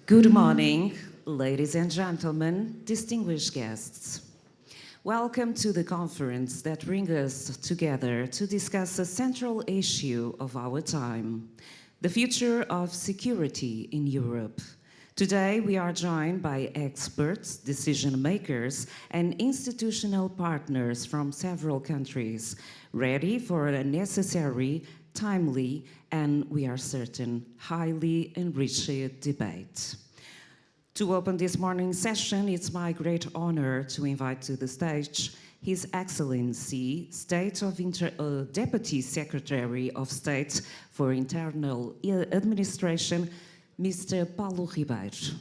Good morning, ladies and gentlemen, distinguished guests. Welcome to the conference that brings us together to discuss a central issue of our time, the future of security in Europe. Today, we are joined by experts, decision makers, and institutional partners from several countries, ready for a necessary, timely, and we are certain, highly enriched debate. To open this morning's session, it's my great honor to invite to the stage His Excellency, Deputy Secretary of State for Internal Administration, Mr. Paulo Ribeiro.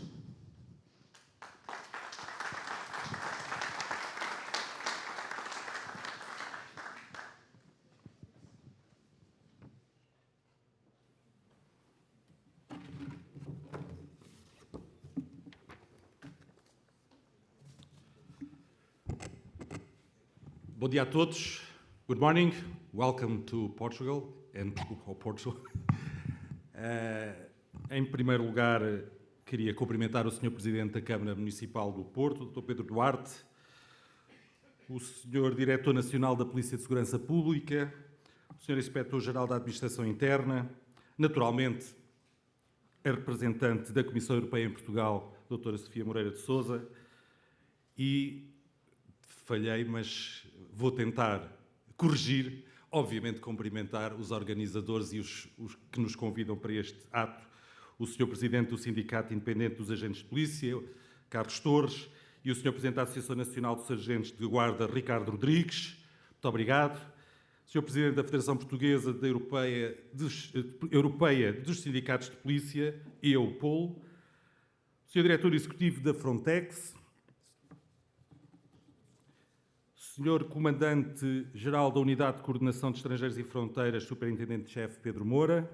Bom dia a todos. Good morning. Welcome to Portugal and Porto. Em primeiro lugar, queria cumprimentar o Sr. Presidente da Câmara Municipal do Porto, Dr. Pedro Duarte, o Sr. Diretor Nacional da Polícia de Segurança Pública, o Sr. Inspetor-Geral da Administração Interna, naturalmente, a representante da Comissão Europeia em Portugal, Dra. Sofia Moreira de Sousa, e falhei, mas vou tentar corrigir, obviamente cumprimentar os organizadores e os que nos convidam para este ato, o Sr. Presidente do Sindicato Independente dos Agentes de Polícia, Carlos Torres, e o Sr. Presidente da Associação Nacional dos Sargentos de Guarda, Ricardo Rodrigues. Muito obrigado. O Sr. Presidente da Federação Portuguesa da Europeia dos Sindicatos de Polícia, EUPOL. O Sr. Diretor Executivo da Frontex. Sr. Comandante-Geral da Unidade de Coordenação de Estrangeiros e Fronteiras, Superintendente-Chefe Pedro Moura,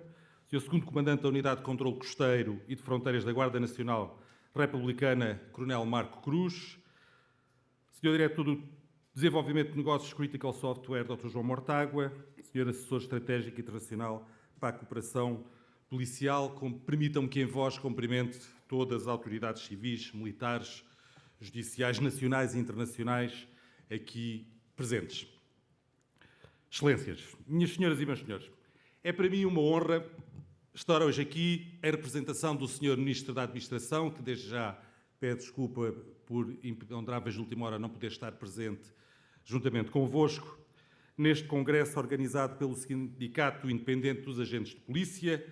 Sr. Segundo Comandante da Unidade de Controlo Costeiro e de Fronteiras da Guarda Nacional Republicana, Coronel Marco Cruz, Sr. Diretor do Desenvolvimento de Negócios Critical Software, Dr. João Mortágua, Sr. Assessor Estratégico Internacional para a Cooperação Policial, permitam-me que em voz cumprimente todas as autoridades civis, militares, judiciais, nacionais e internacionais, aqui presentes. Excelências, minhas senhoras e meus senhores, é para mim uma honra estar hoje aqui em representação do Sr. Ministro da Administração, que desde já pede desculpa por imponderáveis de última hora não poder estar presente juntamente convosco, neste congresso organizado pelo Sindicato Independente dos Agentes de Polícia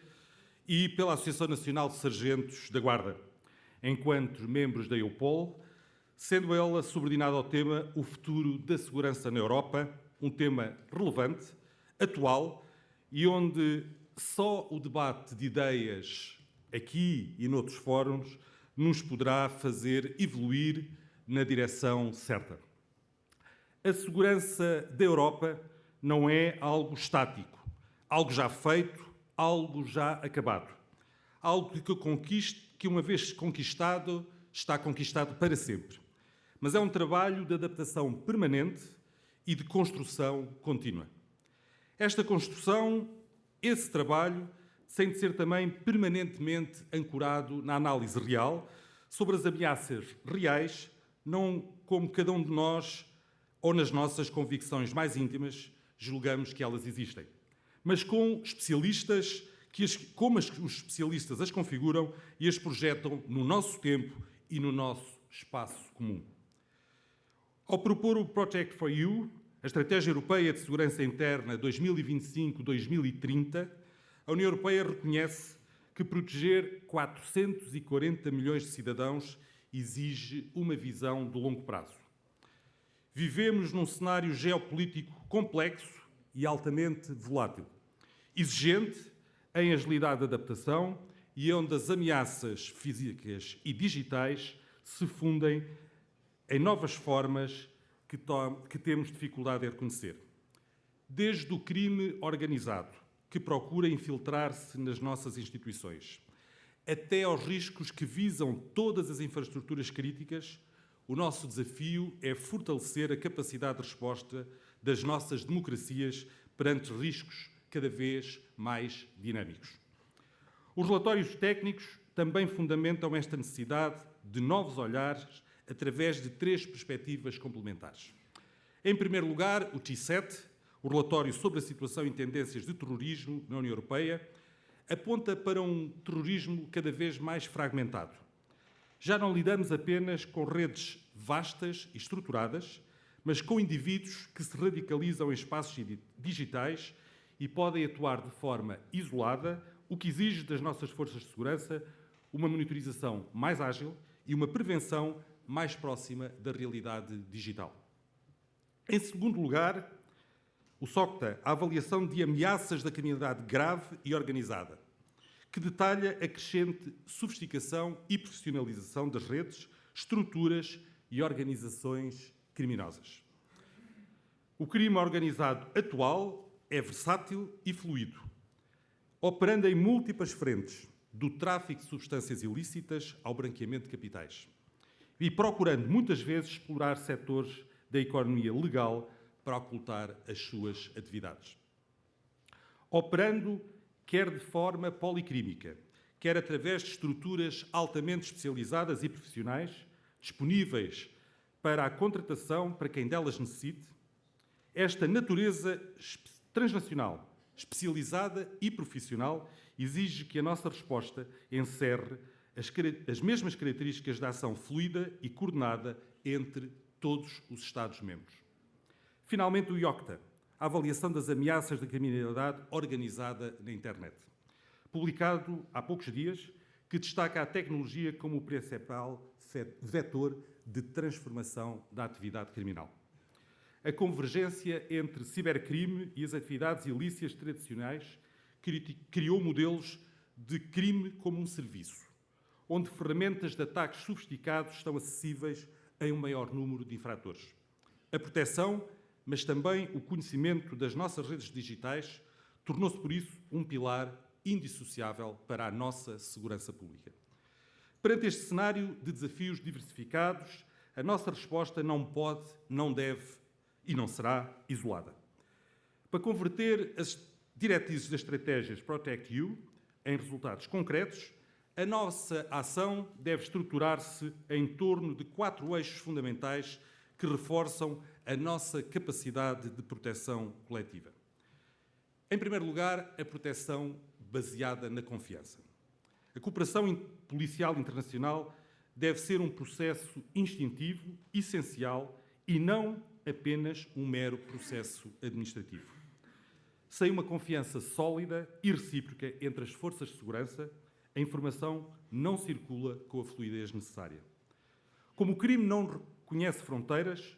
e pela Associação Nacional de Sargentos da Guarda, enquanto membros da EUPOL, sendo ela subordinada ao tema o futuro da segurança na Europa, um tema relevante, atual, e onde só o debate de ideias aqui e noutros fóruns nos poderá fazer evoluir na direção certa. A segurança da Europa não é algo estático, algo já feito, algo já acabado, algo que uma vez conquistado, está conquistado para sempre. Mas é um trabalho de adaptação permanente e de construção contínua. Esta construção, esse trabalho, tem de ser também permanentemente ancorado na análise real sobre as ameaças reais, não como cada um de nós, ou nas nossas convicções mais íntimas, julgamos que elas existem, mas com especialistas, como os especialistas as configuram e as projetam no nosso tempo e no nosso espaço comum. Ao propor o Project for You, a Estratégia Europeia de Segurança Interna 2025-2030, a União Europeia reconhece que proteger 440 milhões de cidadãos exige uma visão de longo prazo. Vivemos num cenário geopolítico complexo e altamente volátil, exigente em agilidade de adaptação e onde as ameaças físicas e digitais se fundem em novas formas que temos dificuldade em reconhecer. Desde o crime organizado, que procura infiltrar-se nas nossas instituições, até aos riscos que visam todas as infraestruturas críticas, o nosso desafio é fortalecer a capacidade de resposta das nossas democracias perante riscos cada vez mais dinâmicos. Os relatórios técnicos também fundamentam esta necessidade de novos olhares através de 3 perspectivas complementares. Em primeiro lugar, o T7, o relatório sobre a situação e tendências de terrorismo na União Europeia, aponta para um terrorismo cada vez mais fragmentado. Já não lidamos apenas com redes vastas e estruturadas, mas com indivíduos que se radicalizam em espaços digitais e podem atuar de forma isolada, o que exige das nossas forças de segurança uma monitorização mais ágil e uma prevenção mais próxima da realidade digital. Em segundo lugar, o SOCTA, a avaliação de ameaças da criminalidade grave e organizada, que detalha a crescente sofisticação e profissionalização das redes, estruturas e organizações criminosas. O crime organizado atual é versátil e fluido, operando em múltiplas frentes, do tráfico de substâncias ilícitas ao branqueamento de capitais, e procurando muitas vezes explorar setores da economia legal para ocultar as suas atividades. Operando quer de forma policrímica, quer através de estruturas altamente especializadas e profissionais, disponíveis para a contratação para quem delas necessite, esta natureza transnacional, especializada e profissional, exige que a nossa resposta encerre as mesmas características da ação fluida e coordenada entre todos os Estados-membros. Finalmente, o IOCTA, a avaliação das ameaças da criminalidade organizada na internet, publicado há poucos dias, que destaca a tecnologia como o principal vetor de transformação da atividade criminal. A convergência entre cibercrime e as atividades ilícitas tradicionais criou modelos de crime como um serviço, onde ferramentas de ataques sofisticados estão acessíveis em um maior número de infratores. A proteção, mas também o conhecimento das nossas redes digitais, tornou-se, por isso, um pilar indissociável para a nossa segurança pública. Perante este cenário de desafios diversificados, a nossa resposta não pode, não deve e não será isolada. Para converter as diretrizes das estratégias Protect You em resultados concretos, a nossa ação deve estruturar-se em torno de 4 eixos fundamentais que reforçam a nossa capacidade de proteção coletiva. Em primeiro lugar, a proteção baseada na confiança. A cooperação policial internacional deve ser um processo instintivo, essencial e não apenas um mero processo administrativo. Sem uma confiança sólida e recíproca entre as forças de segurança, a informação não circula com a fluidez necessária. Como o crime não reconhece fronteiras,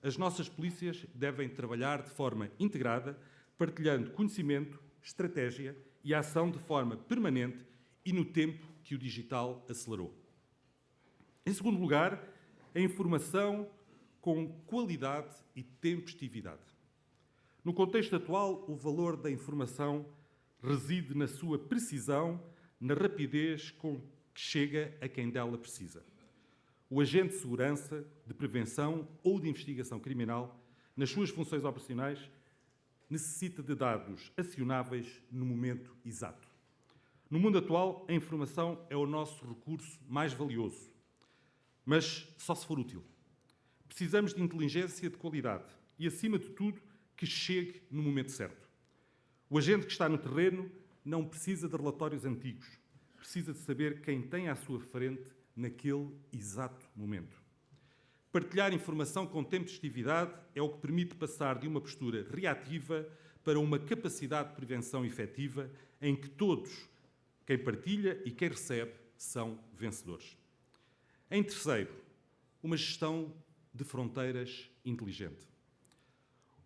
as nossas polícias devem trabalhar de forma integrada, partilhando conhecimento, estratégia e ação de forma permanente e no tempo que o digital acelerou. Em segundo lugar, a informação com qualidade e tempestividade. No contexto atual, o valor da informação reside na sua precisão, na rapidez com que chega a quem dela precisa. O agente de segurança, de prevenção ou de investigação criminal, nas suas funções operacionais, necessita de dados acionáveis no momento exato. No mundo atual, a informação é o nosso recurso mais valioso, mas só se for útil. Precisamos de inteligência de qualidade e, acima de tudo, que chegue no momento certo. O agente que está no terreno não precisa de relatórios antigos, precisa de saber quem tem à sua frente naquele exato momento. Partilhar informação com tempestividade é o que permite passar de uma postura reativa para uma capacidade de prevenção efetiva em que todos, quem partilha e quem recebe, são vencedores. Em terceiro, uma gestão de fronteiras inteligente.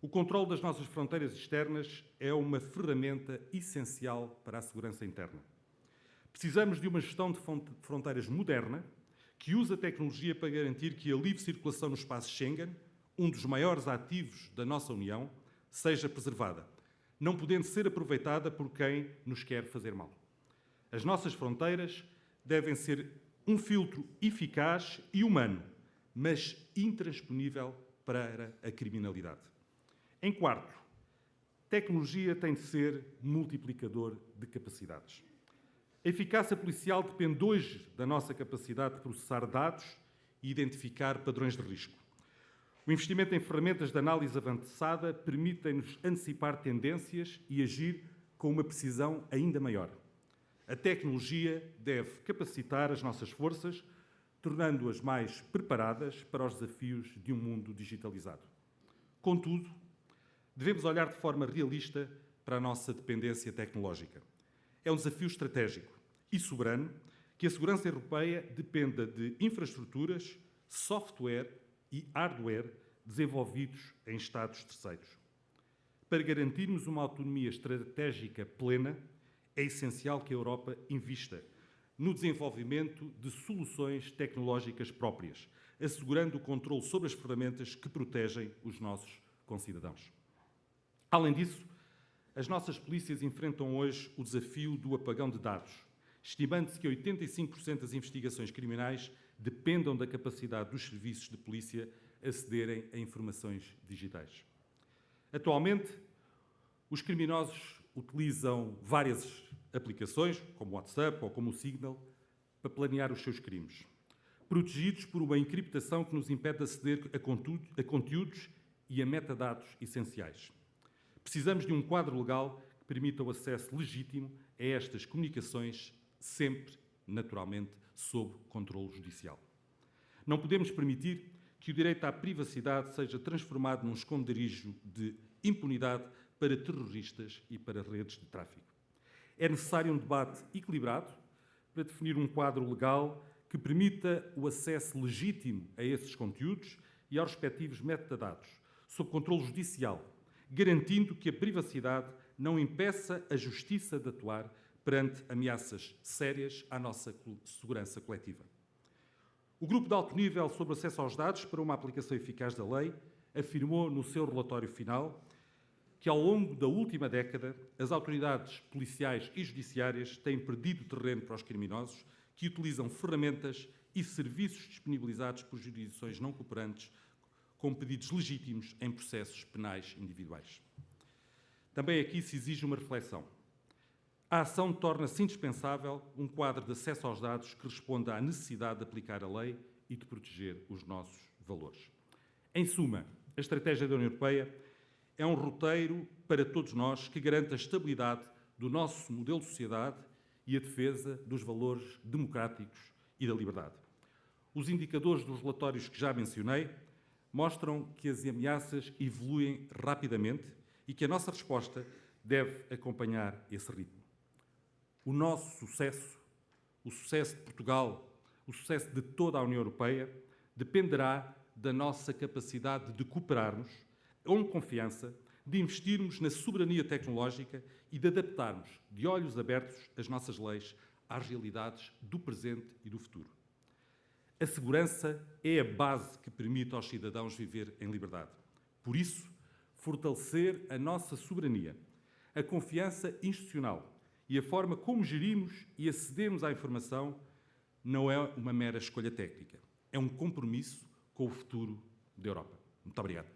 O controle das nossas fronteiras externas é uma ferramenta essencial para a segurança interna. Precisamos de uma gestão de fronteiras moderna que use a tecnologia para garantir que a livre circulação no espaço Schengen, um dos maiores ativos da nossa União, seja preservada, não podendo ser aproveitada por quem nos quer fazer mal. As nossas fronteiras devem ser um filtro eficaz e humano, mas intransponível para a criminalidade. Em quarto, tecnologia tem de ser multiplicador de capacidades. A eficácia policial depende hoje da nossa capacidade de processar dados e identificar padrões de risco. O investimento em ferramentas de análise avançada permite-nos antecipar tendências e agir com uma precisão ainda maior. A tecnologia deve capacitar as nossas forças, tornando-as mais preparadas para os desafios de um mundo digitalizado. Contudo, devemos olhar de forma realista para a nossa dependência tecnológica. É um desafio estratégico e soberano que a segurança europeia dependa de infraestruturas, software e hardware desenvolvidos em Estados terceiros. Para garantirmos uma autonomia estratégica plena, é essencial que a Europa invista no desenvolvimento de soluções tecnológicas próprias, assegurando o controle sobre as ferramentas que protegem os nossos concidadãos. Além disso, as nossas polícias enfrentam hoje o desafio do apagão de dados, estimando-se que 85% das investigações criminais dependam da capacidade dos serviços de polícia acederem a informações digitais. Atualmente, os criminosos utilizam várias aplicações, como o WhatsApp ou como o Signal, para planear os seus crimes, protegidos por uma encriptação que nos impede de aceder a conteúdos e a metadados essenciais. Precisamos de um quadro legal que permita o acesso legítimo a estas comunicações, sempre, naturalmente, sob controle judicial. Não podemos permitir que o direito à privacidade seja transformado num esconderijo de impunidade para terroristas e para redes de tráfico. É necessário um debate equilibrado para definir um quadro legal que permita o acesso legítimo a esses conteúdos e aos respectivos metadados, sob controle judicial, garantindo que a privacidade não impeça a justiça de atuar perante ameaças sérias à nossa segurança coletiva. O Grupo de Alto Nível sobre o acesso aos dados para uma aplicação eficaz da lei afirmou no seu relatório final que, ao longo da última década, as autoridades policiais e judiciárias têm perdido terreno para os criminosos que utilizam ferramentas e serviços disponibilizados por jurisdições não cooperantes com pedidos legítimos em processos penais individuais. Também aqui se exige uma reflexão. A ação torna-se indispensável um quadro de acesso aos dados que responda à necessidade de aplicar a lei e de proteger os nossos valores. Em suma, a estratégia da União Europeia é um roteiro para todos nós que garante a estabilidade do nosso modelo de sociedade e a defesa dos valores democráticos e da liberdade. Os indicadores dos relatórios que já mencionei mostram que as ameaças evoluem rapidamente e que a nossa resposta deve acompanhar esse ritmo. O nosso sucesso, o sucesso de Portugal, o sucesso de toda a União Europeia, dependerá da nossa capacidade de cooperarmos com confiança, de investirmos na soberania tecnológica e de adaptarmos de olhos abertos as nossas leis às realidades do presente e do futuro. A segurança é a base que permite aos cidadãos viver em liberdade. Por isso, fortalecer a nossa soberania, a confiança institucional e a forma como gerimos e acedemos à informação não é uma mera escolha técnica. É um compromisso com o futuro da Europa. Muito obrigado.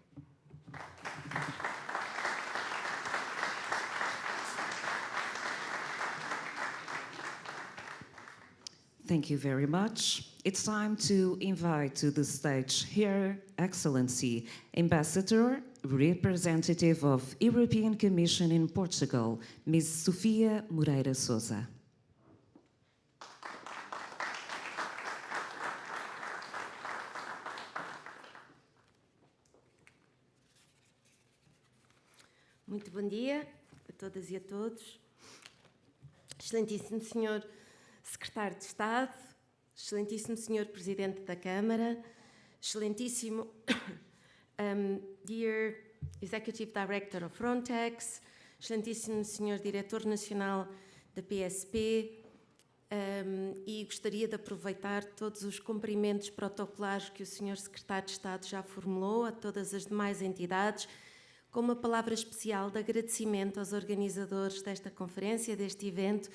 Thank you very much. It's time to invite to the stage Her Excellency, Ambassador, Representative of European Commission in Portugal, Ms. Sofia Moreira Sousa. Muito bom dia a todas e a todos. Excelentíssimo Senhor Secretário de Estado, Excelentíssimo Senhor Presidente da Câmara, Excelentíssimo Dear Executive Director of Frontex, Excelentíssimo Senhor Diretor Nacional da PSP, e gostaria de aproveitar todos os cumprimentos protocolares que o Senhor Secretário de Estado já formulou a todas as demais entidades, com uma palavra especial de agradecimento aos organizadores desta conferência, deste evento,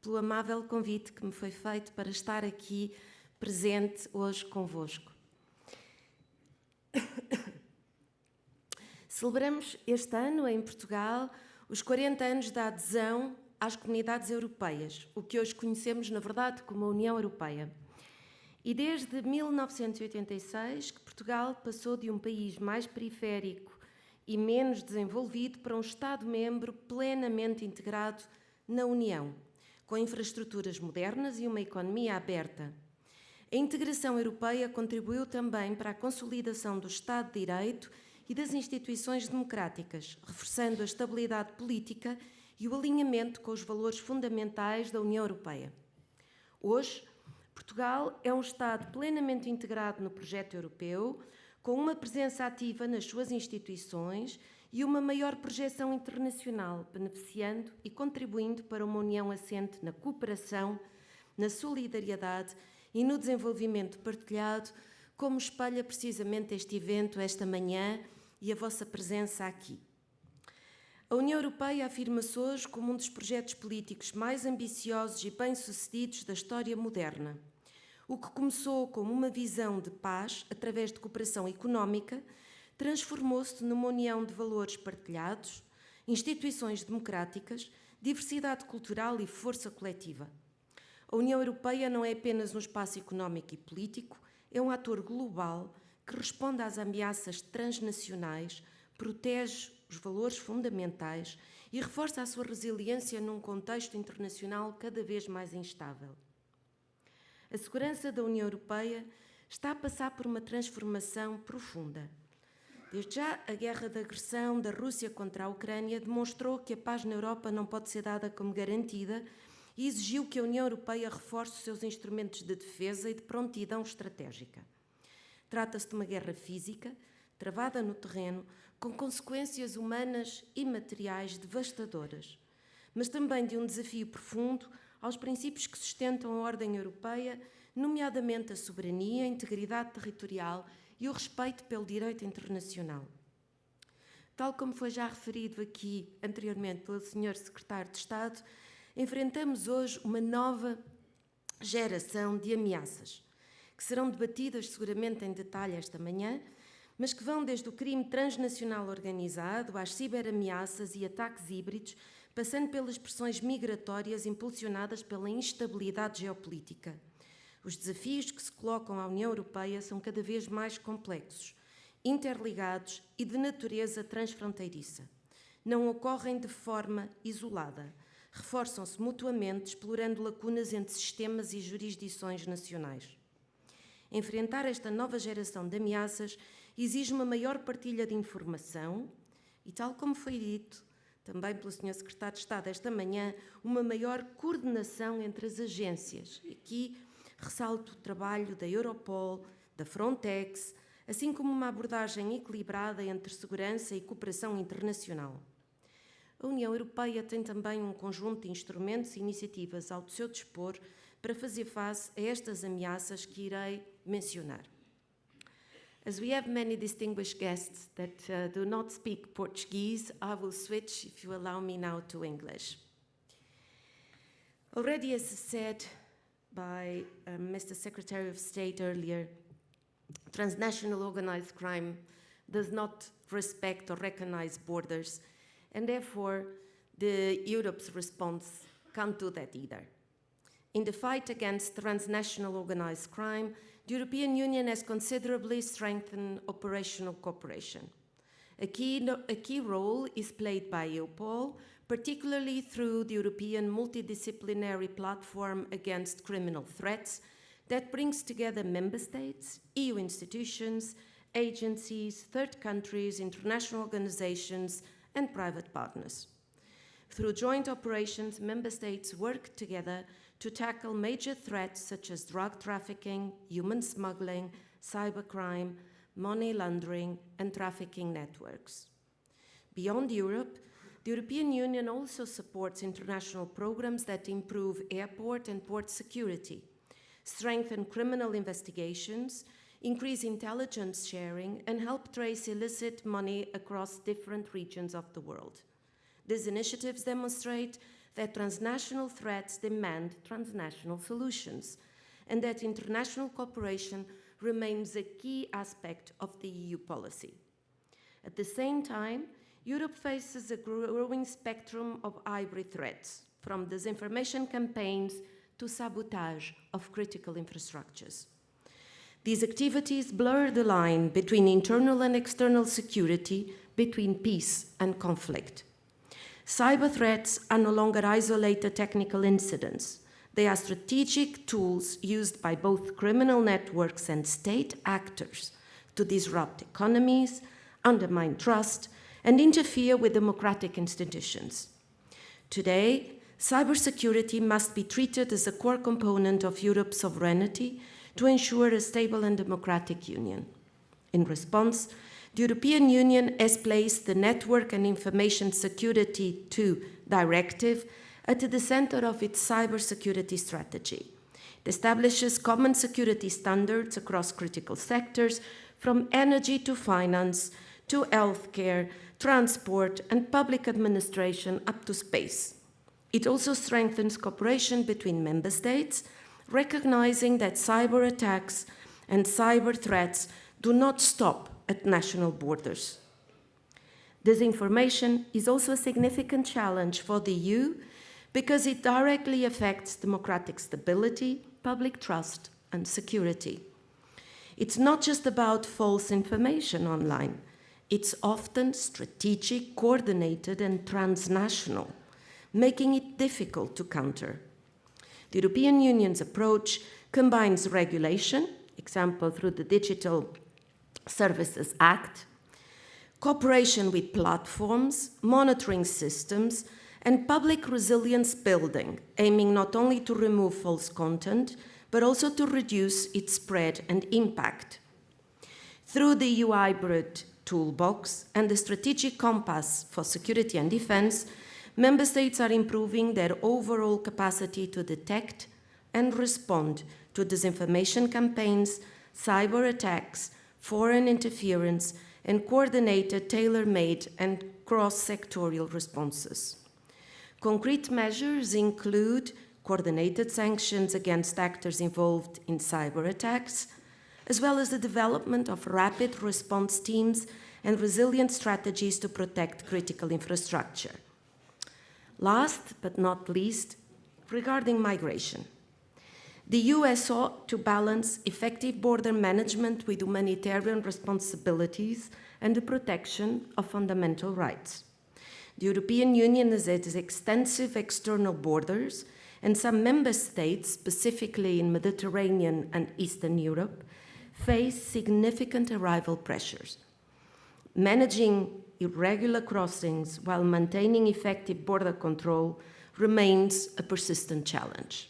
pelo amável convite que me foi feito para estar aqui presente hoje convosco. Celebramos este ano, em Portugal, os 40 anos da adesão às comunidades europeias, o que hoje conhecemos, na verdade, como a União Europeia. E desde 1986 que Portugal passou de um país mais periférico e menos desenvolvido para um Estado-membro plenamente integrado na União, com infraestruturas modernas e uma economia aberta. A integração europeia contribuiu também para a consolidação do Estado de Direito e das instituições democráticas, reforçando a estabilidade política e o alinhamento com os valores fundamentais da União Europeia. Hoje, Portugal é um Estado plenamente integrado no projeto europeu, com uma presença ativa nas suas instituições e uma maior projeção internacional, beneficiando e contribuindo para uma União assente na cooperação, na solidariedade e no desenvolvimento partilhado, como espelha precisamente este evento esta manhã e a vossa presença aqui. A União Europeia afirma-se hoje como um dos projetos políticos mais ambiciosos e bem-sucedidos da história moderna. O que começou como uma visão de paz através de cooperação económica transformou-se numa união de valores partilhados, instituições democráticas, diversidade cultural e força coletiva. A União Europeia não é apenas um espaço económico e político, é um ator global que responde às ameaças transnacionais, protege os valores fundamentais e reforça a sua resiliência num contexto internacional cada vez mais instável. A segurança da União Europeia está a passar por uma transformação profunda. Desde já, a guerra de agressão da Rússia contra a Ucrânia demonstrou que a paz na Europa não pode ser dada como garantida e exigiu que a União Europeia reforce os seus instrumentos de defesa e de prontidão estratégica. Trata-se de uma guerra física, travada no terreno, com consequências humanas e materiais devastadoras, mas também de um desafio profundo aos princípios que sustentam a ordem europeia, nomeadamente a soberania, a integridade territorial e o respeito pelo direito internacional. Tal como foi já referido aqui anteriormente pelo Sr. Secretário de Estado, enfrentamos hoje uma nova geração de ameaças, que serão debatidas seguramente em detalhe esta manhã, mas que vão desde o crime transnacional organizado às ciberameaças e ataques híbridos, passando pelas pressões migratórias impulsionadas pela instabilidade geopolítica. Os desafios que se colocam à União Europeia são cada vez mais complexos, interligados e de natureza transfronteiriça. Não ocorrem de forma isolada, reforçam-se mutuamente, explorando lacunas entre sistemas e jurisdições nacionais. Enfrentar esta nova geração de ameaças exige uma maior partilha de informação e, tal como foi dito também pelo Sr. Secretário de Estado esta manhã, uma maior coordenação entre as agências. Aqui ressalto o trabalho da Europol, da Frontex, assim como uma abordagem equilibrada entre segurança e cooperação internacional. A União Europeia tem também um conjunto de instrumentos e iniciativas ao seu dispor para fazer face a estas ameaças que irei mencionar. As we have many distinguished guests that do not speak Portuguese, I will switch, if you allow me now, to English. Already, as said by Mr. Secretary of State earlier, transnational organized crime does not respect or recognize borders, and therefore Europe's response can't do that either. In the fight against transnational organized crime, the European Union has considerably strengthened operational cooperation. A key role is played by Europol, particularly through the European Multidisciplinary Platform Against Criminal Threats that brings together member states, EU institutions, agencies, third countries, international organizations, and private partners. Through joint operations, member states work together to tackle major threats such as drug trafficking, human smuggling, cybercrime, money laundering, and trafficking networks. Beyond Europe, the European Union also supports international programs that improve airport and port security, strengthen criminal investigations, increase intelligence sharing, and help trace illicit money across different regions of the world. These initiatives demonstrate that transnational threats demand transnational solutions, and that international cooperation remains a key aspect of the EU policy. At the same time, Europe faces a growing spectrum of hybrid threats, from disinformation campaigns to sabotage of critical infrastructures. These activities blur the line between internal and external security, between peace and conflict. Cyber threats are no longer isolated technical incidents. They are strategic tools used by both criminal networks and state actors to disrupt economies, undermine trust, and interfere with democratic institutions. Today, cybersecurity must be treated as a core component of Europe's sovereignty to ensure a stable and democratic union. In response, the European Union has placed the Network and Information Security II Directive at the center of its cybersecurity strategy. It establishes common security standards across critical sectors, from energy to finance, to healthcare, transport, and public administration up to space. It also strengthens cooperation between member states, recognizing that cyber attacks and cyber threats do not stop at national borders. Disinformation is also a significant challenge for the EU because it directly affects democratic stability, public trust, and security. It's not just about false information online. It's often strategic, coordinated, and transnational, making it difficult to counter. The European Union's approach combines regulation, example through the Digital Services Act, cooperation with platforms, monitoring systems, and public resilience building, aiming not only to remove false content, but also to reduce its spread and impact. Through the EU Hybrid Toolbox and the Strategic Compass for Security and Defense, member states are improving their overall capacity to detect and respond to disinformation campaigns, cyber attacks, foreign interference, and coordinated, tailor-made, and cross-sectorial responses. Concrete measures include coordinated sanctions against actors involved in cyber attacks, as well as the development of rapid response teams and resilient strategies to protect critical infrastructure. Last but not least, regarding migration. The EU has sought to balance effective border management with humanitarian responsibilities and the protection of fundamental rights. The European Union has extensive external borders, and some member states, specifically in Mediterranean and Eastern Europe, face significant arrival pressures. Managing irregular crossings while maintaining effective border control remains a persistent challenge.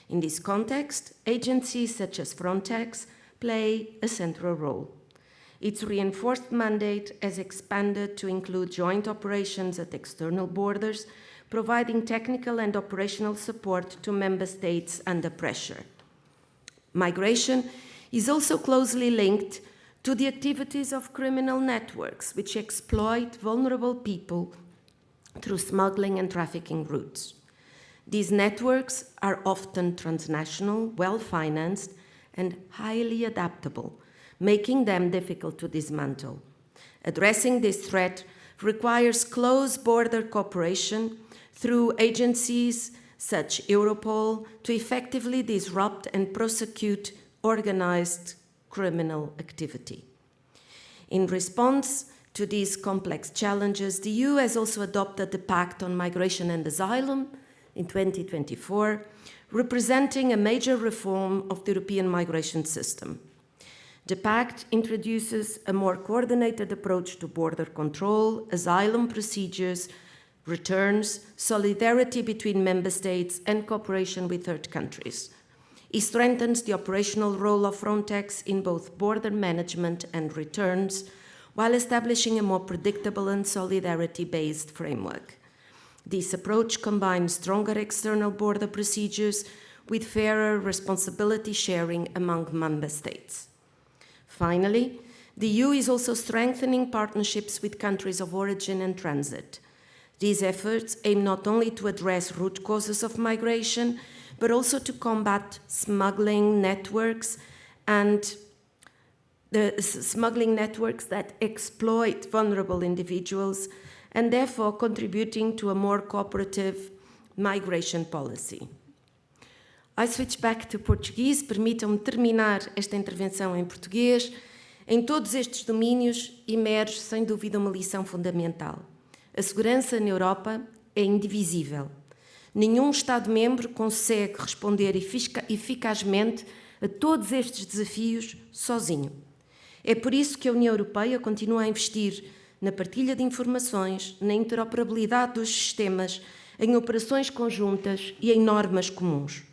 In this context, agencies such as Frontex play a central role. Its reinforced mandate has expanded to include joint operations at external borders, providing technical and operational support to member states under pressure. Migration is also closely linked to the activities of criminal networks, which exploit vulnerable people through smuggling and trafficking routes. These networks are often transnational, well-financed, and highly adaptable, making them difficult to dismantle. Addressing this threat requires close border cooperation through agencies such as Europol to effectively disrupt and prosecute organized criminal activity. In response to these complex challenges, the EU has also adopted the Pact on Migration and Asylum in 2024, representing a major reform of the European migration system. The Pact introduces a more coordinated approach to border control, asylum procedures, returns, solidarity between member states, and cooperation with third countries. It strengthens the operational role of Frontex in both border management and returns, while establishing a more predictable and solidarity-based framework. This approach combines stronger external border procedures with fairer responsibility sharing among member states. Finally, the EU is also strengthening partnerships with countries of origin and transit. These efforts aim not only to address root causes of migration, but also to combat smuggling networks and the smuggling networks that exploit vulnerable individuals, and therefore contributing to a more cooperative, migration policy. I switch back to Portuguese, permitam-me terminar esta intervenção em português. Em todos estes domínios emerge, sem dúvida, uma lição fundamental. A segurança na Europa é indivisível. Nenhum Estado-membro consegue responder eficazmente a todos estes desafios sozinho. É por isso que a União Europeia continua a investir na partilha de informações, na interoperabilidade dos sistemas, em operações conjuntas e em normas comuns.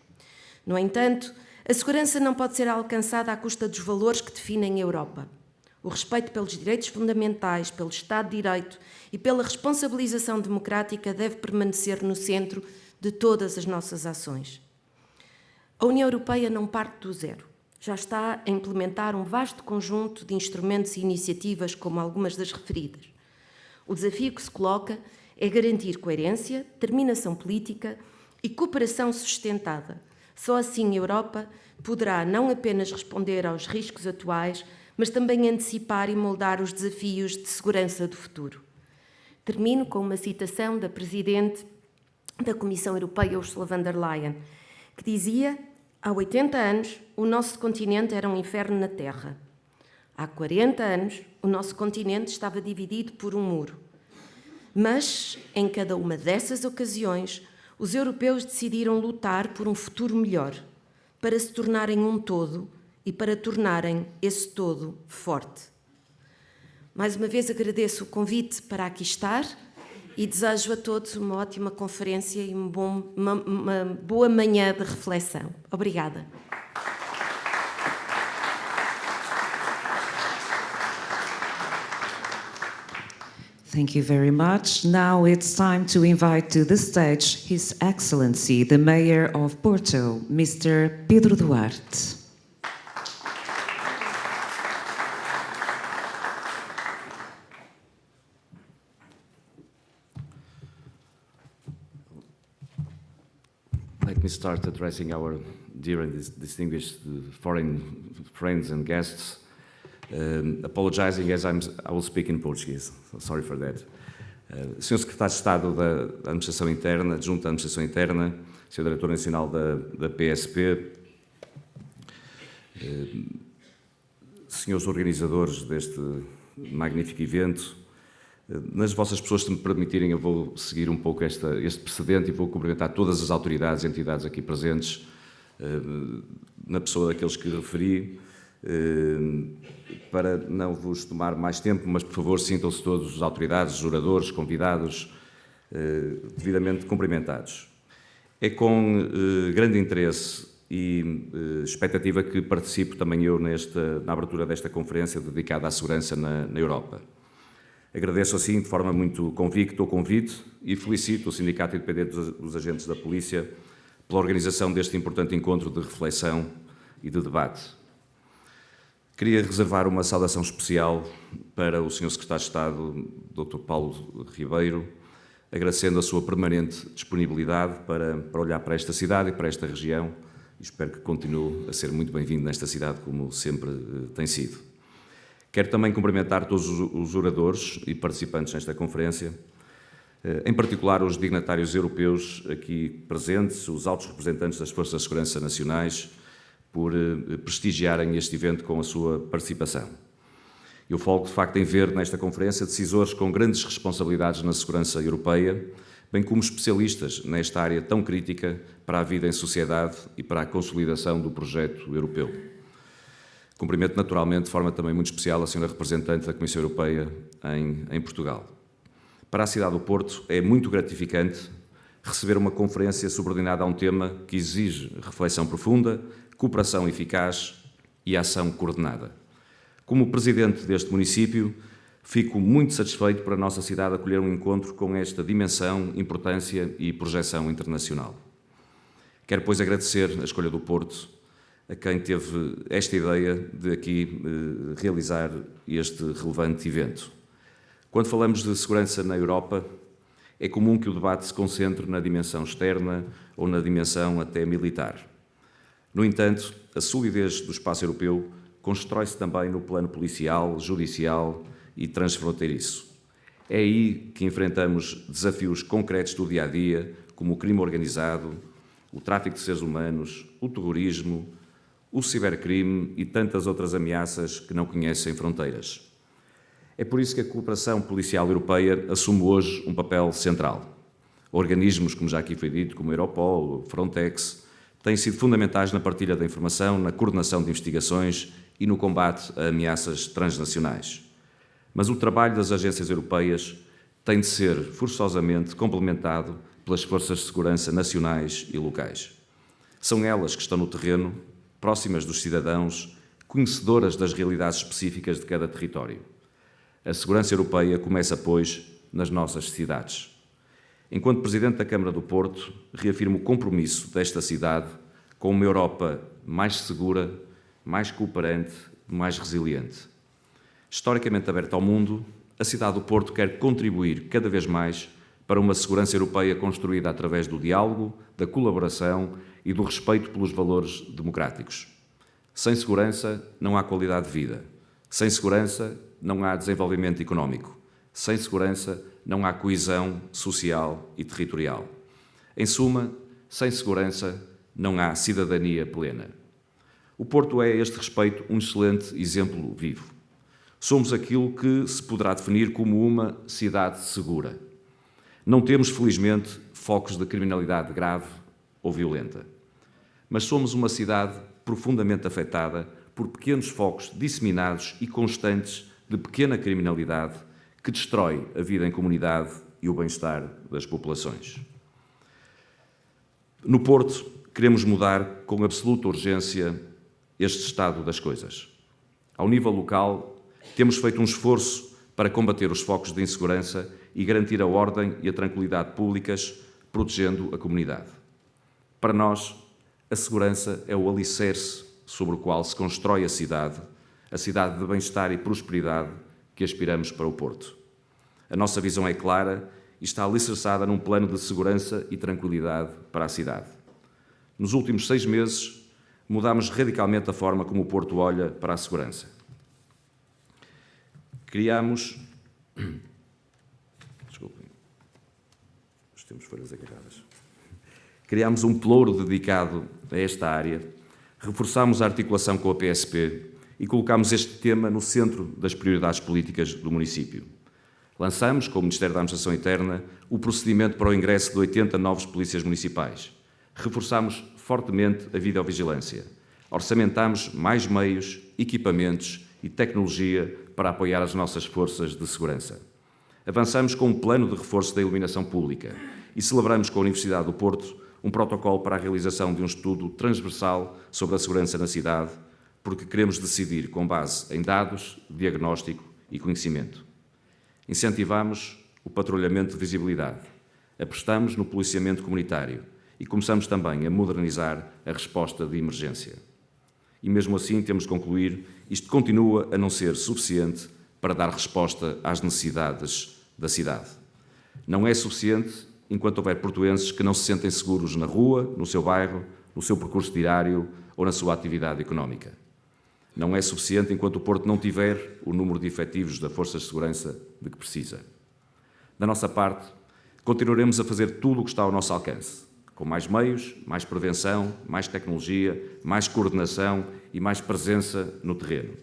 No entanto, a segurança não pode ser alcançada à custa dos valores que definem a Europa. O respeito pelos direitos fundamentais, pelo Estado de Direito e pela responsabilização democrática deve permanecer no centro de todas as nossas ações. A União Europeia não parte do zero. Já está a implementar um vasto conjunto de instrumentos e iniciativas, como algumas das referidas. O desafio que se coloca é garantir coerência, determinação política e cooperação sustentada. Só assim a Europa poderá não apenas responder aos riscos atuais, mas também antecipar e moldar os desafios de segurança do futuro. Termino com uma citação da Presidente da Comissão Europeia, Ursula von der Leyen, que dizia: há 80 anos o nosso continente era um inferno na Terra. Há 40 anos o nosso continente estava dividido por um muro. Mas, em cada uma dessas ocasiões, os europeus decidiram lutar por um futuro melhor, para se tornarem um todo e para tornarem esse todo forte. Mais uma vez agradeço o convite para aqui estar e desejo a todos uma ótima conferência e uma boa manhã de reflexão. Obrigada. Thank you very much. Now it's time to invite to the stage His Excellency, the Mayor of Porto, Mr. Pedro Duarte. Let me start addressing our dear and distinguished foreign friends and guests, apologizing as I will speak in Portuguese. Sorry for that. Sr. Secretário de Estado da Administração Interna, Adjunto da Administração Interna, Sr. Diretor Nacional da PSP, senhores organizadores deste magnífico evento, nas vossas pessoas, se me permitirem, eu vou seguir um pouco este precedente e vou cumprimentar todas as autoridades e entidades aqui presentes, na pessoa daqueles que referi, para não vos tomar mais tempo, mas, por favor, sintam-se todos, as autoridades, os oradores, convidados, devidamente cumprimentados. É com grande interesse e expectativa que participo também eu na abertura desta conferência dedicada à segurança na Europa. Agradeço, assim, de forma muito convicta o convite e felicito o Sindicato Independente dos Agentes da Polícia pela organização deste importante encontro de reflexão e de debate. Queria reservar uma saudação especial para o Sr. Secretário de Estado, Dr. Paulo Ribeiro, agradecendo a sua permanente disponibilidade para olhar para esta cidade e para esta região, e espero que continue a ser muito bem-vindo nesta cidade, como sempre tem sido. Quero também cumprimentar todos os oradores e participantes nesta conferência, em particular os dignatários europeus aqui presentes, os altos representantes das Forças de Segurança Nacionais, por prestigiarem este evento com a sua participação. Eu folgo, de facto, em ver nesta conferência decisores com grandes responsabilidades na segurança europeia, bem como especialistas nesta área tão crítica para a vida em sociedade e para a consolidação do projeto europeu. Cumprimento naturalmente, de forma também muito especial, a senhora representante da Comissão Europeia em Portugal. Para a cidade do Porto é muito gratificante receber uma conferência subordinada a um tema que exige reflexão profunda, cooperação eficaz e ação coordenada. Como presidente deste município, fico muito satisfeito por a nossa cidade acolher um encontro com esta dimensão, importância e projeção internacional. Quero, pois, agradecer a escolha do Porto a quem teve esta ideia de aqui realizar este relevante evento. Quando falamos de segurança na Europa, é comum que o debate se concentre na dimensão externa ou na dimensão até militar. No entanto, a solidez do espaço europeu constrói-se também no plano policial, judicial e transfronteiriço. É aí que enfrentamos desafios concretos do dia-a-dia, como o crime organizado, o tráfico de seres humanos, o terrorismo, o cibercrime e tantas outras ameaças que não conhecem fronteiras. É por isso que a cooperação policial europeia assume hoje um papel central. Organismos, como já aqui foi dito, como o Europol, o Frontex, têm sido fundamentais na partilha da informação, na coordenação de investigações e no combate a ameaças transnacionais. Mas o trabalho das agências europeias tem de ser forçosamente complementado pelas forças de segurança nacionais e locais. São elas que estão no terreno, próximas dos cidadãos, conhecedoras das realidades específicas de cada território. A segurança europeia começa, pois, nas nossas cidades. Enquanto Presidente da Câmara do Porto, reafirmo o compromisso desta cidade com uma Europa mais segura, mais cooperante, mais resiliente. Historicamente aberta ao mundo, a cidade do Porto quer contribuir cada vez mais para uma segurança europeia construída através do diálogo, da colaboração e do respeito pelos valores democráticos. Sem segurança, não há qualidade de vida. Sem segurança, não há desenvolvimento económico. Sem segurança, não há coesão social e territorial. Em suma, sem segurança, não há cidadania plena. O Porto é, a este respeito, um excelente exemplo vivo. Somos aquilo que se poderá definir como uma cidade segura. Não temos, felizmente, focos de criminalidade grave ou violenta. Mas somos uma cidade profundamente afetada por pequenos focos disseminados e constantes de pequena criminalidade que destrói a vida em comunidade e o bem-estar das populações. No Porto, queremos mudar com absoluta urgência este estado das coisas. Ao nível local, temos feito um esforço para combater os focos de insegurança e garantir a ordem e a tranquilidade públicas, protegendo a comunidade. Para nós, a segurança é o alicerce sobre o qual se constrói a cidade de bem-estar e prosperidade que aspiramos para o Porto. A nossa visão é clara e está alicerçada num plano de segurança e tranquilidade para a cidade. Nos últimos 6 meses, mudámos radicalmente a forma como o Porto olha para a segurança. Criámos... Desculpem, temos folhas agarradas. Criámos um pelouro dedicado a esta área, reforçámos a articulação com a PSP e colocámos este tema no centro das prioridades políticas do município. Lançamos, com o Ministério da Administração Interna, o procedimento para o ingresso de 80 novos polícias municipais. Reforçámos fortemente a videovigilância. Orçamentámos mais meios, equipamentos e tecnologia para apoiar as nossas forças de segurança. Avançamos com um plano de reforço da iluminação pública e celebramos com a Universidade do Porto um protocolo para a realização de um estudo transversal sobre a segurança na cidade, porque queremos decidir com base em dados, diagnóstico e conhecimento. Incentivamos o patrulhamento de visibilidade, apostamos no policiamento comunitário e começamos também a modernizar a resposta de emergência. E mesmo assim, temos de concluir, isto continua a não ser suficiente para dar resposta às necessidades da cidade. Não é suficiente enquanto houver portuenses que não se sentem seguros na rua, no seu bairro, no seu percurso diário ou na sua atividade económica. Não é suficiente enquanto o Porto não tiver o número de efetivos da Força de Segurança de que precisa. Da nossa parte, continuaremos a fazer tudo o que está ao nosso alcance, com mais meios, mais prevenção, mais tecnologia, mais coordenação e mais presença no terreno.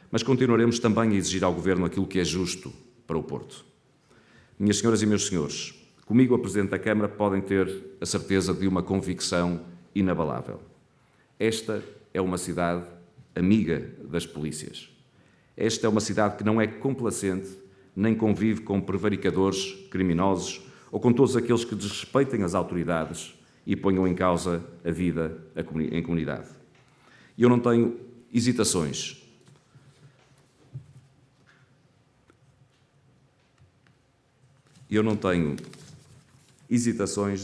Mas continuaremos também a exigir ao Governo aquilo que é justo para o Porto. Minhas senhoras e meus senhores, comigo, a Presidente da Câmara, podem ter a certeza de uma convicção inabalável. Esta é uma cidade amiga das polícias. Esta é uma cidade que não é complacente, nem convive com prevaricadores, criminosos ou com todos aqueles que desrespeitem as autoridades e ponham em causa a vida em comunidade. E eu não tenho hesitações.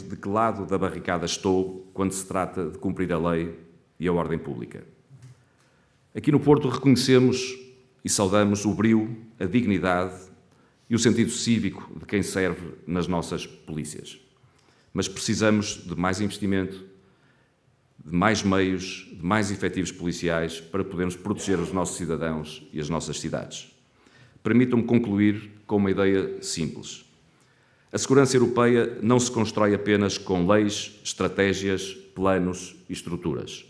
De que lado da barricada estou quando se trata de cumprir a lei e a ordem pública. Aqui no Porto reconhecemos e saudamos o brio, a dignidade e o sentido cívico de quem serve nas nossas polícias. Mas precisamos de mais investimento, de mais meios, de mais efetivos policiais para podermos proteger os nossos cidadãos e as nossas cidades. Permitam-me concluir com uma ideia simples. A segurança europeia não se constrói apenas com leis, estratégias, planos e estruturas.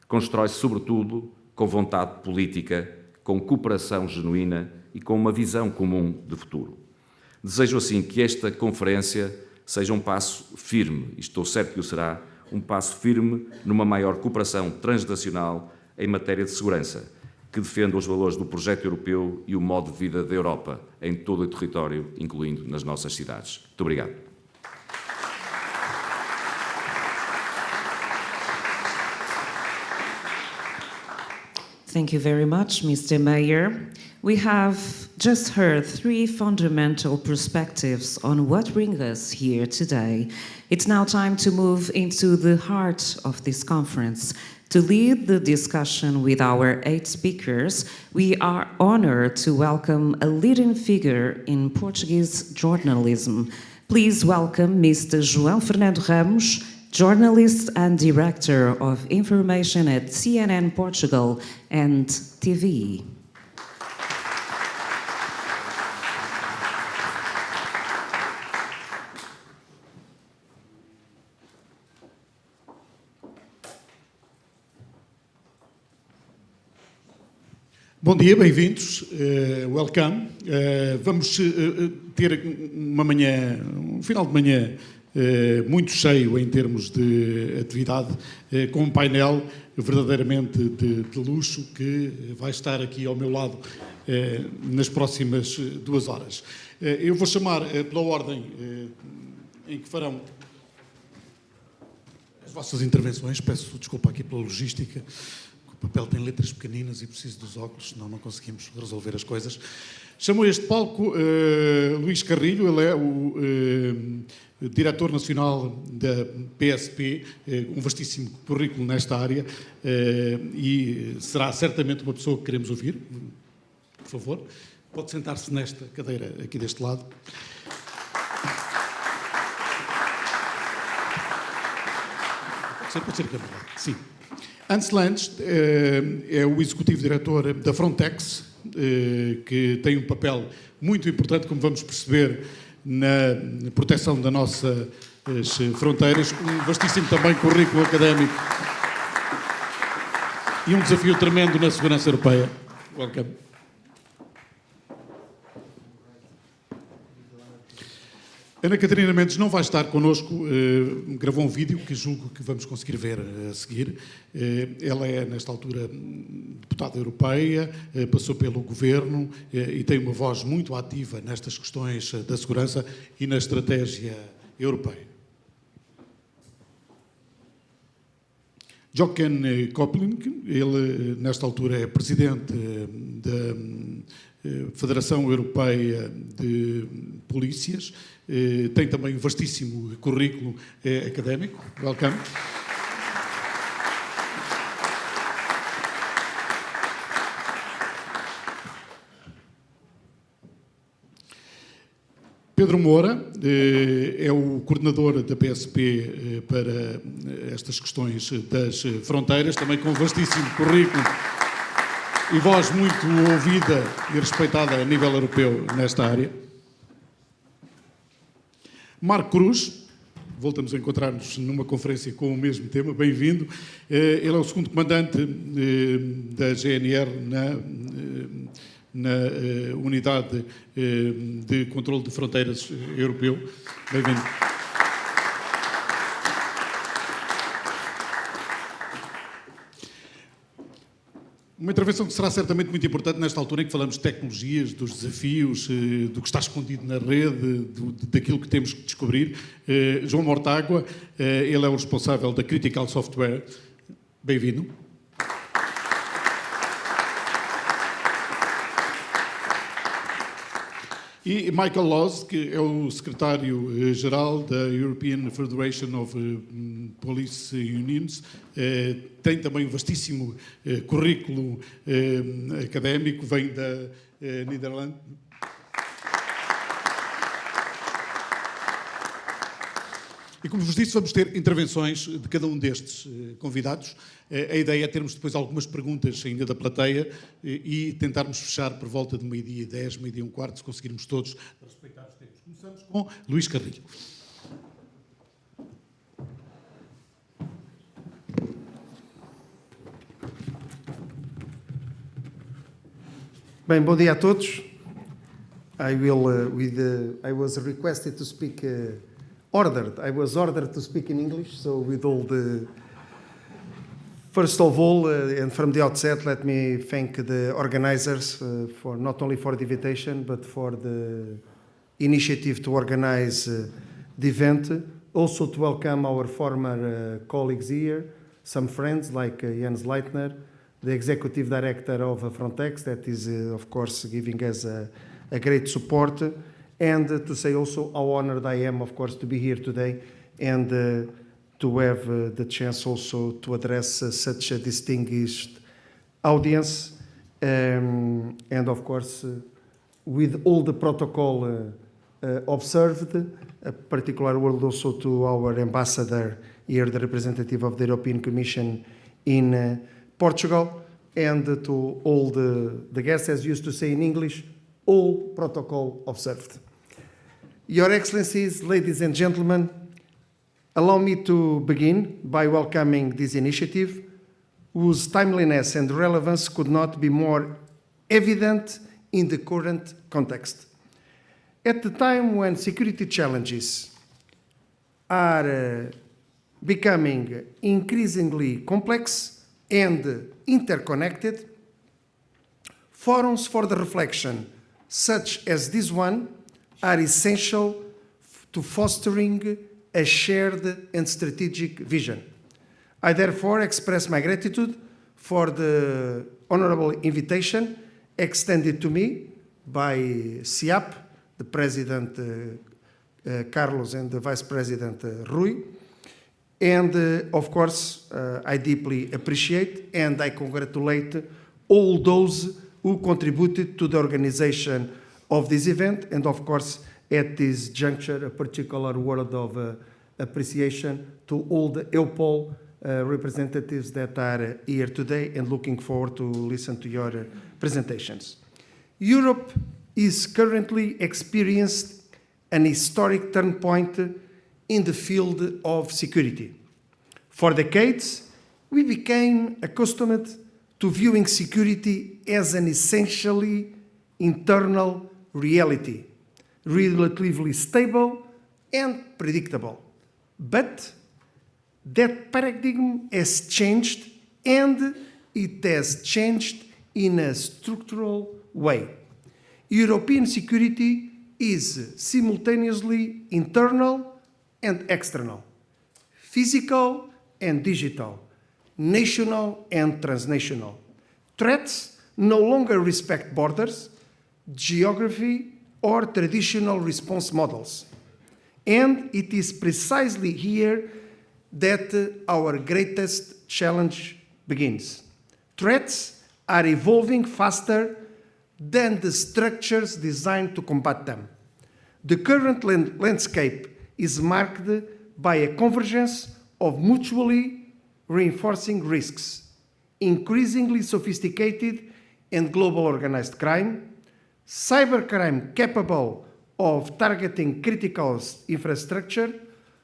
Constrói-se, sobretudo, com vontade política, com cooperação genuína e com uma visão comum de futuro. Desejo, assim, que esta conferência seja um passo firme, e estou certo que o será, um passo firme numa maior cooperação transnacional em matéria de segurança, que defenda os valores do projeto europeu e o modo de vida da Europa em todo o território, incluindo nas nossas cidades. Muito obrigado. Thank you very much, Mr. Mayor. We have just heard three fundamental perspectives on what brings us here today. It's now time to move into the heart of this conference. To lead the discussion with our 8 speakers, we are honored to welcome a leading figure in Portuguese journalism. Please welcome Mr. João Fernando Ramos, journalist and director of information at CNN Portugal and TV. Bom dia, bem-vindos, welcome. Vamos ter um final de manhã muito cheio em termos de atividade, com um painel verdadeiramente de luxo que vai estar aqui ao meu lado nas próximas 2 horas. Eu vou chamar pela ordem em que farão as vossas intervenções. Peço desculpa aqui pela logística. O papel tem letras pequeninas e preciso dos óculos, senão não conseguimos resolver as coisas. Chamo a este palco Luís Carrilho, ele é o diretor nacional da PSP, um vastíssimo currículo nesta área e será certamente uma pessoa que queremos ouvir. Por favor, pode sentar-se nesta cadeira aqui deste lado. Pode ser aqui, sim. Hans Lange é o executivo diretor da Frontex, que tem um papel muito importante, como vamos perceber, na proteção das nossas fronteiras, um vastíssimo também currículo académico e um desafio tremendo na segurança europeia. Welcome. Ana Catarina Mendes não vai estar connosco, gravou um vídeo que julgo que vamos conseguir ver a seguir. Ela é, nesta altura, deputada europeia, passou pelo governo e tem uma voz muito ativa nestas questões da segurança e na estratégia europeia. Jochen Kopling, ele, nesta altura, é presidente da Federação Europeia de Polícias, tem também um vastíssimo currículo académico. Welcome. Pedro Moura é o coordenador da PSP para estas questões das fronteiras, também com um vastíssimo currículo e voz muito ouvida e respeitada a nível europeu nesta área. Marco Cruz, voltamos a encontrar-nos numa conferência com o mesmo tema, bem-vindo. Ele é o segundo comandante da GNR na Unidade de Controlo de Fronteiras Europeu. Bem-vindo. Uma intervenção que será certamente muito importante nesta altura em que falamos de tecnologias, dos desafios, do que está escondido na rede, daquilo que temos que descobrir. João Mortágua, ele é o responsável da Critical Software. Bem-vindo. E Michael Laws, que é o secretário-geral da European Federation of Police Unions, tem também um vastíssimo currículo académico, vem da Nederlândia. E como vos disse, vamos ter intervenções de cada um destes convidados. A ideia é termos depois algumas perguntas ainda da plateia e tentarmos fechar por volta de 12h10, 12h15, se conseguirmos todos respeitar os tempos. Começamos com Luís Carrilho. Bem, bom dia a todos. I was requested to speak ordered. I was ordered to speak in English, so with all the... First of all, and from the outset, let me thank the organizers for not only for the invitation, but for the initiative to organize the event. Also to welcome our former colleagues here, some friends like Jens Leitner, the executive director of Frontex, that is, of course, giving us a great support, and to say also how honored I am, of course, to be here today and to have the chance also to address such a distinguished audience, and of course, with all the protocol observed, a particular word also to our ambassador here, the representative of the European Commission in Portugal, and to all the guests, as used to say in English, all protocol observed. Your Excellencies, ladies and gentlemen, allow me to begin by welcoming this initiative, whose timeliness and relevance could not be more evident in the current context. At the time when security challenges are becoming increasingly complex and interconnected, forums for the reflection, such as this one, are essential to fostering a shared and strategic vision. I therefore express my gratitude for the honorable invitation extended to me by SIAP, the President Carlos and the Vice President Rui. And of course, I deeply appreciate and I congratulate all those who contributed to the organization of this event. And of course, at this juncture, a particular word of appreciation to all the EUPOL representatives that are here today and looking forward to listen to your presentations. Europe is currently experiencing an historic turning point in the field of security. For decades, we became accustomed to viewing security as an essentially internal reality, relatively stable and predictable. But that paradigm has changed, and it has changed in a structural way. European security is simultaneously internal and external, physical and digital, national and transnational. Threats no longer respect borders, geography, or traditional response models. And it is precisely here that our greatest challenge begins. Threats are evolving faster than the structures designed to combat them. The current landscape is marked by a convergence of mutually reinforcing risks, increasingly sophisticated and global organized crime, cybercrime capable of targeting critical infrastructure,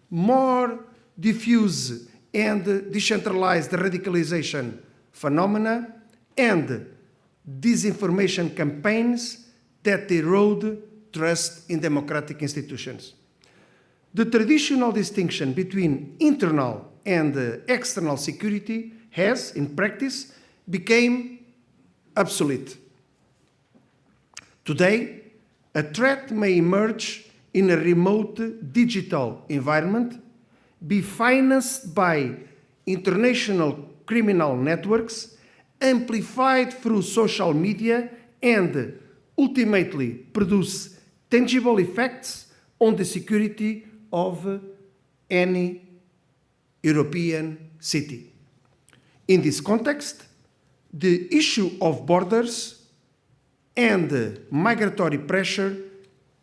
more diffuse and decentralized radicalization phenomena, and disinformation campaigns that erode trust in democratic institutions. The traditional distinction between internal and external security has, in practice, become obsolete. Today, a threat may emerge in a remote digital environment, be financed by international criminal networks, amplified through social media, and ultimately produce tangible effects on the security of any European city. In this context, the issue of borders and migratory pressure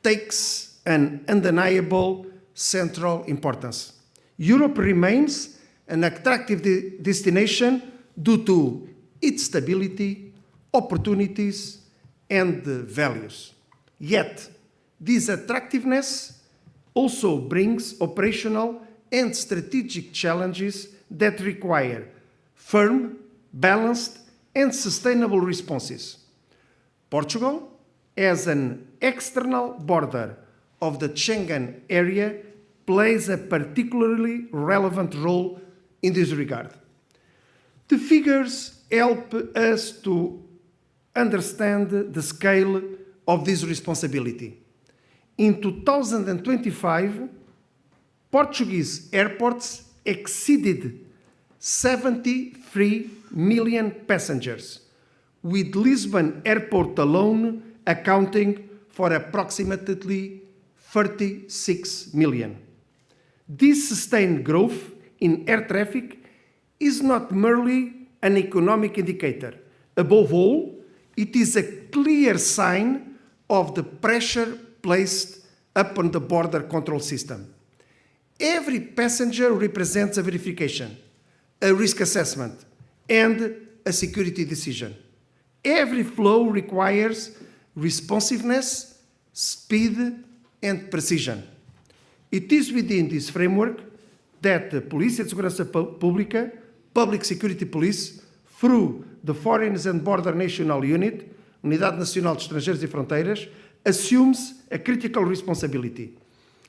takes an undeniable central importance. Europe remains an attractive destination due to its stability, opportunities, and values. Yet, this attractiveness also brings operational and strategic challenges that require firm, balanced, and sustainable responses. Portugal, as an external border of the Schengen area, plays a particularly relevant role in this regard. The figures help us to understand the scale of this responsibility. In 2025, Portuguese airports exceeded 73 million passengers, with Lisbon Airport alone accounting for approximately 36 million. This sustained growth in air traffic is not merely an economic indicator. Above all, it is a clear sign of the pressure placed upon the border control system. Every passenger represents a verification, a risk assessment, and a security decision. Every flow requires responsiveness, speed, and precision. It is within this framework that the Polícia de Segurança Pública, Public Security Police, through the Foreign and Border National Unit, Unidade Nacional de Estrangeiros e Fronteiras, assumes a critical responsibility.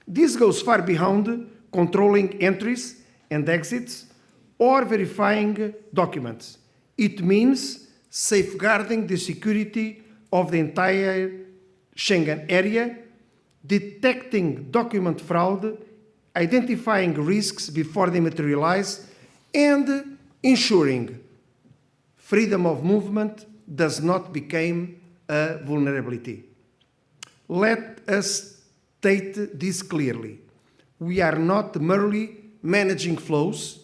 This goes far beyond controlling entries and exits or verifying documents. It means safeguarding the security of the entire Schengen area, detecting document fraud, identifying risks before they materialize, and ensuring freedom of movement does not become a vulnerability. Let us state this clearly. We are not merely managing flows,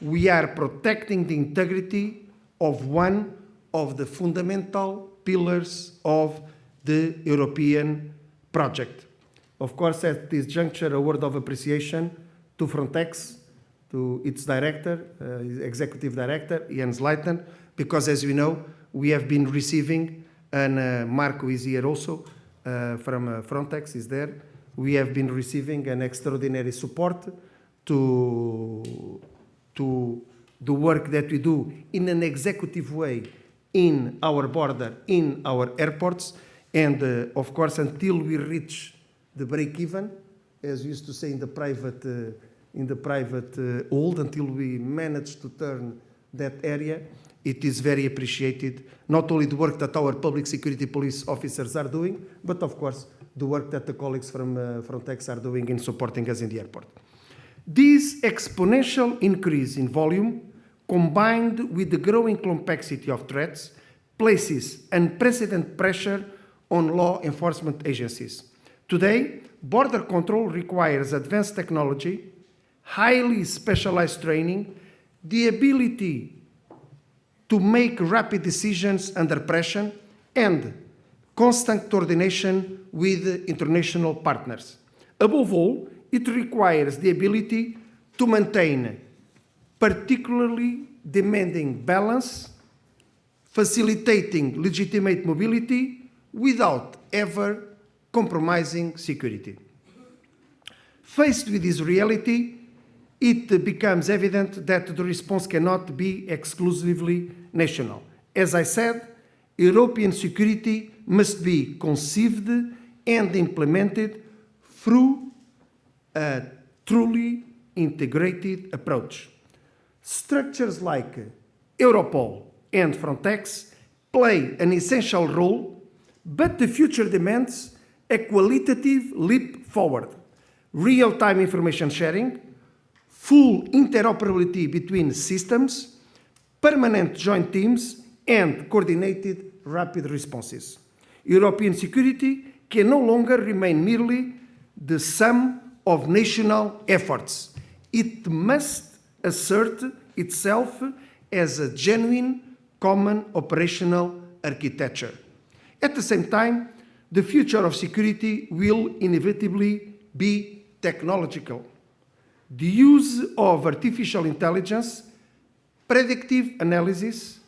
we are protecting the integrity of one of the fundamental pillars of the European project. Of course, at this juncture, a word of appreciation to Frontex, to its director, executive director, Jens Leitner, because as you know, we have been receiving, and Marco is here also, from Frontex is there, we have been receiving an extraordinary support to the work that we do in an executive way in our border, in our airports, and of course, until we reach the break-even, as we used to say in the private world, until we manage to turn that area, it is very appreciated, not only the work that our public security police officers are doing, but of course, the work that the colleagues from Frontex are doing in supporting us in the airport. This exponential increase in volume, combined with the growing complexity of threats, places unprecedented pressure on law enforcement agencies. Today, border control requires advanced technology, highly specialized training, the ability to make rapid decisions under pressure, and constant coordination with international partners. Above all, it requires the ability to maintain particularly demanding balance, facilitating legitimate mobility without ever compromising security. Faced with this reality, it becomes evident that the response cannot be exclusively national. As I said, European security must be conceived and implemented through a truly integrated approach. Structures like Europol and Frontex play an essential role, but the future demands a qualitative leap forward. Real-time information sharing, full interoperability between systems, permanent joint teams, and coordinated rapid responses. European security can no longer remain merely the sum of national efforts. It must assert itself as a genuine common operational architecture. At the same time, the future of security will inevitably be technological. The use of artificial intelligence, predictive analysis,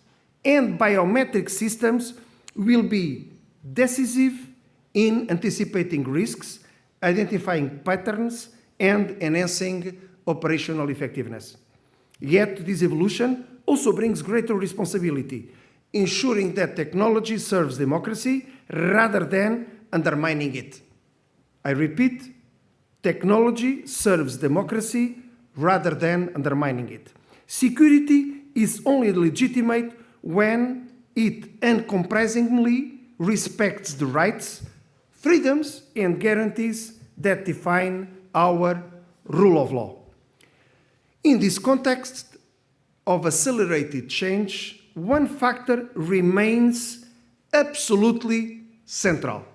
and biometric systems will be decisive in anticipating risks, identifying patterns, and enhancing operational effectiveness. Yet this evolution also brings greater responsibility, ensuring that technology serves democracy rather than undermining it. I repeat, technology serves democracy rather than undermining it. Security is only legitimate when it uncompromisingly respects the rights, freedoms, and guarantees that define our rule of law. In this context of accelerated change, one factor remains absolutely central: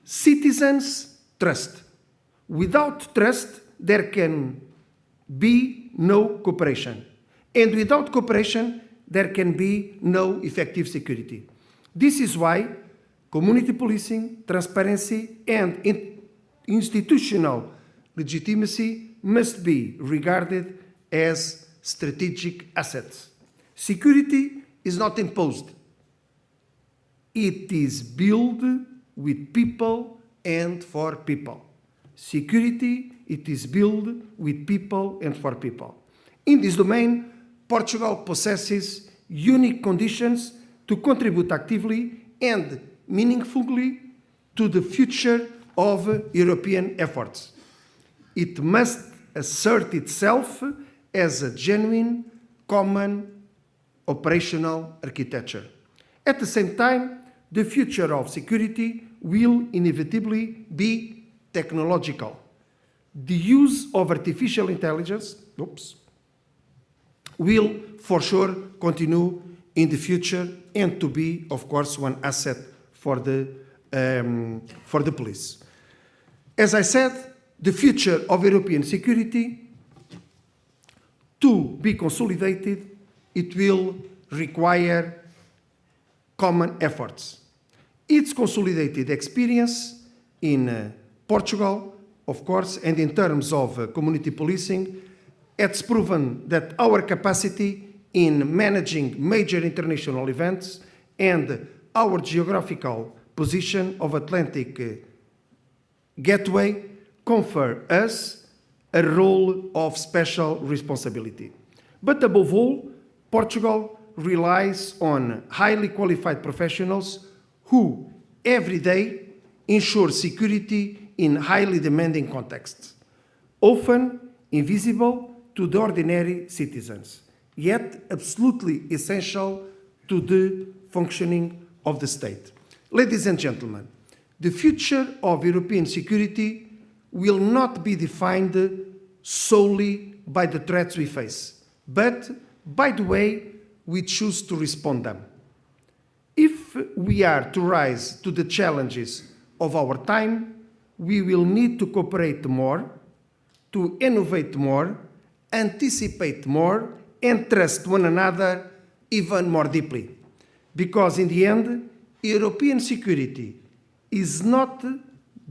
citizens' trust. Without trust, there can be no cooperation. And without cooperation, there can be no effective security. This is why community policing, transparency, and institutional legitimacy must be regarded as strategic assets. Security is not imposed. It is built with people and for people. Security, it is built with people and for people. In this domain, Portugal possesses unique conditions to contribute actively and meaningfully to the future of European efforts. It must assert itself as a genuine, common, operational architecture. At the same time, the future of security will inevitably be technological. The use of artificial intelligence will for sure continue in the future and to be, of course, one asset for the police. As I said, the future of European security, to be consolidated, it will require common efforts. Its consolidated experience in Portugal, of course, and in terms of community policing, it's proven that our capacity in managing major international events and our geographical position of Atlantic gateway confer us a role of special responsibility. But above all, Portugal relies on highly qualified professionals who every day ensure security in highly demanding contexts, often invisible to the ordinary citizens, yet absolutely essential to the functioning of the state. Ladies and gentlemen, the future of European security will not be defined solely by the threats we face, but by the way we choose to respond to them. If we are to rise to the challenges of our time, we will need to cooperate more, to innovate more, anticipate more, and trust one another even more deeply. Because in the end, European security is not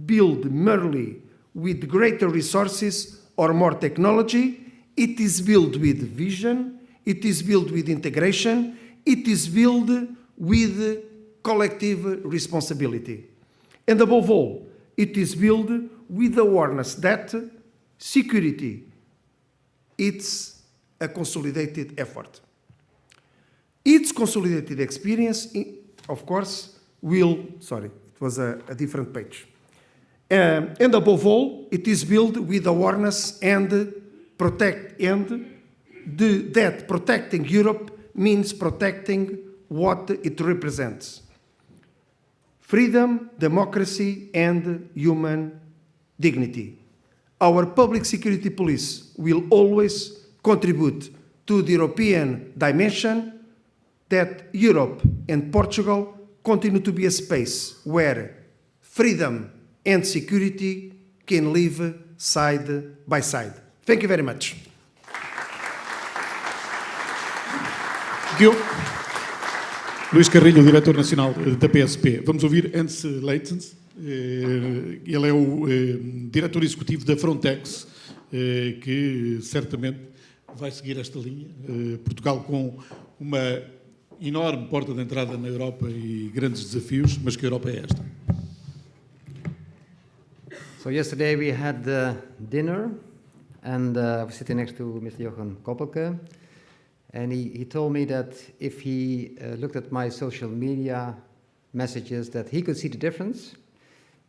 built merely with greater resources or more technology. It is built with vision, it is built with integration, it is built with collective responsibility. And above all, it is built with awareness that security, it's a consolidated effort. Its consolidated experience, of course, will, sorry, it was a different page. And above all, it is built with awareness and that protecting Europe means protecting what it represents: freedom, democracy, and human dignity. Our public security police will always contribute to the European dimension, that Europe and Portugal continue to be a space where freedom and security can live side by side. Thank you very much. Thank you. Luís Carrilho, diretor nacional da PSP. Vamos ouvir Hans Leitens. Ele é o diretor executivo da Frontex, que certamente vai seguir esta linha. Portugal com uma enorme porta de entrada na Europa e grandes desafios, mas que a Europa é esta. So yesterday we had dinner, and I was sitting next to Mr. Jochen Koppelke, and he told me that if he looked at my social media messages, that he could see the difference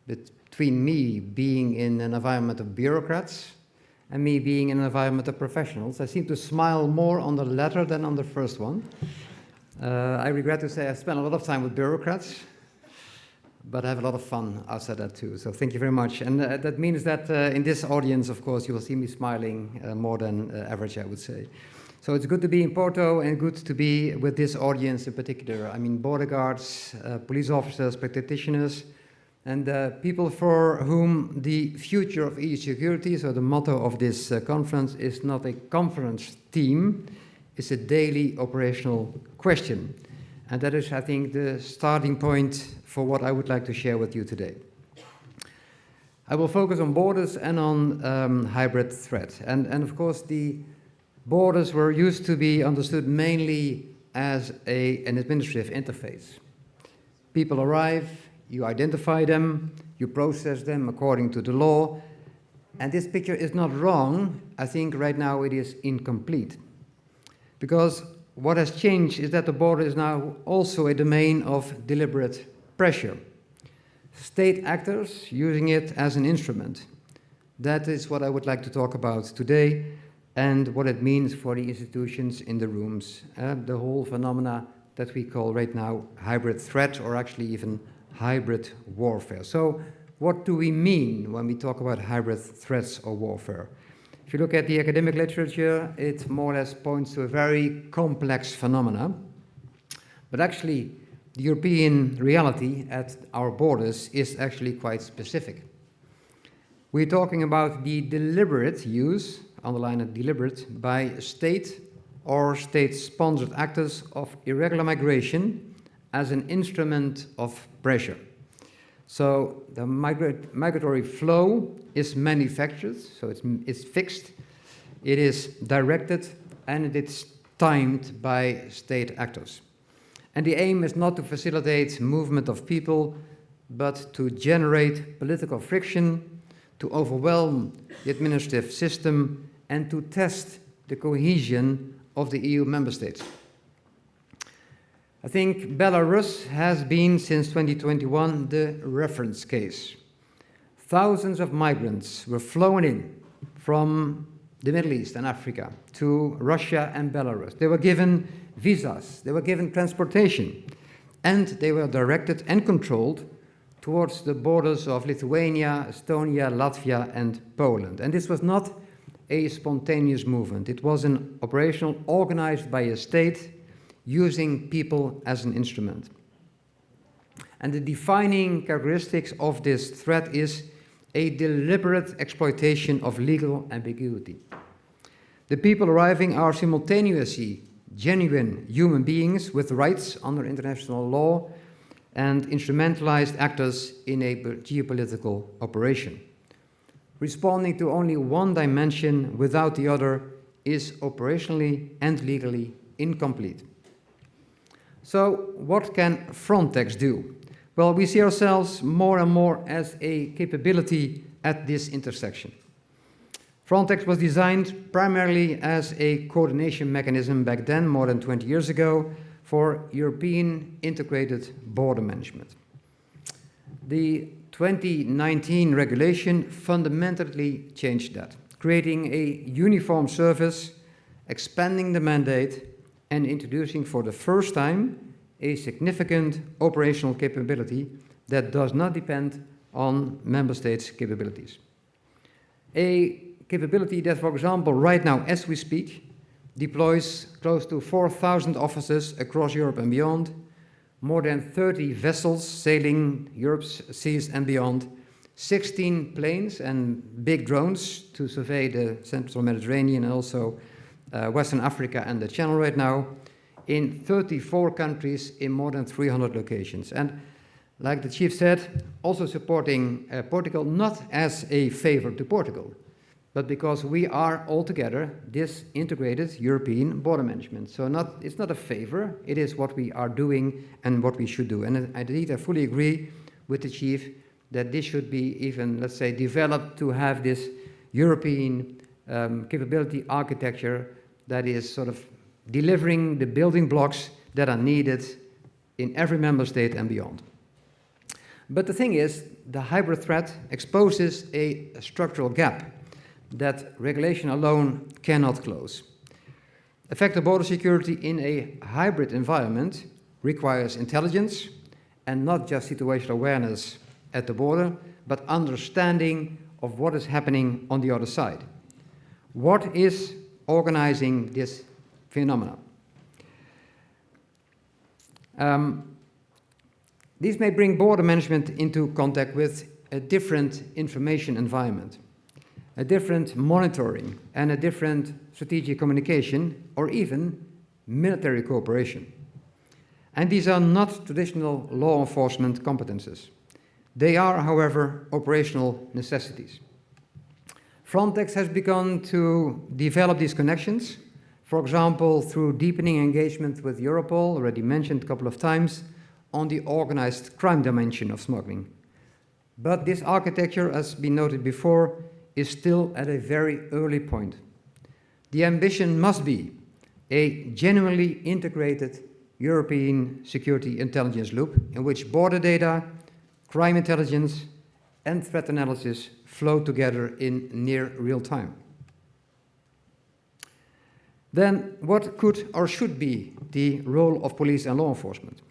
between me being in an environment of bureaucrats and me being in an environment of professionals. I seem to smile more on the latter than on the first one. I regret to say I spent a lot of time with bureaucrats, but I have a lot of fun outside that too. So thank you very much. And that means that in this audience, of course, you will see me smiling more than average, I would say. So it's good to be in Porto and good to be with this audience in particular. I mean, border guards, police officers, practitioners, and people for whom the future of EU security, so the motto of this conference, is not a conference theme, it's a daily operational question. And that is, I think, the starting point for what I would like to share with you today. I will focus on borders and on hybrid threat. And of course, the borders were used to be understood mainly as an administrative interface. People arrive, you identify them, you process them according to the law, and this picture is not wrong. I think right now it is incomplete. Because what has changed is that the border is now also a domain of deliberate pressure. State actors using it as an instrument. That is what I would like to talk about today, and what it means for the institutions in the rooms, the whole phenomena that we call right now hybrid threat, or actually even hybrid warfare. So what do we mean when we talk about hybrid threats or warfare? If you look at the academic literature, it more or less points to a very complex phenomena. But actually, the European reality at our borders is actually quite specific. We're talking about the deliberate use, underline it, deliberate, by state or state-sponsored actors of irregular migration as an instrument of pressure. So the migratory flow is manufactured, so it's fixed, it is directed, and it's timed by state actors. And the aim is not to facilitate movement of people, but to generate political friction, to overwhelm the administrative system, and to test the cohesion of the EU member states. I think Belarus has been, since 2021, the reference case. Thousands of migrants were flown in from the Middle East and Africa to Russia and Belarus. They were given visas, they were given transportation, and they were directed and controlled towards the borders of Lithuania, Estonia, Latvia, and Poland. And this was not a spontaneous movement. It was an operational organized by a state using people as an instrument. And the defining characteristics of this threat is a deliberate exploitation of legal ambiguity. The people arriving are simultaneously genuine human beings with rights under international law and instrumentalized actors in a geopolitical operation. Responding to only one dimension without the other is operationally and legally incomplete. So what can Frontex do? Well, we see ourselves more and more as a capability at this intersection. Frontex was designed primarily as a coordination mechanism back then, more than 20 years ago, for European integrated border management. The 2019 regulation fundamentally changed that, creating a uniform service, expanding the mandate, and introducing for the first time a significant operational capability that does not depend on member states' capabilities. A capability that, for example, right now, as we speak, deploys close to 4,000 officers across Europe and beyond, more than 30 vessels sailing Europe's seas and beyond, 16 planes and big drones to survey the central Mediterranean and also Western Africa and the Channel right now, in 34 countries in more than 300 locations. And like the chief said, also supporting Portugal, not as a favor to Portugal, but because we are altogether this integrated European border management. So it's not a favor, it is what we are doing and what we should do. And indeed, I fully agree with the Chief that this should be even, let's say, developed to have this European capability architecture that is sort of delivering the building blocks that are needed in every member state and beyond. But the thing is, the hybrid threat exposes a structural gap that regulation alone cannot close. Effective border security in a hybrid environment requires intelligence and not just situational awareness at the border, but understanding of what is happening on the other side. What is organizing this phenomena? These may bring border management into contact with a different information environment, a different monitoring, and a different strategic communication, or even military cooperation. And these are not traditional law enforcement competences. They are, however, operational necessities. Frontex has begun to develop these connections, for example, through deepening engagement with Europol, already mentioned a couple of times, on the organized crime dimension of smuggling. But this architecture, as been noted before, is still at a very early point. The ambition must be a genuinely integrated European security intelligence loop in which border data, crime intelligence, and threat analysis flow together in near real time. Then what could or should be the role of police and law enforcement?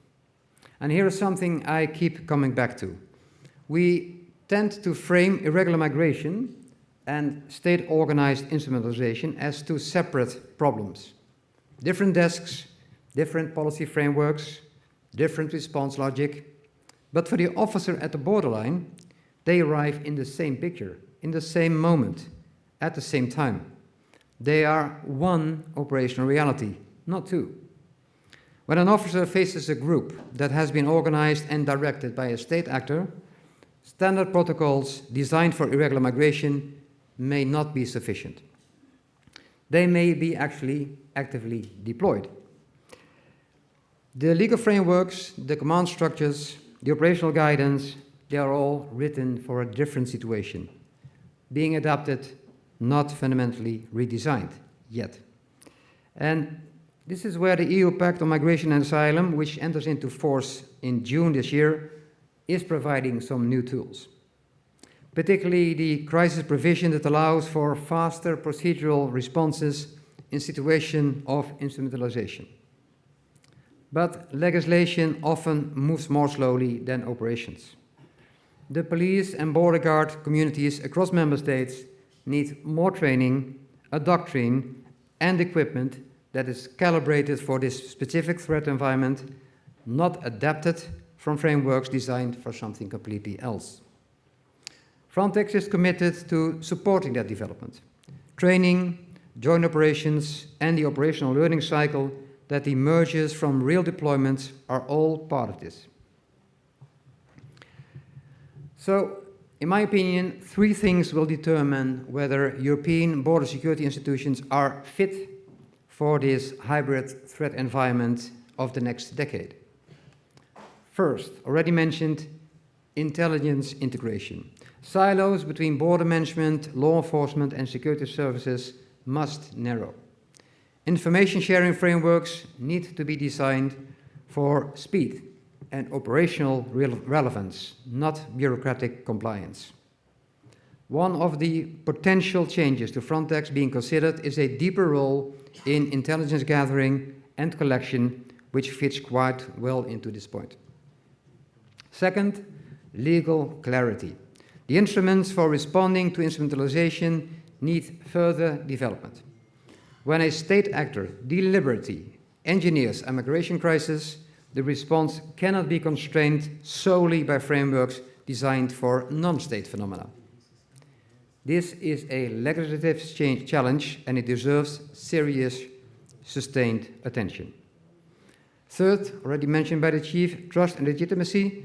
And here is something I keep coming back to. We tend to frame irregular migration and state-organized instrumentalization as two separate problems. Different desks, different policy frameworks, different response logic. But for the officer at the borderline, they arrive in the same picture, in the same moment, at the same time. They are one operational reality, not two. When an officer faces a group that has been organized and directed by a state actor, standard protocols designed for irregular migration may not be sufficient. They may be actually actively deployed. The legal frameworks, the command structures, the operational guidance, they are all written for a different situation, being adapted, not fundamentally redesigned yet. And this is where the EU Pact on Migration and Asylum, which enters into force in June this year, is providing some new tools. Particularly the crisis provision that allows for faster procedural responses in situation of instrumentalization. But legislation often moves more slowly than operations. The police and border guard communities across member states need more training, a doctrine, and equipment that is calibrated for this specific threat environment, not adapted from frameworks designed for something completely else. Frontex is committed to supporting that development. Training, joint operations, and the operational learning cycle that emerges from real deployments are all part of this. So, in my opinion, three things will determine whether European border security institutions are fit for this hybrid threat environment of the next decade. First, already mentioned, intelligence integration. Silos between border management, law enforcement, and security services must narrow. Information sharing frameworks need to be designed for speed and operational relevance, not bureaucratic compliance. One of the potential changes to Frontex being considered is a deeper role in intelligence gathering and collection, which fits quite well into this point. Second, legal clarity. The instruments for responding to instrumentalization need further development. When a state actor deliberately engineers a migration crisis, the response cannot be constrained solely by frameworks designed for non-state phenomena. This is a legislative challenge, and it deserves serious, sustained attention. Third, already mentioned by the Chief, trust and legitimacy.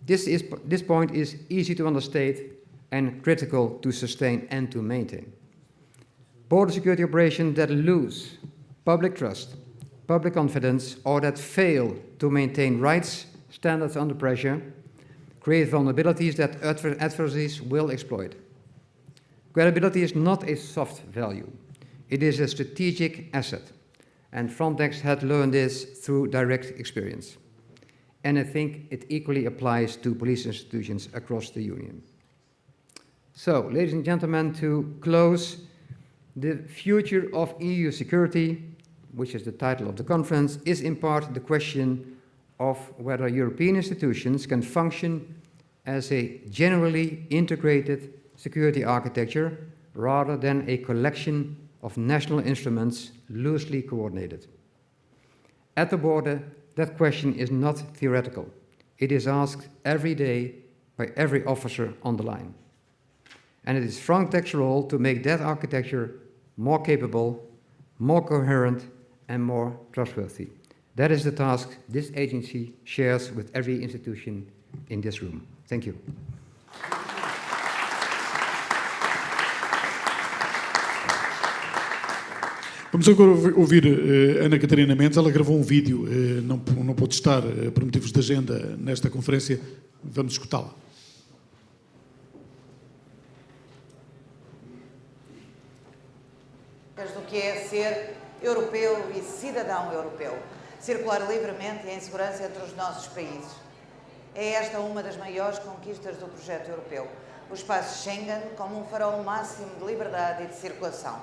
This point is easy to understate and critical to sustain and to maintain. border security operations that lose public trust, public confidence, or that fail to maintain rights standards under pressure create vulnerabilities that adversaries will exploit. Credibility is not a soft value. It is a strategic asset, and Frontex had learned this through direct experience. And I think it equally applies to police institutions across the Union. So, ladies and gentlemen, to close, the future of EU security, which is the title of the conference, is in part the question of whether European institutions can function as a generally integrated security architecture rather than a collection of national instruments loosely coordinated. At the border, that question is not theoretical. It is asked every day by every officer on the line. And it is Frontex's role to make that architecture more capable, more coherent, and more trustworthy. That is the task this agency shares with every institution in this room. Thank you. Vamos agora ouvir Ana Catarina Mendes. Ela gravou um vídeo, não pôde estar por motivos de agenda nesta conferência. Vamos escutá-la. Do que é ser europeu e cidadão europeu, circular livremente e em segurança entre os nossos países. É esta uma das maiores conquistas do projeto europeu, o espaço Schengen como um farol máximo de liberdade e de circulação.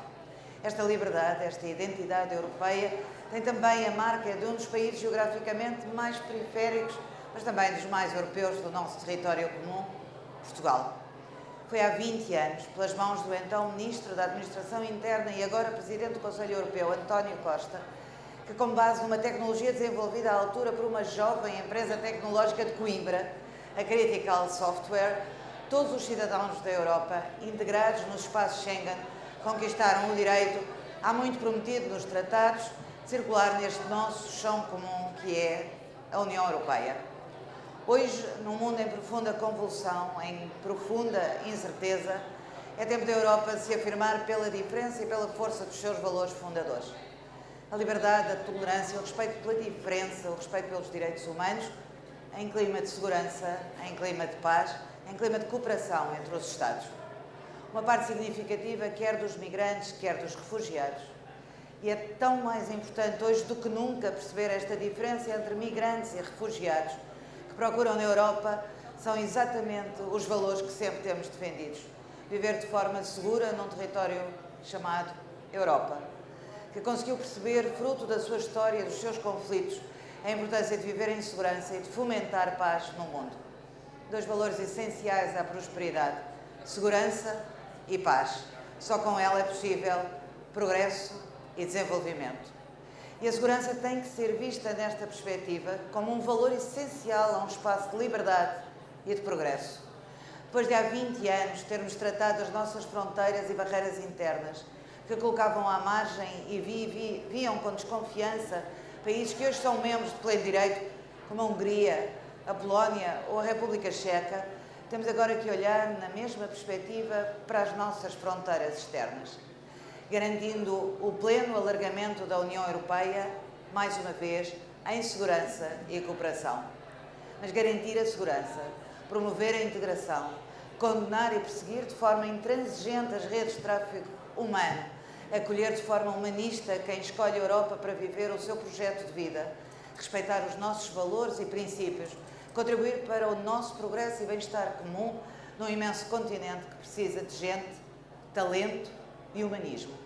Esta liberdade, esta identidade europeia, tem também a marca de um dos países geograficamente mais periféricos, mas também dos mais europeus do nosso território comum, Portugal. Foi há 20 anos, pelas mãos do então Ministro da Administração Interna e agora Presidente do Conselho Europeu, António Costa, que, com base numa tecnologia desenvolvida à altura por uma jovem empresa tecnológica de Coimbra, a Critical Software, todos os cidadãos da Europa, integrados no espaço Schengen, conquistaram o direito, há muito prometido nos tratados, de circular neste nosso chão comum que é a União Europeia. Hoje, num mundo em profunda convulsão, em profunda incerteza, é tempo da Europa se afirmar pela diferença e pela força dos seus valores fundadores. A liberdade, a tolerância, o respeito pela diferença, o respeito pelos direitos humanos, em clima de segurança, em clima de paz, em clima de cooperação entre os Estados. Uma parte significativa quer dos migrantes, quer dos refugiados. E é tão mais importante hoje do que nunca perceber esta diferença entre migrantes e refugiados que procuram na Europa são exatamente os valores que sempre temos defendidos. Viver de forma segura num território chamado Europa, que conseguiu perceber, fruto da sua história e dos seus conflitos, a importância de viver em segurança e de fomentar paz no mundo. Dois valores essenciais à prosperidade: segurança e paz. Só com ela é possível progresso e desenvolvimento. E a segurança tem que ser vista nesta perspectiva como um valor essencial a um espaço de liberdade e de progresso. Depois de há 20 anos termos tratado as nossas fronteiras e barreiras internas, que colocavam à margem e viam com desconfiança países que hoje são membros de pleno direito, como a Hungria, a Polónia ou a República Checa, temos agora que olhar na mesma perspectiva para as nossas fronteiras externas, garantindo o pleno alargamento da União Europeia, mais uma vez, em segurança e cooperação. Mas garantir a segurança, promover a integração, condenar e perseguir de forma intransigente as redes de tráfico humano, acolher de forma humanista quem escolhe a Europa para viver o seu projeto de vida, respeitar os nossos valores e princípios, contribuir para o nosso progresso e bem-estar comum num imenso continente que precisa de gente, talento e humanismo.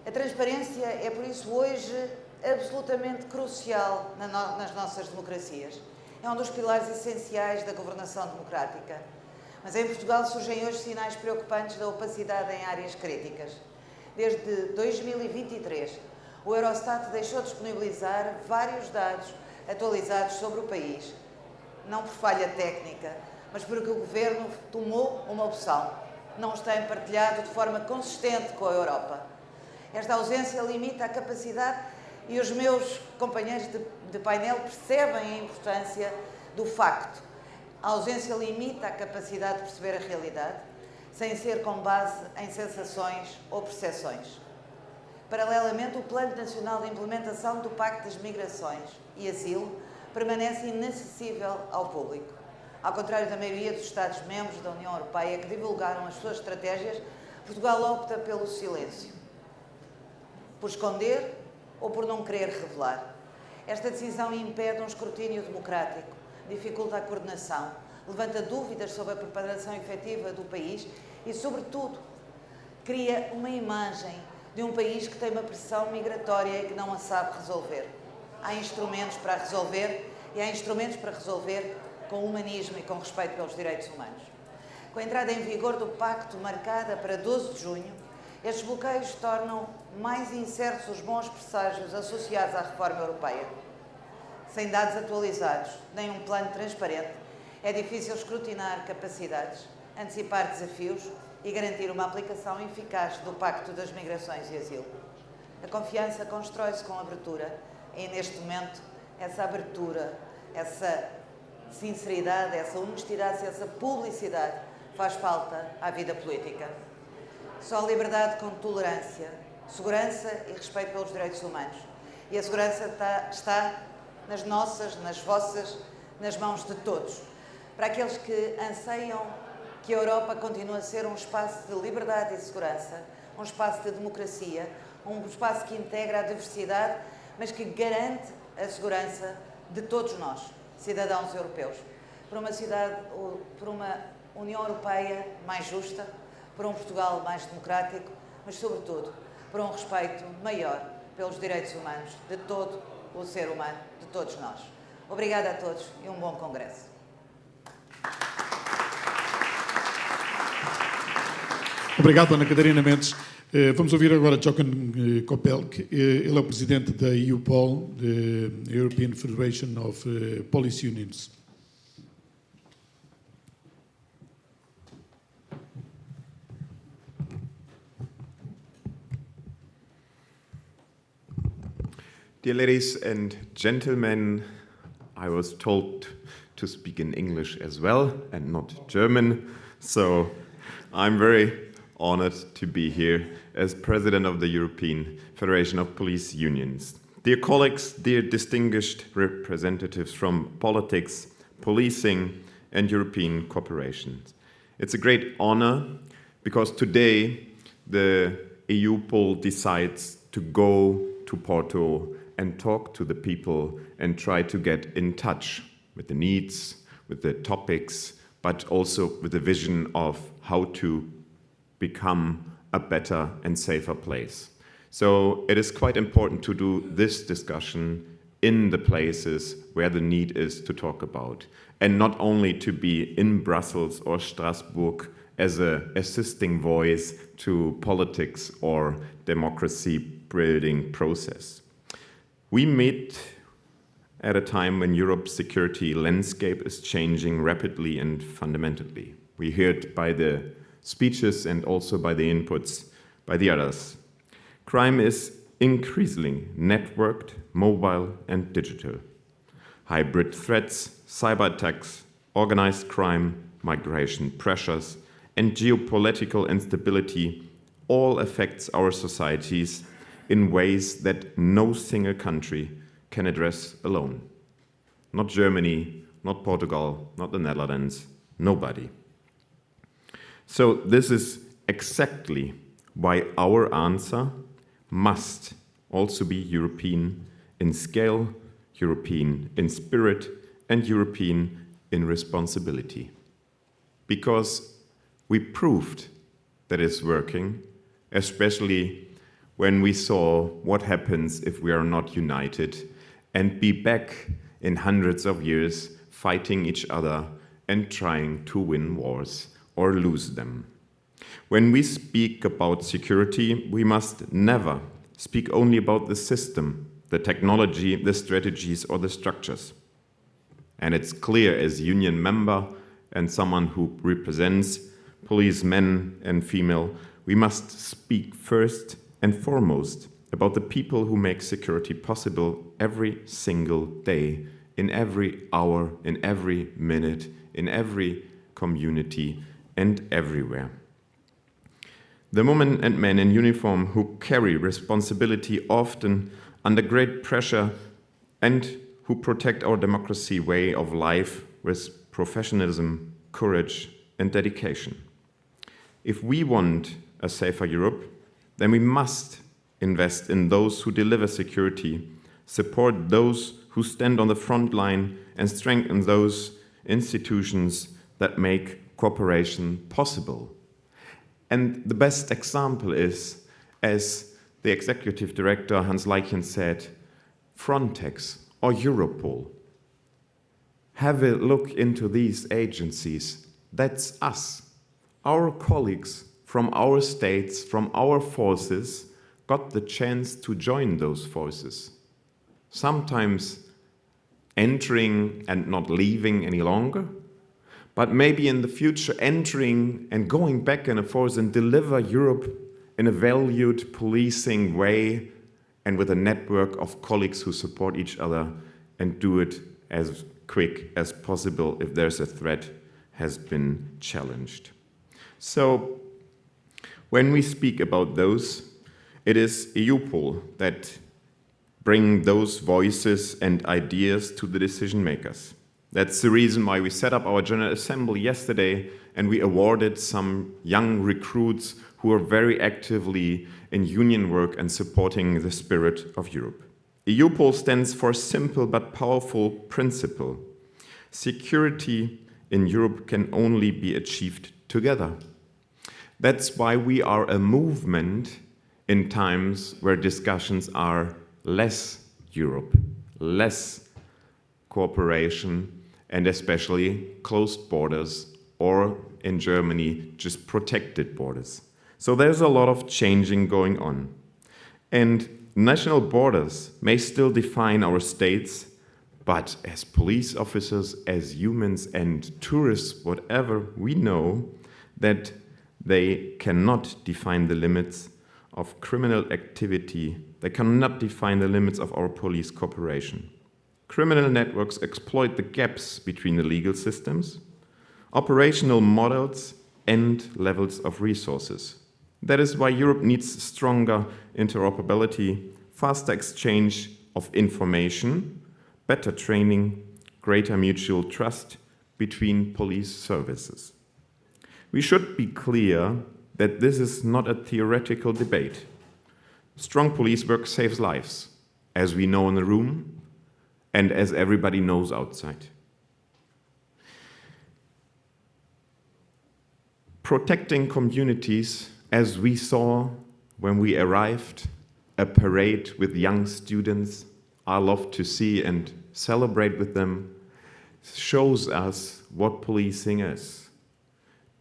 A transparência é, por isso, hoje absolutamente crucial nas nossas democracias. É um dos pilares essenciais da governação democrática. Mas em Portugal surgem hoje sinais preocupantes da opacidade em áreas críticas. Desde 2023, o Eurostat deixou de disponibilizar vários dados atualizados sobre o país, não por falha técnica, mas porque o Governo tomou uma opção. Não os tem partilhado de forma consistente com a Europa. Esta ausência limita a capacidade e os meus companheiros de painel percebem a importância do facto. A ausência limita a capacidade de perceber a realidade, sem ser com base em sensações ou percepções. Paralelamente, o Plano Nacional de Implementação do Pacto das Migrações e Asilo permanece inacessível ao público. Ao contrário da maioria dos Estados-membros da União Europeia que divulgaram as suas estratégias, Portugal opta pelo silêncio, por esconder ou por não querer revelar. Esta decisão impede um escrutínio democrático, dificulta a coordenação, levanta dúvidas sobre a preparação efetiva do país e, sobretudo, cria uma imagem de um país que tem uma pressão migratória e que não a sabe resolver. Há instrumentos para resolver e há instrumentos para resolver com humanismo e com respeito pelos direitos humanos. Com a entrada em vigor do Pacto, marcada para 12 de junho, estes bloqueios tornam mais incertos os bons presságios associados à reforma europeia. Sem dados atualizados, nem um plano transparente, é difícil escrutinar capacidades, antecipar desafios e garantir uma aplicação eficaz do Pacto das Migrações e Asilo. A confiança constrói-se com abertura e, neste momento, essa abertura, essa sinceridade, essa honestidade, essa publicidade faz falta à vida política. Só liberdade com tolerância, segurança e respeito pelos direitos humanos. E a segurança está nas nossas, nas vossas, nas mãos de todos. Para aqueles que anseiam que a Europa continue a ser um espaço de liberdade e segurança, um espaço de democracia, um espaço que integra a diversidade, mas que garante a segurança de todos nós, cidadãos europeus. Por uma União Europeia mais justa, por um Portugal mais democrático, mas, sobretudo, por um respeito maior pelos direitos humanos de todo o ser humano, de todos nós. Obrigada a todos e um bom congresso. Obrigado, Ana Catarina Mendes. Vamos ouvir agora Jochen Koppel, que ele é o presidente da EUPOL, the European Federation of Police Unions. Dear ladies and gentlemen, I was told to speak in English as well and not German, so I'm very honored to be here as President of the European Federation of Police Unions. Dear colleagues, dear distinguished representatives from politics, policing, and European cooperation. It's a great honor because today the EUPOL decides to go to Porto and talk to the people and try to get in touch with the needs, with the topics, but also with the vision of how to become a better and safer place. So it is quite important to do this discussion in the places where the need is to talk about, and not only to be in Brussels or Strasbourg as an assisting voice to politics or democracy building process. We meet at a time when Europe's security landscape is changing rapidly and fundamentally. We hear it by the speeches and also by the inputs by the others. Crime is increasingly networked, mobile, and digital. Hybrid threats, cyber attacks, organized crime, migration pressures, and geopolitical instability all affects our societies in ways that no single country can address alone. Not Germany, not Portugal, not the Netherlands, nobody. So this is exactly why our answer must also be European in scale, European in spirit, and European in responsibility. Because we proved that it's working, especially when we saw what happens if we are not united and be back in hundreds of years fighting each other and trying to win wars or lose them. When we speak about security, we must never speak only about the system, the technology, the strategies, or the structures. And it's clear as union member and someone who represents policemen and female, we must speak first and foremost about the people who make security possible every single day, in every hour, in every minute, in every community, and everywhere. The women and men in uniform who carry responsibility often under great pressure and who protect our democracy way of life with professionalism, courage, and dedication. If we want a safer Europe, then we must invest in those who deliver security, support those who stand on the front line, and strengthen those institutions that make cooperation possible. And the best example is, as the executive director Hans Leichen said, Frontex or Europol. Have a look into these agencies. That's us. Our colleagues from our states, from our forces, got the chance to join those forces. Sometimes entering and not leaving any longer, but maybe in the future entering and going back in a force and deliver Europe in a valued policing way and with a network of colleagues who support each other and do it as quick as possible if there's a threat has been challenged. So when we speak about those, it is EUPOL that bring those voices and ideas to the decision makers. That's the reason why we set up our General Assembly yesterday and we awarded some young recruits who are very actively in union work and supporting the spirit of Europe. EUPOL stands for a simple but powerful principle. Security in Europe can only be achieved together. That's why we are a movement in times where discussions are less Europe, less cooperation, and especially closed borders, or in Germany, just protected borders. So there's a lot of changing going on. And national borders may still define our states, but as police officers, as humans and tourists, whatever, we know that they cannot define the limits of criminal activity. They cannot define the limits of our police cooperation. Criminal networks exploit the gaps between the legal systems, operational models, and levels of resources. That is why Europe needs stronger interoperability, faster exchange of information, better training, greater mutual trust between police services. We should be clear that this is not a theoretical debate. Strong police work saves lives, as we know in the room and as everybody knows outside. Protecting communities, as we saw when we arrived, a parade with young students I love to see and celebrate with them, shows us what policing is.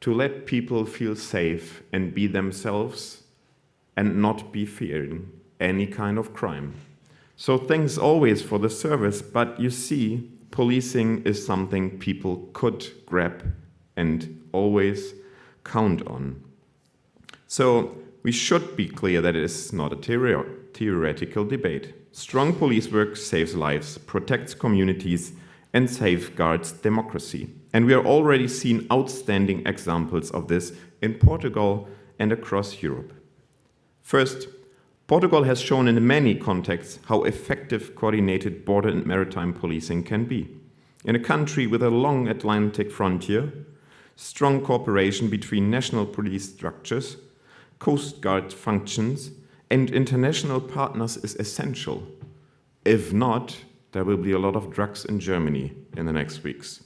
To let people feel safe and be themselves and not be fearing any kind of crime. So thanks always for the service, but you see, policing is something people could grab and always count on. So we should be clear that it is not a theoretical debate. Strong police work saves lives, protects communities, and safeguards democracy. And we are already seeing outstanding examples of this in Portugal and across Europe. First, Portugal has shown in many contexts how effective coordinated border and maritime policing can be. In a country with a long Atlantic frontier, strong cooperation between national police structures, coast guard functions, and international partners is essential. If not, there will be a lot of drugs in Germany in the next weeks.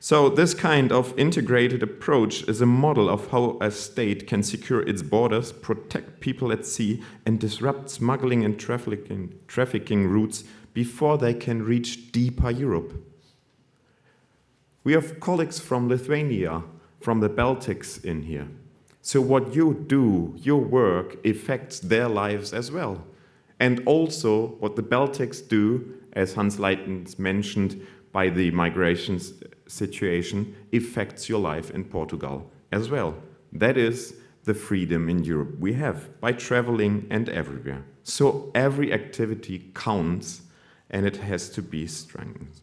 So this kind of integrated approach is a model of how a state can secure its borders, protect people at sea, and disrupt smuggling and trafficking routes before they can reach deeper Europe. We have colleagues from Lithuania, from the Baltics in here. So what you do, your work, affects their lives as well. And also what the Baltics do, as Hans Leitens mentioned, by the migration situation, affects your life in Portugal as well. That is the freedom in Europe we have by traveling and everywhere. So every activity counts and it has to be strengthened.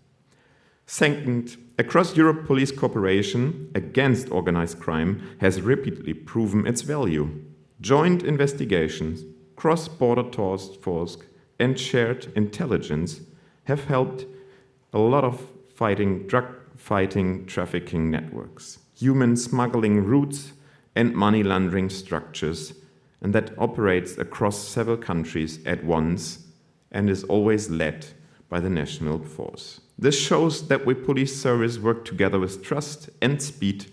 Second, across Europe, police cooperation against organized crime has repeatedly proven its value. Joint investigations, cross-border task force, and shared intelligence have helped a lot of drug-fighting trafficking networks, human smuggling routes, and money laundering structures, and that operates across several countries at once and is always led by the national force. This shows that when police service work together with trust and speed,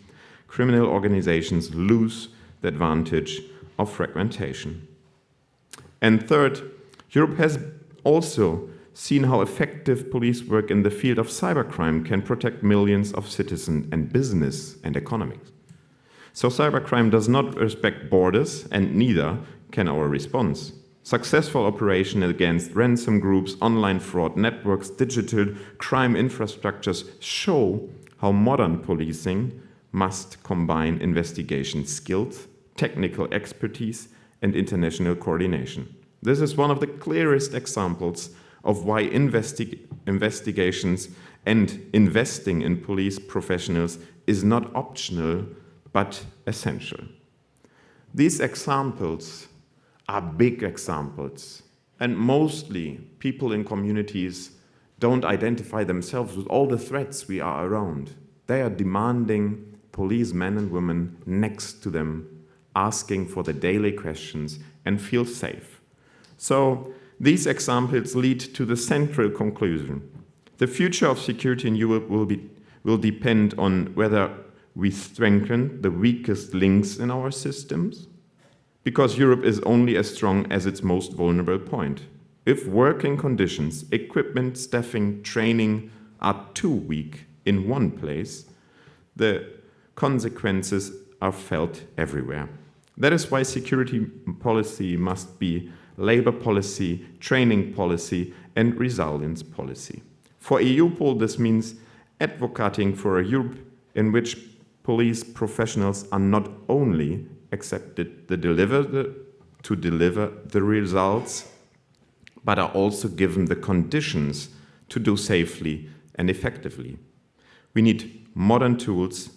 criminal organizations lose the advantage of fragmentation. And third, Europe has also seen how effective police work in the field of cybercrime can protect millions of citizens and business and economies. So cybercrime does not respect borders, and neither can our response. Successful operation against ransom groups, online fraud networks, digital crime infrastructures show how modern policing must combine investigation skills, technical expertise, and international coordination. This is one of the clearest examples of why investigations and investing in police professionals is not optional, but essential. These examples are big examples, and mostly people in communities don't identify themselves with all the threats we are around. They are demanding policemen and women next to them, asking for the daily questions and feel safe. So these examples lead to the central conclusion. The future of security in Europe will depend on whether we strengthen the weakest links in our systems, because Europe is only as strong as its most vulnerable point. If working conditions, equipment, staffing, training are too weak in one place, the consequences are felt everywhere. That is why security policy must be labor policy, training policy, and resilience policy. For EUPOL, this means advocating for a Europe in which police professionals are not only accepted to deliver the results, but are also given the conditions to do safely and effectively. We need modern tools,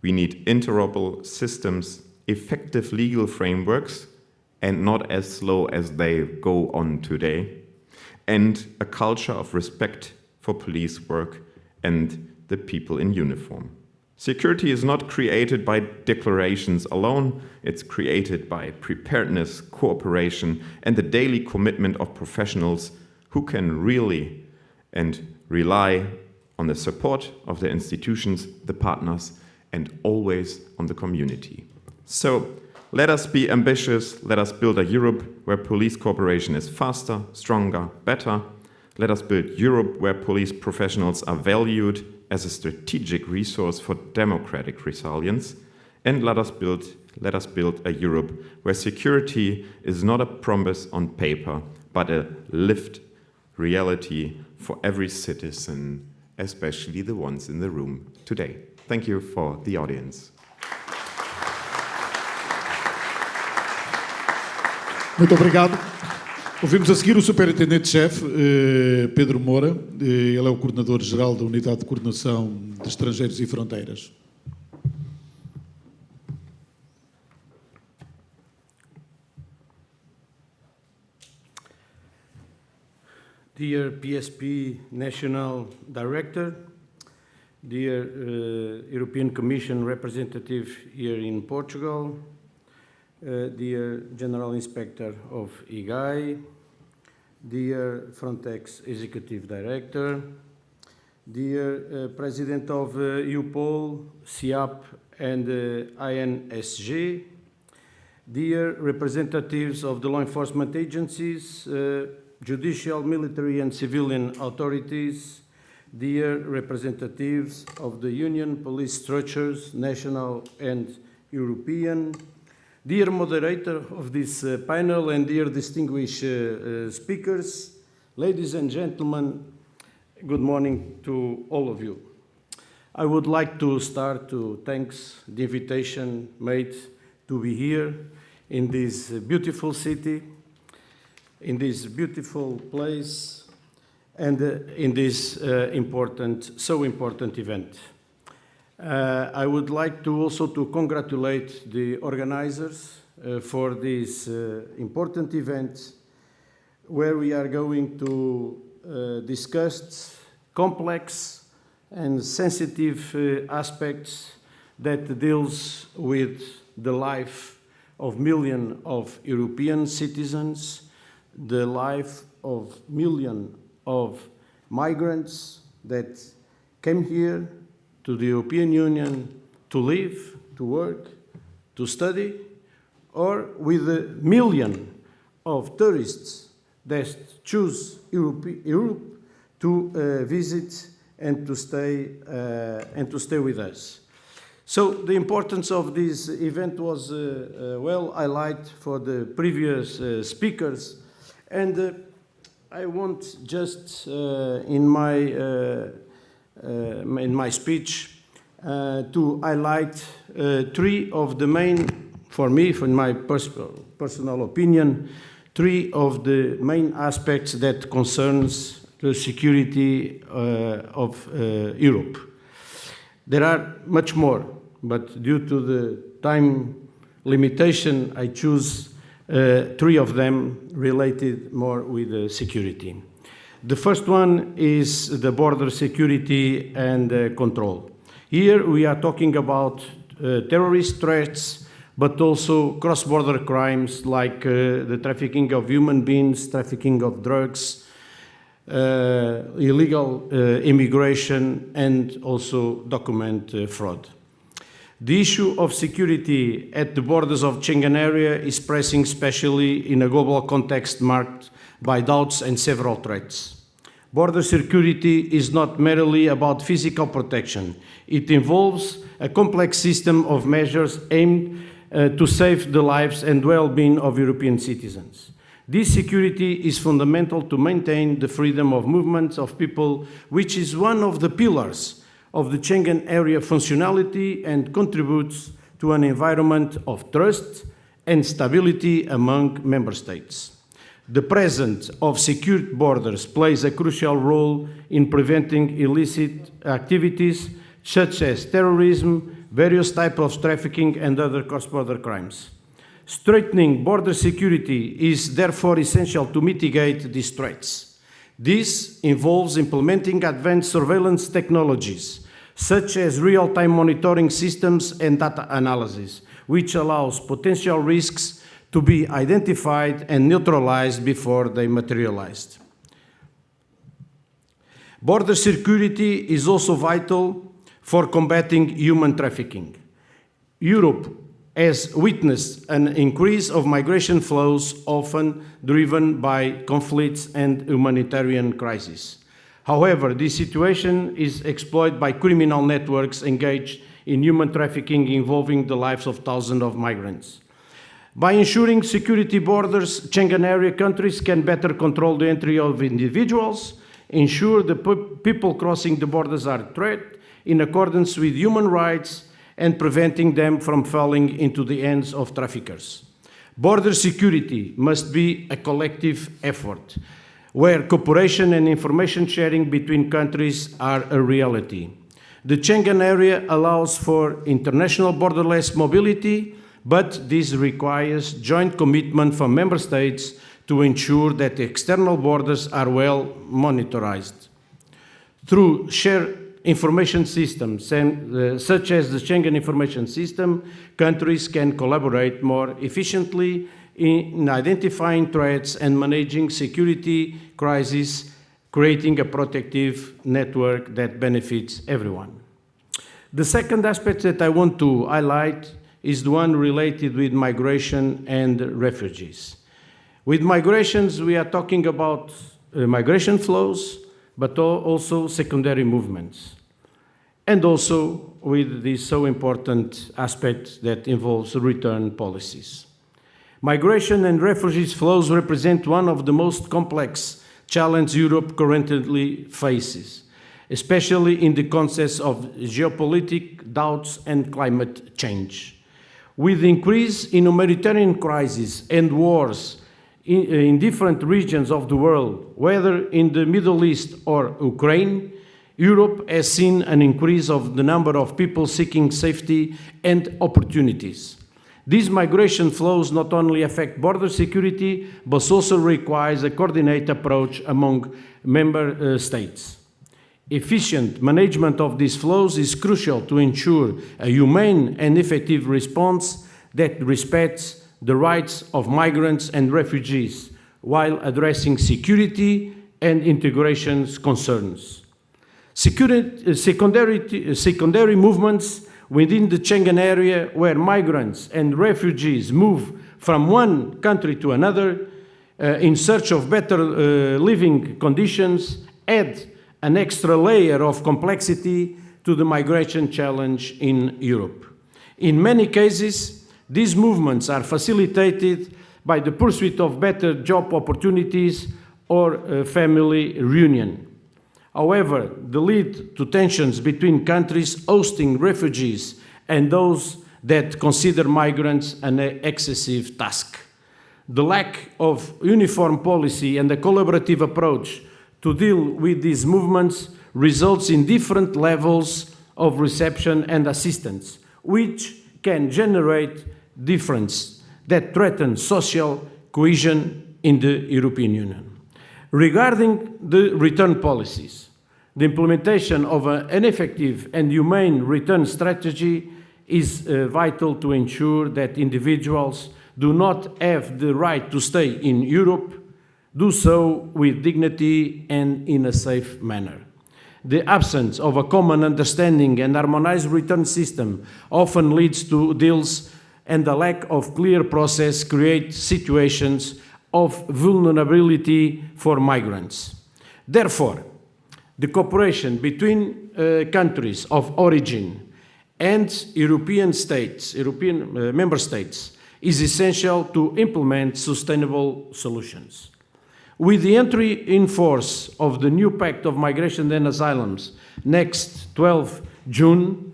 we need interoperable systems, effective legal frameworks, and not as slow as they go on today, and a culture of respect for police work and the people in uniform. Security is not created by declarations alone, it's created by preparedness, cooperation, and the daily commitment of professionals who can really and rely on the support of the institutions, the partners, and always on the community. So let us be ambitious, let us build a Europe where police cooperation is faster, stronger, better. Let us build Europe where police professionals are valued as a strategic resource for democratic resilience. And let us build a Europe where security is not a promise on paper, but a lived reality for every citizen, especially the ones in the room today. Thank you for the audience. Muito obrigado. Ouvimos a seguir o Superintendente-Chefe, Pedro Moura. Ele é o Coordenador-Geral da Unidade de Coordenação de Estrangeiros e Fronteiras. Dear PSP National Director, dear European Commission representative here in Portugal, dear General Inspector of IGAI, dear Frontex Executive Director, dear President of EUPOL, SIAP and INSG, dear representatives of the law enforcement agencies, judicial, military and civilian authorities, dear representatives of the Union police structures, national and European, dear moderator of this panel and dear distinguished speakers, ladies and gentlemen, good morning to all of you. I would like to start to thank the invitation made to be here in this beautiful city, in this beautiful place, and in this so important event. I would like to also to congratulate the organizers for this important event where we are going to discuss complex and sensitive aspects that deals with the life of millions of European citizens, the life of millions of migrants that came here to the European Union to live, to work, to study, or with a million of tourists that choose Europe to visit and to stay with us. So the importance of this event was well highlighted for the previous speakers, and I want just in my speech to highlight three of the main, for me, from my personal opinion, three of the main aspects that concerns the security of Europe. There are much more, but due to the time limitation, I choose three of them related more with security. The first one is the border security and control. Here we are talking about terrorist threats, but also cross-border crimes like the trafficking of human beings, trafficking of drugs, illegal immigration, and also document fraud. The issue of security at the borders of Schengen area is pressing, especially in a global context marked by doubts and several threats. Border security is not merely about physical protection. It involves a complex system of measures aimed to save the lives and well-being of European citizens. This security is fundamental to maintain the freedom of movement of people, which is one of the pillars of the Schengen area functionality and contributes to an environment of trust and stability among member states. The presence of secured borders plays a crucial role in preventing illicit activities such as terrorism, various types of trafficking, and other cross-border crimes. Strengthening border security is therefore essential to mitigate these threats. This involves implementing advanced surveillance technologies, such as real-time monitoring systems and data analysis, which allows potential risks to be identified and neutralized before they materialize. Border security is also vital for combating human trafficking. Europe has witnessed an increase of migration flows, often driven by conflicts and humanitarian crises. However, this situation is exploited by criminal networks engaged in human trafficking involving the lives of thousands of migrants. By ensuring security borders, Schengen area countries can better control the entry of individuals, ensure the people crossing the borders are treated in accordance with human rights, and preventing them from falling into the hands of traffickers. Border security must be a collective effort, where cooperation and information sharing between countries are a reality. The Schengen area allows for international borderless mobility, but this requires joint commitment from member states to ensure that the external borders are well monitored. Through shared information systems, such as the Schengen Information System, countries can collaborate more efficiently in identifying threats and managing security crises, creating a protective network that benefits everyone. The second aspect that I want to highlight is the one related with migration and refugees. With migrations, we are talking about migration flows, but also secondary movements. And also with this so important aspect that involves return policies. Migration and refugees flows represent one of the most complex challenges Europe currently faces, especially in the context of geopolitical doubts and climate change. With the increase in humanitarian crises and wars in different regions of the world, whether in the Middle East or Ukraine, Europe has seen an increase of the number of people seeking safety and opportunities. These migration flows not only affect border security, but also requires a coordinated approach among member states. Efficient management of these flows is crucial to ensure a humane and effective response that respects the rights of migrants and refugees while addressing security and integration concerns. Secondary movements within the Schengen area, where migrants and refugees move from one country to another in search of better living conditions, add an extra layer of complexity to the migration challenge in Europe. In many cases, these movements are facilitated by the pursuit of better job opportunities or family reunion. However, they lead to tensions between countries hosting refugees and those that consider migrants an excessive task. The lack of uniform policy and a collaborative approach to deal with these movements results in different levels of reception and assistance, which can generate difference that threaten social cohesion in the European Union. Regarding the return policies, the implementation of an effective and humane return strategy is vital to ensure that individuals do not have the right to stay in Europe, do so with dignity and in a safe manner. The absence of a common understanding and harmonized return system often leads to deals, and the lack of clear process creates situations of vulnerability for migrants. Therefore, the cooperation between countries of origin and European member states is essential to implement sustainable solutions. With the entry in force of the new Pact of Migration and Asylums next 12 June,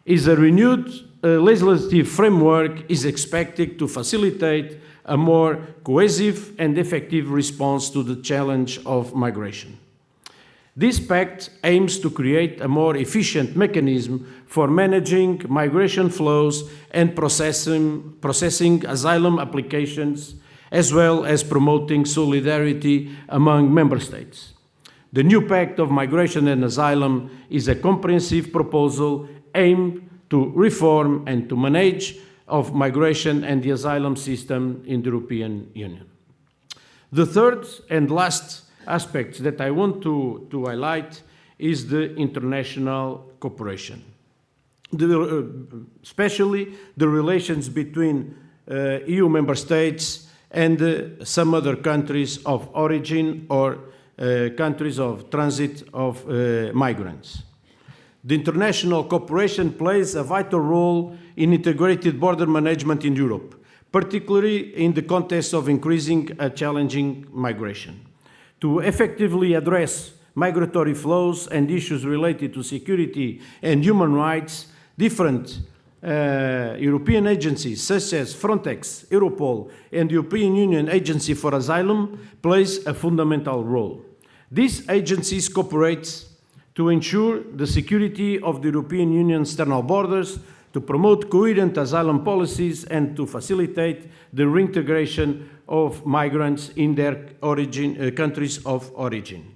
is a renewed legislative framework is expected to facilitate a more cohesive and effective response to the challenge of migration. This pact aims to create a more efficient mechanism for managing migration flows and processing asylum applications, as well as promoting solidarity among member states. The new Pact of Migration and Asylum is a comprehensive proposal aimed to reform and to manage of migration and the asylum system in the European Union. The third and last aspect that I want to highlight is the international cooperation, especially the relations between EU member states and some other countries of origin or countries of transit of migrants. The international cooperation plays a vital role in integrated border management in Europe, particularly in the context of increasing and challenging migration. To effectively address migratory flows and issues related to security and human rights, different European agencies such as Frontex, Europol, and the European Union Agency for Asylum plays a fundamental role. These agencies cooperate to ensure the security of the European Union's external borders, to promote coherent asylum policies, and to facilitate the reintegration of migrants in their countries of origin.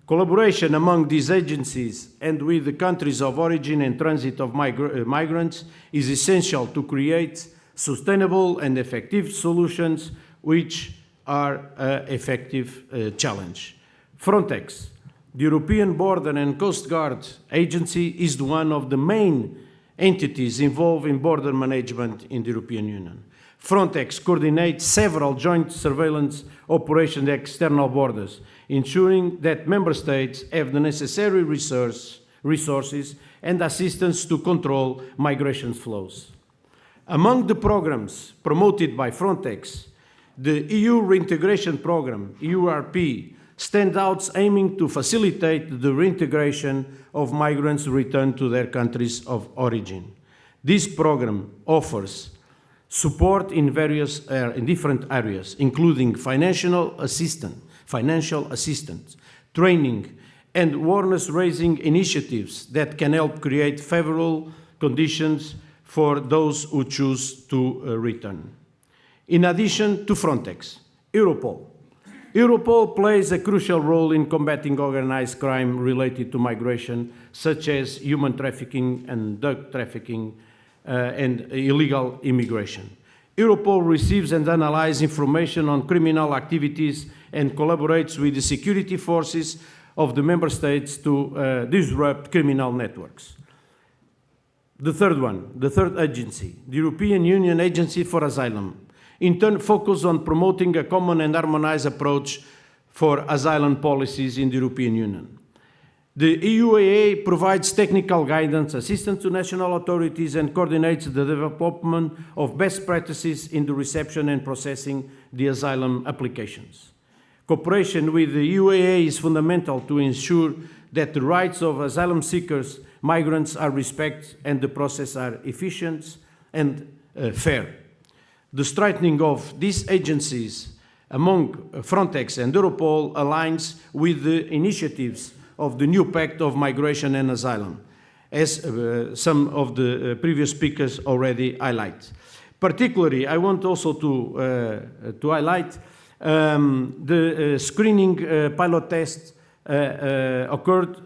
Collaboration among these agencies and with the countries of origin and transit of migrants is essential to create sustainable and effective solutions which are an effective challenge. Frontex, the European Border and Coast Guard Agency, is one of the main entities involved in border management in the European Union. Frontex coordinates several joint surveillance operations at external borders, ensuring that member states have the necessary resources and assistance to control migration flows. Among the programs promoted by Frontex, the EU Reintegration Programme, EURP, stands out, aiming to facilitate the reintegration of migrants returned to their countries of origin. This program offers support in different areas, including financial assistance, training, and awareness-raising initiatives that can help create favorable conditions for those who choose to return. In addition to Frontex, Europol. Europol plays a crucial role in combating organized crime related to migration, such as human trafficking and drug trafficking and illegal immigration. Europol receives and analyzes information on criminal activities and collaborates with the security forces of the member states to disrupt criminal networks. The third agency, the European Union Agency for Asylum, in turn focus on promoting a common and harmonized approach for asylum policies in the European Union. The EUAA provides technical guidance, assistance to national authorities, and coordinates the development of best practices in the reception and processing the asylum applications. Cooperation with the EUAA is fundamental to ensure that the rights of asylum seekers, migrants are respected and the process are efficient and fair. The strengthening of these agencies among Frontex and Europol aligns with the initiatives of the new Pact of Migration and Asylum, as some of the previous speakers already highlight. Particularly, I want also to highlight the screening pilot test occurred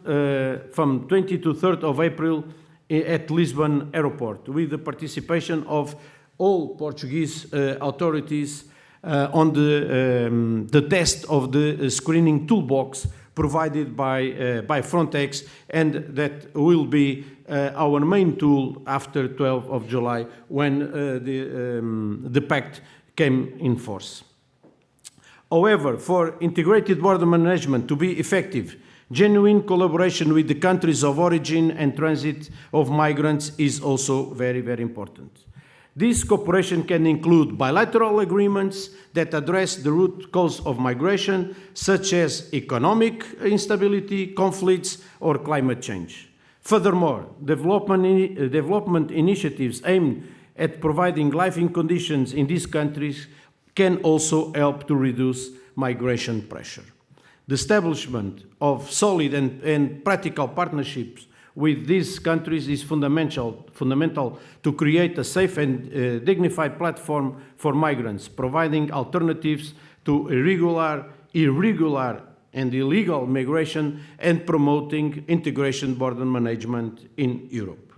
from 20 to 3rd of April at Lisbon Airport, with the participation of all Portuguese authorities on the test of the screening toolbox provided by Frontex, and that will be our main tool after 12th of July when the pact came in force. However, for integrated border management to be effective, genuine collaboration with the countries of origin and transit of migrants is also very, very important. This cooperation can include bilateral agreements that address the root cause of migration, such as economic instability, conflicts, or climate change. Furthermore, development initiatives aimed at providing living conditions in these countries can also help to reduce migration pressure. The establishment of solid and practical partnerships with these countries is fundamental to create a safe and dignified platform for migrants, providing alternatives to irregular and illegal migration and promoting integration border management in Europe.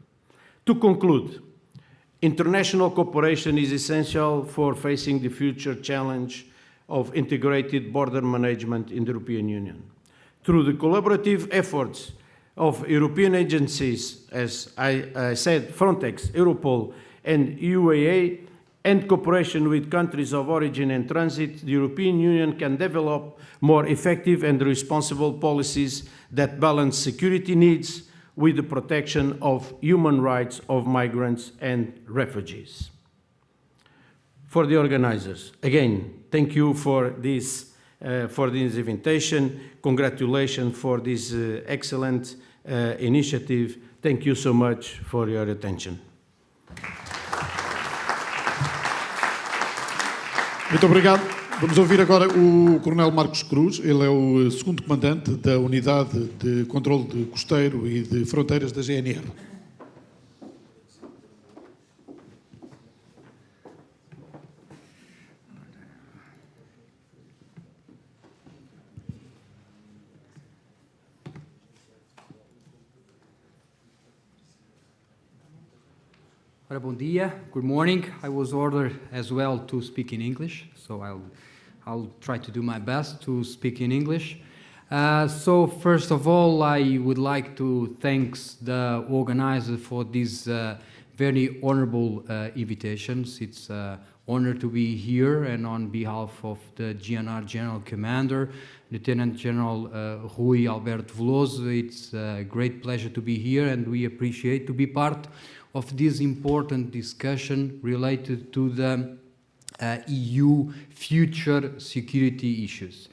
To conclude, international cooperation is essential for facing the future challenge of integrated border management in the European Union. Through the collaborative efforts of European agencies, as I said, Frontex, Europol, and EUAA, and cooperation with countries of origin and transit, the European Union can develop more effective and responsible policies that balance security needs with the protection of human rights of migrants and refugees. For the organizers, again, thank you for this invitation. Congratulations for this excellent initiative. Thank you so much for your attention. Muito obrigado. Vamos ouvir agora o Coronel Marcos Cruz. Ele é o segundo comandante da Unidade de Controlo de Costeiro e de Fronteiras da GNR. Bom dia, good morning. I was ordered as well to speak in English, so I'll try to do my best to speak in English. So first of all, I would like to thank the organizer for these very honorable invitations. It's an honor to be here, and on behalf of the GNR General Commander, Lieutenant General Rui Alberto Veloso, it's a great pleasure to be here, and we appreciate to be part of this important discussion related to the EU future security issues.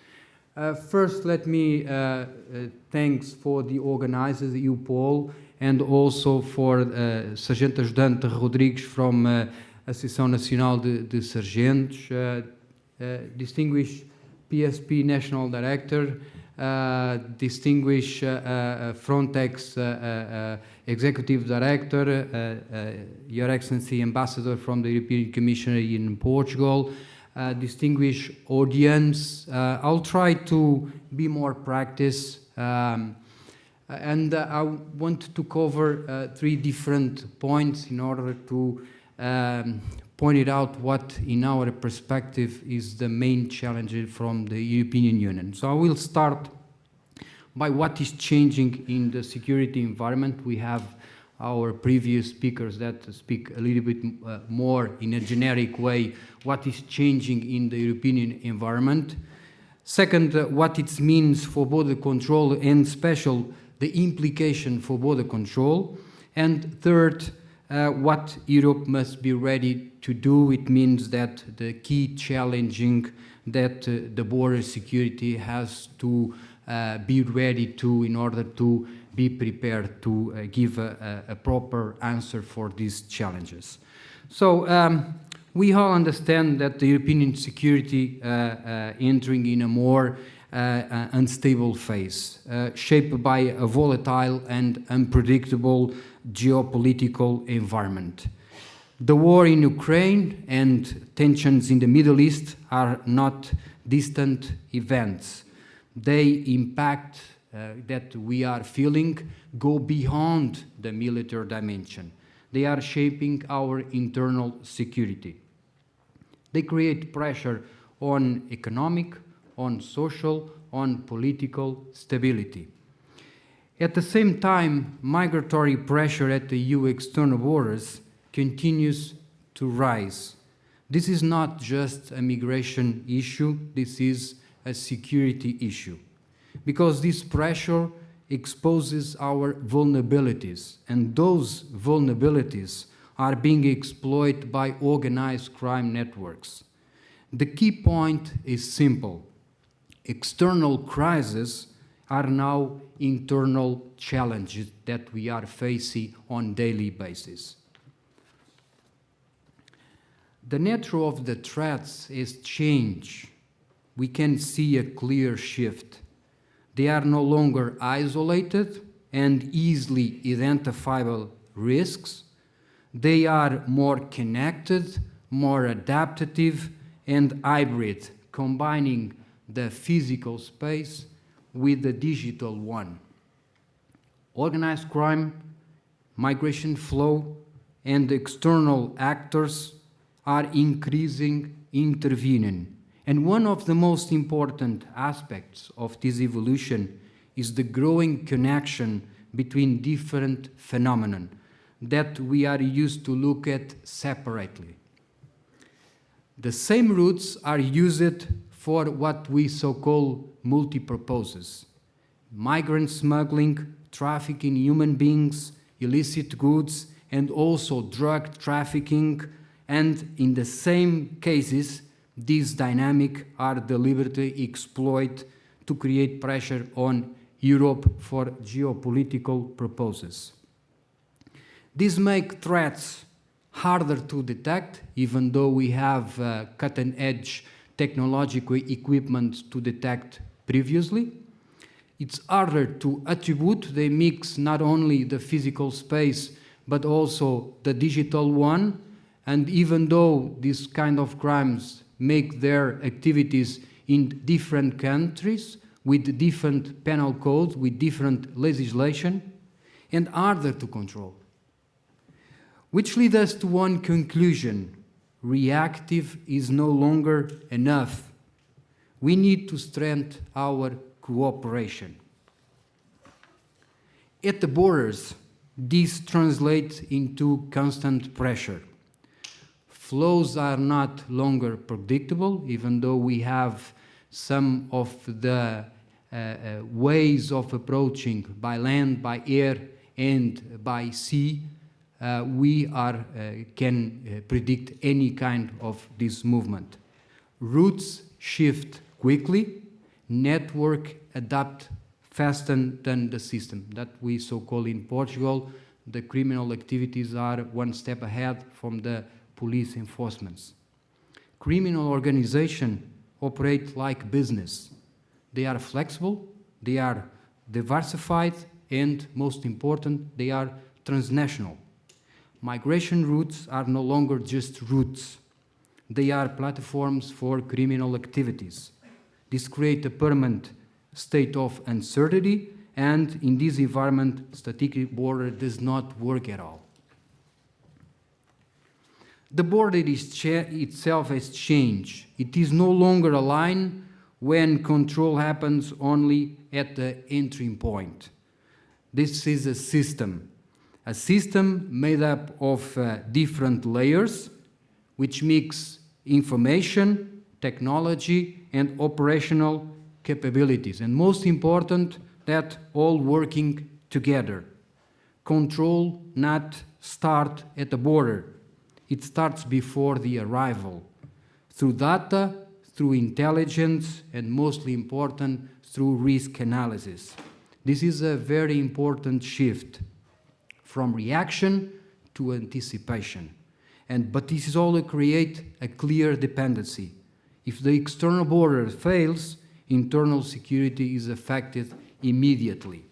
First, let me thanks for the organizers, EUPOL, and also for Sargento Ajudante Rodrigues from Associação Nacional de Sargentos, distinguished PSP National Director, distinguished Frontex Executive Director, Your Excellency Ambassador from the European Commission in Portugal, distinguished audience. I'll try to be more practice, and I want to cover 3 different points in order to point out what, in our perspective, is the main challenge from the European Union. So I will start by what is changing in the security environment. We have our previous speakers that speak a little bit more in a generic way what is changing in the European environment. Second, what it means for border control and special the implication for border control. And third, what Europe must be ready to do. It means that the key challenging that the border security has to be ready to in order to be prepared to give a proper answer for these challenges. So we all understand that the European security entering in a more unstable phase, shaped by a volatile and unpredictable geopolitical environment. The war in Ukraine and tensions in the Middle East are not distant events. They impact that we are feeling go beyond the military dimension. They are shaping our internal security. They create pressure on economic, on social, on political stability. At the same time, migratory pressure at the EU external borders continues to rise. This is not just a migration issue, this is a security issue, because this pressure exposes our vulnerabilities, and those vulnerabilities are being exploited by organized crime networks. The key point is simple. External crises are now internal challenges that we are facing on a daily basis. The nature of the threats is changed. We can see a clear shift. They are no longer isolated and easily identifiable risks. They are more connected, more adaptive, and hybrid, combining the physical space with the digital one. Organized crime, migration flow, and external actors are increasing, intervening. And one of the most important aspects of this evolution is the growing connection between different phenomena that we are used to look at separately. The same routes are used for what we so-call multi-purposes: migrant smuggling, trafficking human beings, illicit goods, and also drug trafficking. And in the same cases, these dynamics are deliberately exploited to create pressure on Europe for geopolitical purposes. These make threats harder to detect, even though we have cutting-edge technological equipment to detect previously. It's harder to attribute. They mix not only the physical space, but also the digital one. And even though these kind of crimes make their activities in different countries, with different penal codes, with different legislation, and harder to control. Which leads us to one conclusion: reactive is no longer enough. We need to strengthen our cooperation. At the borders, this translates into constant pressure. Flows are not longer predictable, even though we have some of the ways of approaching by land, by air, and by sea. We can predict any kind of this movement. Routes shift quickly, network adapt faster than the system. That we so-call in Portugal, the criminal activities are one step ahead from the police enforcements. Criminal organizations operate like business. They are flexible, they are diversified, and most important, they are transnational. Migration routes are no longer just routes. They are platforms for criminal activities. This creates a permanent state of uncertainty, and in this environment, strategic border does not work at all. The border itself has changed. It is no longer a line when control happens only at the entry point. This is a system made up of different layers, which mix information, technology, and operational capabilities. And most important, that all working together. Control not start at the border. It starts before the arrival, through data, through intelligence, and mostly important, through risk analysis. This is a very important shift from reaction to anticipation. But this is all to create a clear dependency. If the external border fails, internal security is affected immediately.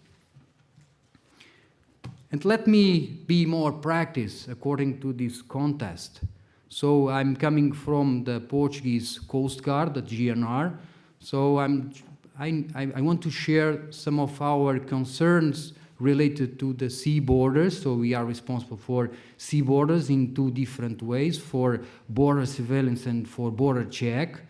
And let me be more practice according to this contest. So I'm coming from the Portuguese Coast Guard, the GNR. So I want to share some of our concerns related to the sea borders. So we are responsible for sea borders in two different ways, for border surveillance and for border check.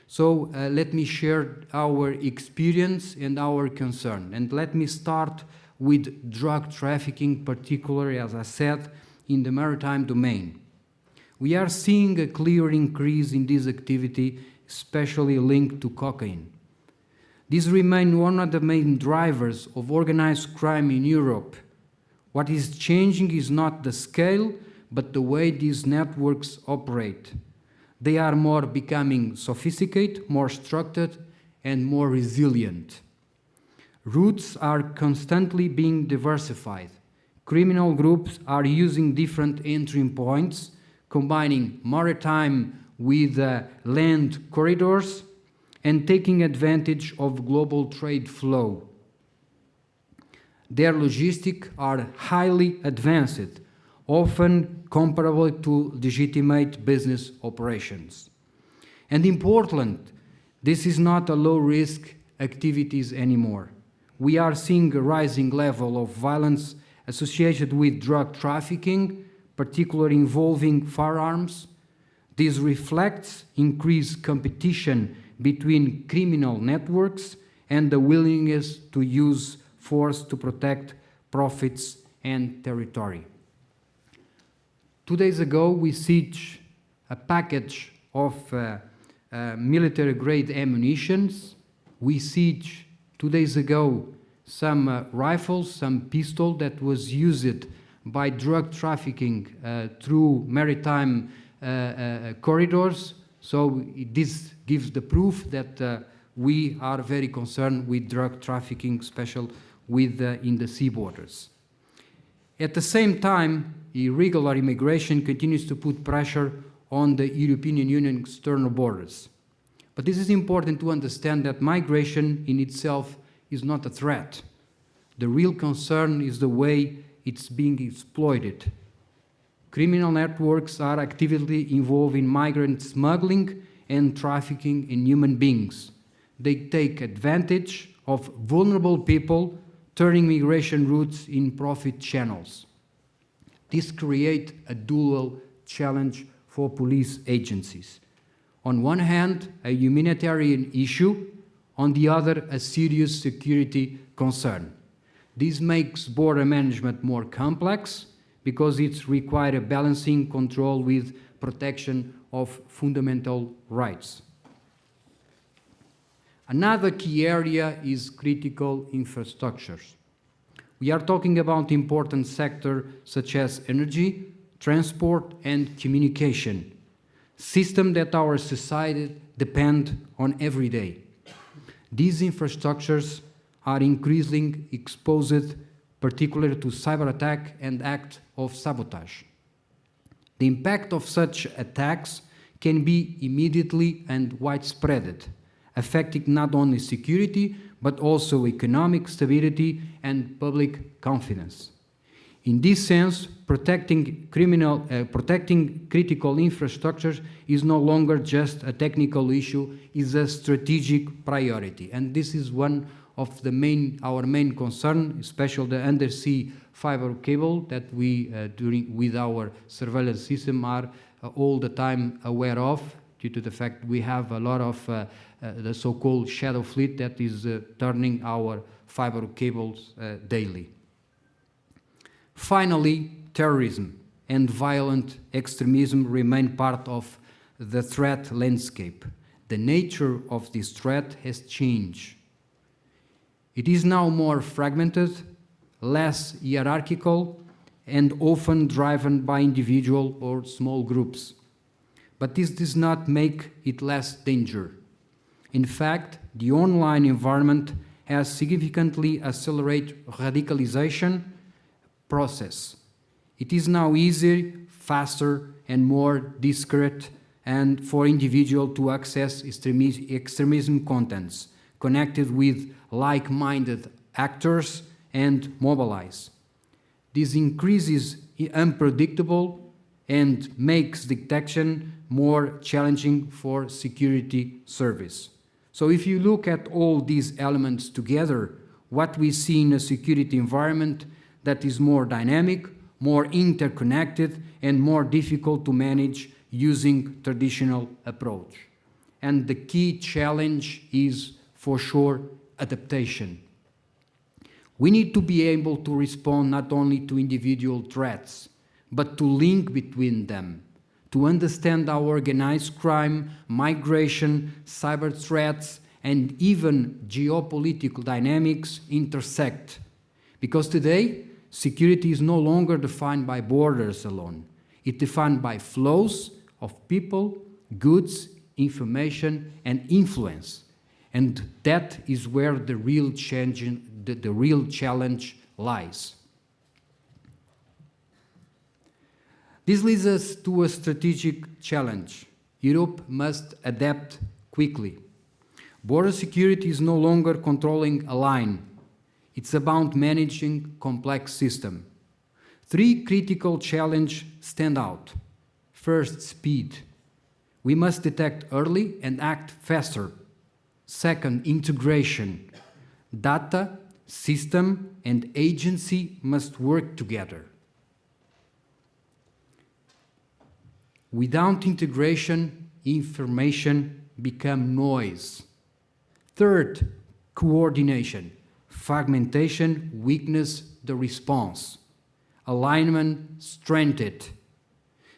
So let me share our experience and our concern. And let me start with drug trafficking, particularly, as I said, in the maritime domain. We are seeing a clear increase in this activity, especially linked to cocaine. This remains one of the main drivers of organized crime in Europe. What is changing is not the scale, but the way these networks operate. They are more becoming sophisticated, more structured, and more resilient. Routes are constantly being diversified. Criminal groups are using different entry points, combining maritime with land corridors, and taking advantage of global trade flow. Their logistics are highly advanced, often comparable to legitimate business operations. And important, this is not a low-risk activities anymore. We are seeing a rising level of violence associated with drug trafficking, particularly involving firearms. This reflects increased competition between criminal networks and the willingness to use force to protect profits and territory. 2 days ago, we seized a package of military-grade ammunitions. We seized 2 days ago some rifles, some pistol that was used by drug trafficking through maritime corridors. So this gives the proof that we are very concerned with drug trafficking, especially in the sea borders. At the same time, irregular immigration continues to put pressure on the European Union external borders. But this is important to understand that migration in itself is not a threat. The real concern is the way it's being exploited. Criminal networks are actively involved in migrant smuggling and trafficking in human beings. They take advantage of vulnerable people, turning migration routes in profit channels. This creates a dual challenge for police agencies. On one hand, a humanitarian issue, on the other, a serious security concern. This makes border management more complex because it requires a balancing control with protection of fundamental rights. Another key area is critical infrastructures. We are talking about important sectors such as energy, transport, and communication, systems that our society depend on every day. These infrastructures are increasingly exposed, particularly to cyber attack and acts of sabotage. The impact of such attacks can be immediately and widespread. affecting not only security, but also economic stability and public confidence. In this sense, protecting critical infrastructures is no longer just a technical issue, is a strategic priority. And this is one of our main concern, especially the undersea fiber cable that we, with our surveillance system, are all the time aware of, due to the fact we have a lot of the so-called shadow fleet that is turning our fiber cables daily. Finally, terrorism and violent extremism remain part of the threat landscape. The nature of this threat has changed. It is now more fragmented, less hierarchical, and often driven by individual or small groups. But this does not make it less dangerous. In fact, the online environment has significantly accelerated radicalization process. It is now easier, faster, and more discreet and for individuals to access extremism contents connected with like-minded actors and mobilize. This increases unpredictable and makes detection more challenging for security service. So if you look at all these elements together, what we see in a security environment that is more dynamic, more interconnected, and more difficult to manage using traditional approach. And the key challenge is, for sure, adaptation. We need to be able to respond not only to individual threats, but to link between them, to understand how organized crime, migration, cyber threats, and even geopolitical dynamics intersect. Because today, security is no longer defined by borders alone. It's defined by flows of people, goods, information, and influence. And that is where the real challenge lies. This leads us to a strategic challenge. Europe must adapt quickly. Border security is no longer controlling a line. It's about managing complex systems. Three critical challenges stand out. First, speed. We must detect early and act faster. Second, integration. Data, system, and agency must work together. Without integration, information becomes noise. Third, coordination. Fragmentation weakens the response. Alignment strengthens it.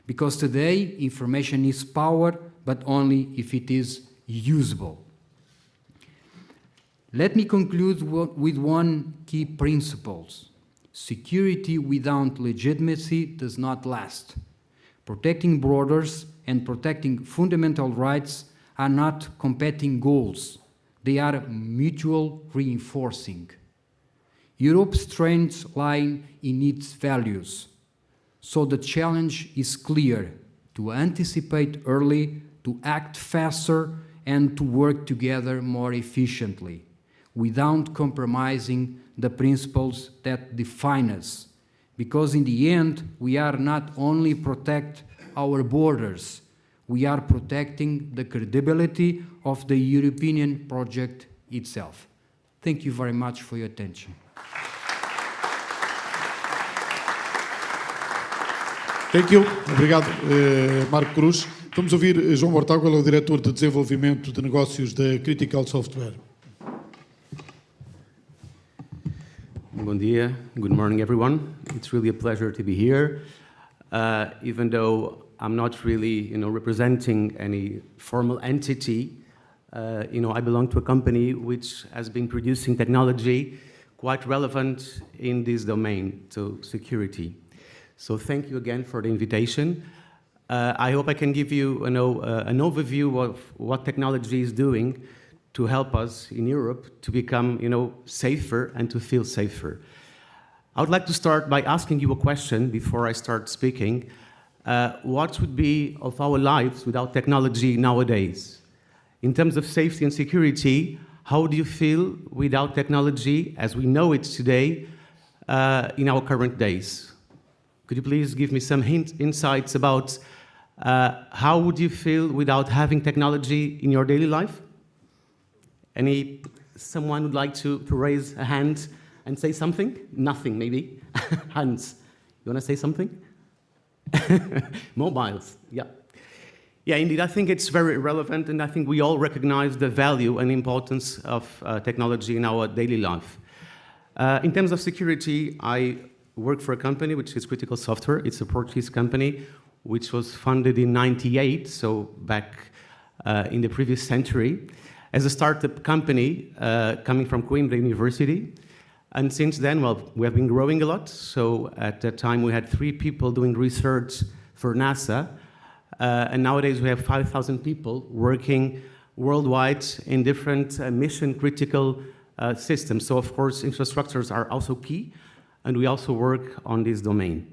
Because today, information is power, but only if it is usable. Let me conclude with one key principle. Security without legitimacy does not last. Protecting borders and protecting fundamental rights are not competing goals. They are mutual reinforcing. Europe's strengths lie in its values. So the challenge is clear: to anticipate early, to act faster, and to work together more efficiently, without compromising the principles that define us. Because in the end, we are not only protect our borders, we are protecting the credibility of the European project itself. Thank you very much for your attention. Thank you. Obrigado, Marco Cruz. Vamos ouvir João Mortágua, ele é o diretor de desenvolvimento de negócios da Critical Software. Bom dia. Good morning, everyone. It's really a pleasure to be here, even though I'm not really, representing any formal entity. I belong to a company which has been producing technology quite relevant in this domain, so security. So thank you again for the invitation. I hope I can give you, an overview of what technology is doing to help us in Europe to become, safer and to feel safer. I would like to start by asking you a question before I start speaking. What would be of our lives without technology nowadays? in terms of safety and security, how do you feel without technology as we know it today in our current days? Could you please give me some insights about how would you feel without having technology in your daily life? Someone would like to raise a hand and say something? Nothing, maybe. Hands. You want to say something? Mobiles, yeah. Yeah, indeed, I think it's very relevant, and I think we all recognize the value and importance of technology in our daily life. In terms of security, I work for a company which is Critical Software. It's a Portuguese company which was founded in '98, so back in the previous century, as a startup company coming from Coimbra University. And since then, well, we have been growing a lot. So at that time, we had 3 people doing research for NASA. And nowadays, we have 5,000 people working worldwide in different mission-critical systems. So, of course, infrastructures are also key, and we also work on this domain.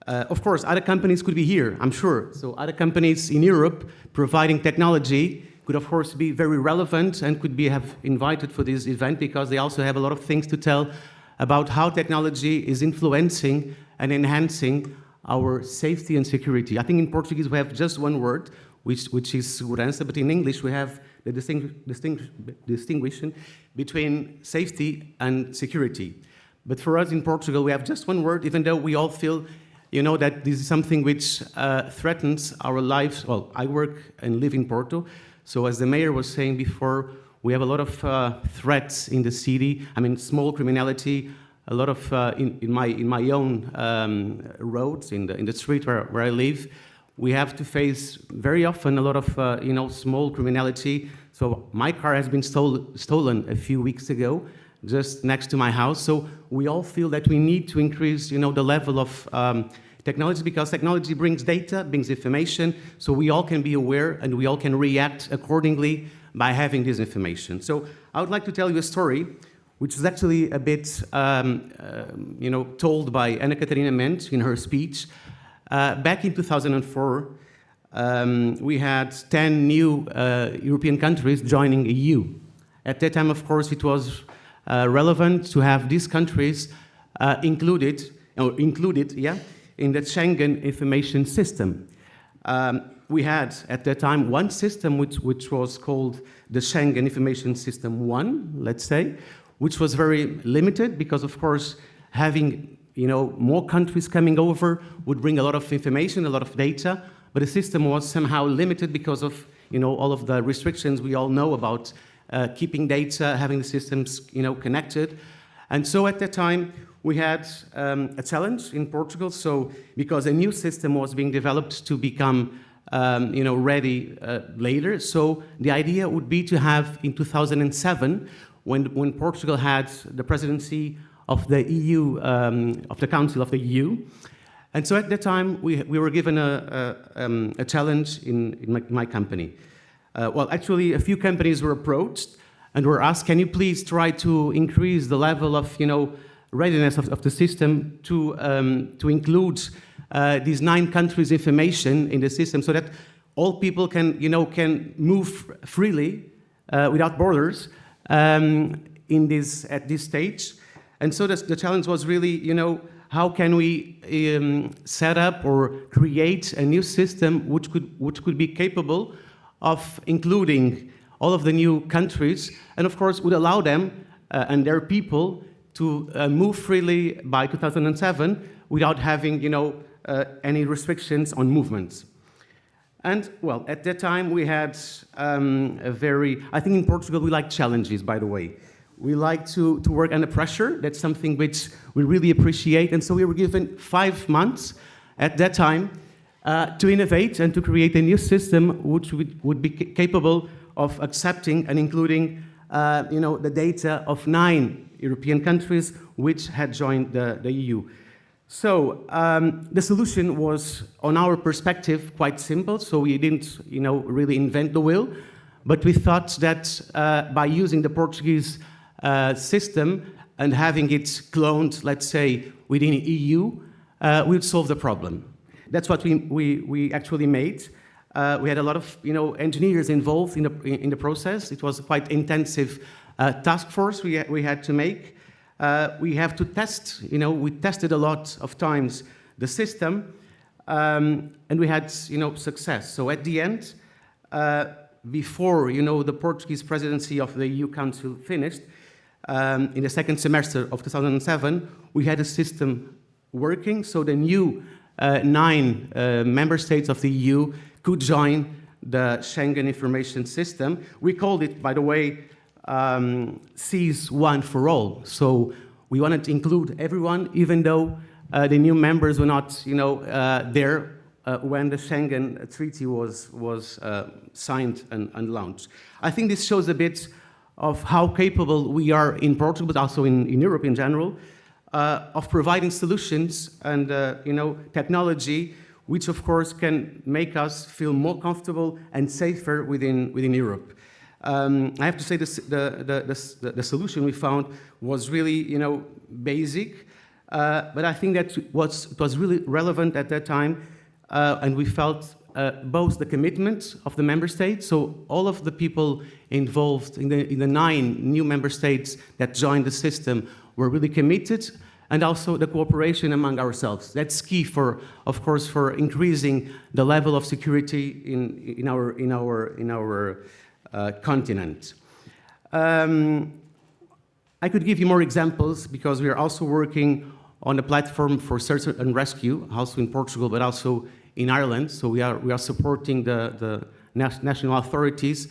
Of course, other companies could be here, I'm sure. So other companies in Europe providing technology could, of course, be very relevant and could be have invited for this event because they also have a lot of things to tell about how technology is influencing and enhancing our safety and security. I think in Portuguese we have just one word, which is segurança, but in English we have the distinction between safety and security. But for us in Portugal, we have just one word, even though we all feel, that this is something which threatens our lives. Well, I work and live in Porto, so as the mayor was saying before, we have a lot of threats in the city. I mean, small criminality, a lot of in my own roads, in the street where I live. We have to face very often a lot of small criminality. So my car has been stolen a few weeks ago, just next to my house. So we all feel that we need to increase, the level of technology, because technology brings data, brings information, so we all can be aware and we all can react accordingly by having this information. So I would like to tell you a story, which is actually a bit, told by Ana Catarina Mendes in her speech. Back in 2004, we had 10 new European countries joining the EU. At that time, of course, it was relevant to have these countries included in the Schengen information system. We had, at that time, one system which was called the Schengen Information System 1, let's say, which was very limited because, of course, having more countries coming over would bring a lot of information, a lot of data, but the system was somehow limited because of all of the restrictions we all know about keeping data, having the systems connected. And so at that time, we had a challenge in Portugal. So because a new system was being developed to become ready later. So the idea would be to have in 2007, when Portugal had the presidency of the EU, of the Council of the EU. And so at that time, we were given a challenge in my company. Well, actually, a few companies were approached and were asked, can you please try to increase the level of readiness of the system to include these 9 countries' information in the system so that all people can move freely without borders at this stage. And so the challenge was really, how can we set up or create a new system which could be capable of including all of the new countries, and of course would allow them and their people to move freely by 2007 without having, any restrictions on movements. And well, at that time we had I think in Portugal we like challenges, by the way. We like to work under pressure. That's something which we really appreciate. And so we were given 5 months at that time to innovate and to create a new system which would be capable of accepting and including the data of 9 European countries which had joined the EU. So the solution was, on our perspective, quite simple. So we didn't really invent the wheel, but we thought that by using the Portuguese system and having it cloned, let's say, within the EU, we would solve the problem. That's what we actually made. We had a lot of engineers involved in the process. It was a quite intensive task force we had to make. We have to test. We tested a lot of times the system, and we had success. So at the end, before the Portuguese presidency of the EU Council finished, in the second semester of 2007, we had a system working. So the new 9 member states of the EU could join the Schengen Information System. We called it, by the way, SIS one for all. So we wanted to include everyone, even though the new members were not, there when the Schengen Treaty was signed and launched. I think this shows a bit of how capable we are in Portugal, but also in Europe in general, of providing solutions and technology, which of course can make us feel more comfortable and safer within Europe. I have to say the solution we found was really basic, but I think that it was really relevant at that time, and we felt both the commitment of the member states, so all of the people involved in the 9 new member states that joined the system were really committed, and also the cooperation among ourselves. That's key of course, for increasing the level of security in our continent. I could give you more examples because we are also working on a platform for search and rescue, also in Portugal, but also in Ireland. So we are supporting the national authorities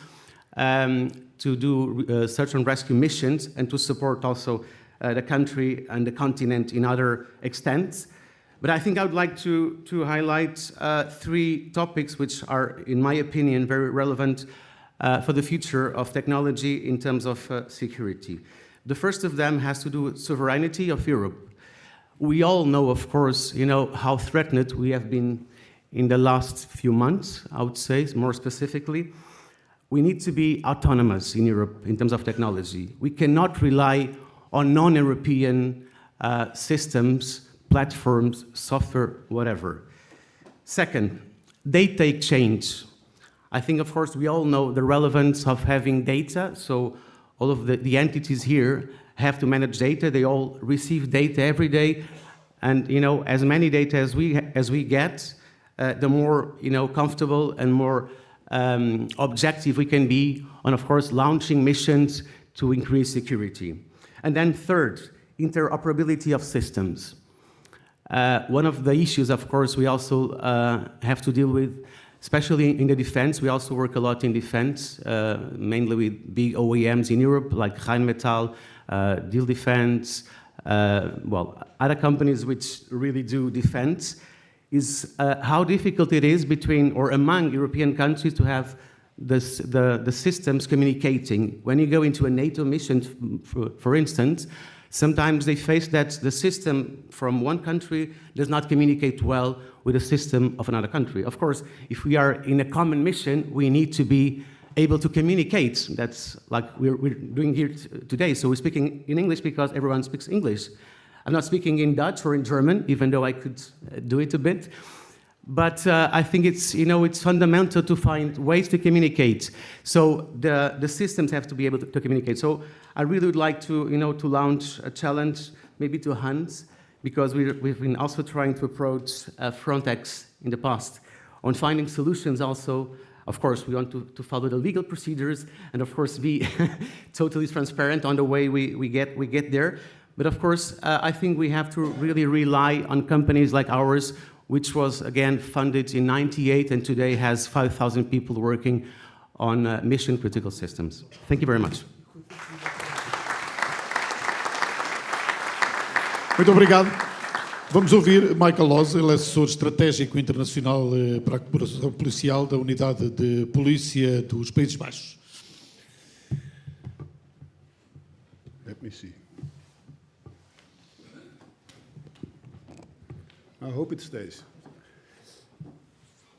to do search and rescue missions and to support also the country and the continent in other extents. But I think I would like to highlight 3 topics which are, in my opinion, very relevant for the future of technology in terms of security. The first of them has to do with sovereignty of Europe. We all know, of course, how threatened we have been in the last few months, I would say, more specifically. We need to be autonomous in Europe in terms of technology. We cannot rely on non-European systems, platforms, software, whatever. Second, data exchange. I think, of course, we all know the relevance of having data. So all of the entities here have to manage data. They all receive data every day. And, as many data as we get, the more, comfortable and more objective we can be on, of course, launching missions to increase security. And then third, interoperability of systems. One of the issues, of course, we also have to deal with, especially in the defense. We also work a lot in defense, mainly with big OEMs in Europe, like Rheinmetall, Diehl Defense, other companies which really do defense, is how difficult it is between or among European countries to have the systems communicating. When you go into a NATO mission, for instance, sometimes they face that the system from one country does not communicate well with the system of another country. Of course, if we are in a common mission, we need to be able to communicate. That's like we're doing here today. So we're speaking in English because everyone speaks English. I'm not speaking in Dutch or in German, even though I could do it a bit. But I think it's, it's fundamental to find ways to communicate. So the systems have to be able to communicate. So I really would like to, to launch a challenge, maybe to Hans, because we've been also trying to approach Frontex in the past on finding solutions also. Of course, we want to follow the legal procedures and, of course, be totally transparent on the way we get there. But, of course, I think we have to really rely on companies like ours, which was, again, funded in '98 and today has 5,000 people working on mission-critical systems. Thank you very much. Muito obrigado. Vamos ouvir Michael Laws, ele é assessor estratégico internacional para a cooperação policial da Unidade de Polícia dos Países Baixos. Let me see. I hope it stays.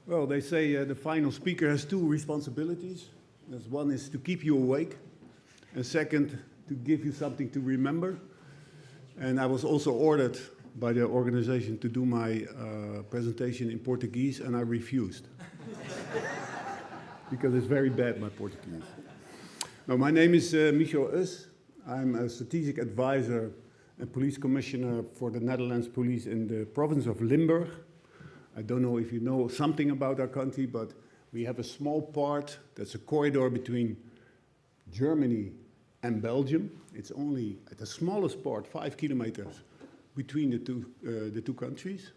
Well, they say the final speaker has 2 responsibilities. One is to keep you awake, and second, to give you something to remember. And I was also ordered by the organization to do my presentation in Portuguese, and I refused. Because it's very bad, my Portuguese. Now, my name is Michel Us. I'm a strategic advisor and police commissioner for the Netherlands police in the province of Limburg. I don't know if you know something about our country, but we have a small part that's a corridor between Germany and Belgium. It's only at the smallest part, 5 kilometers between the two countries.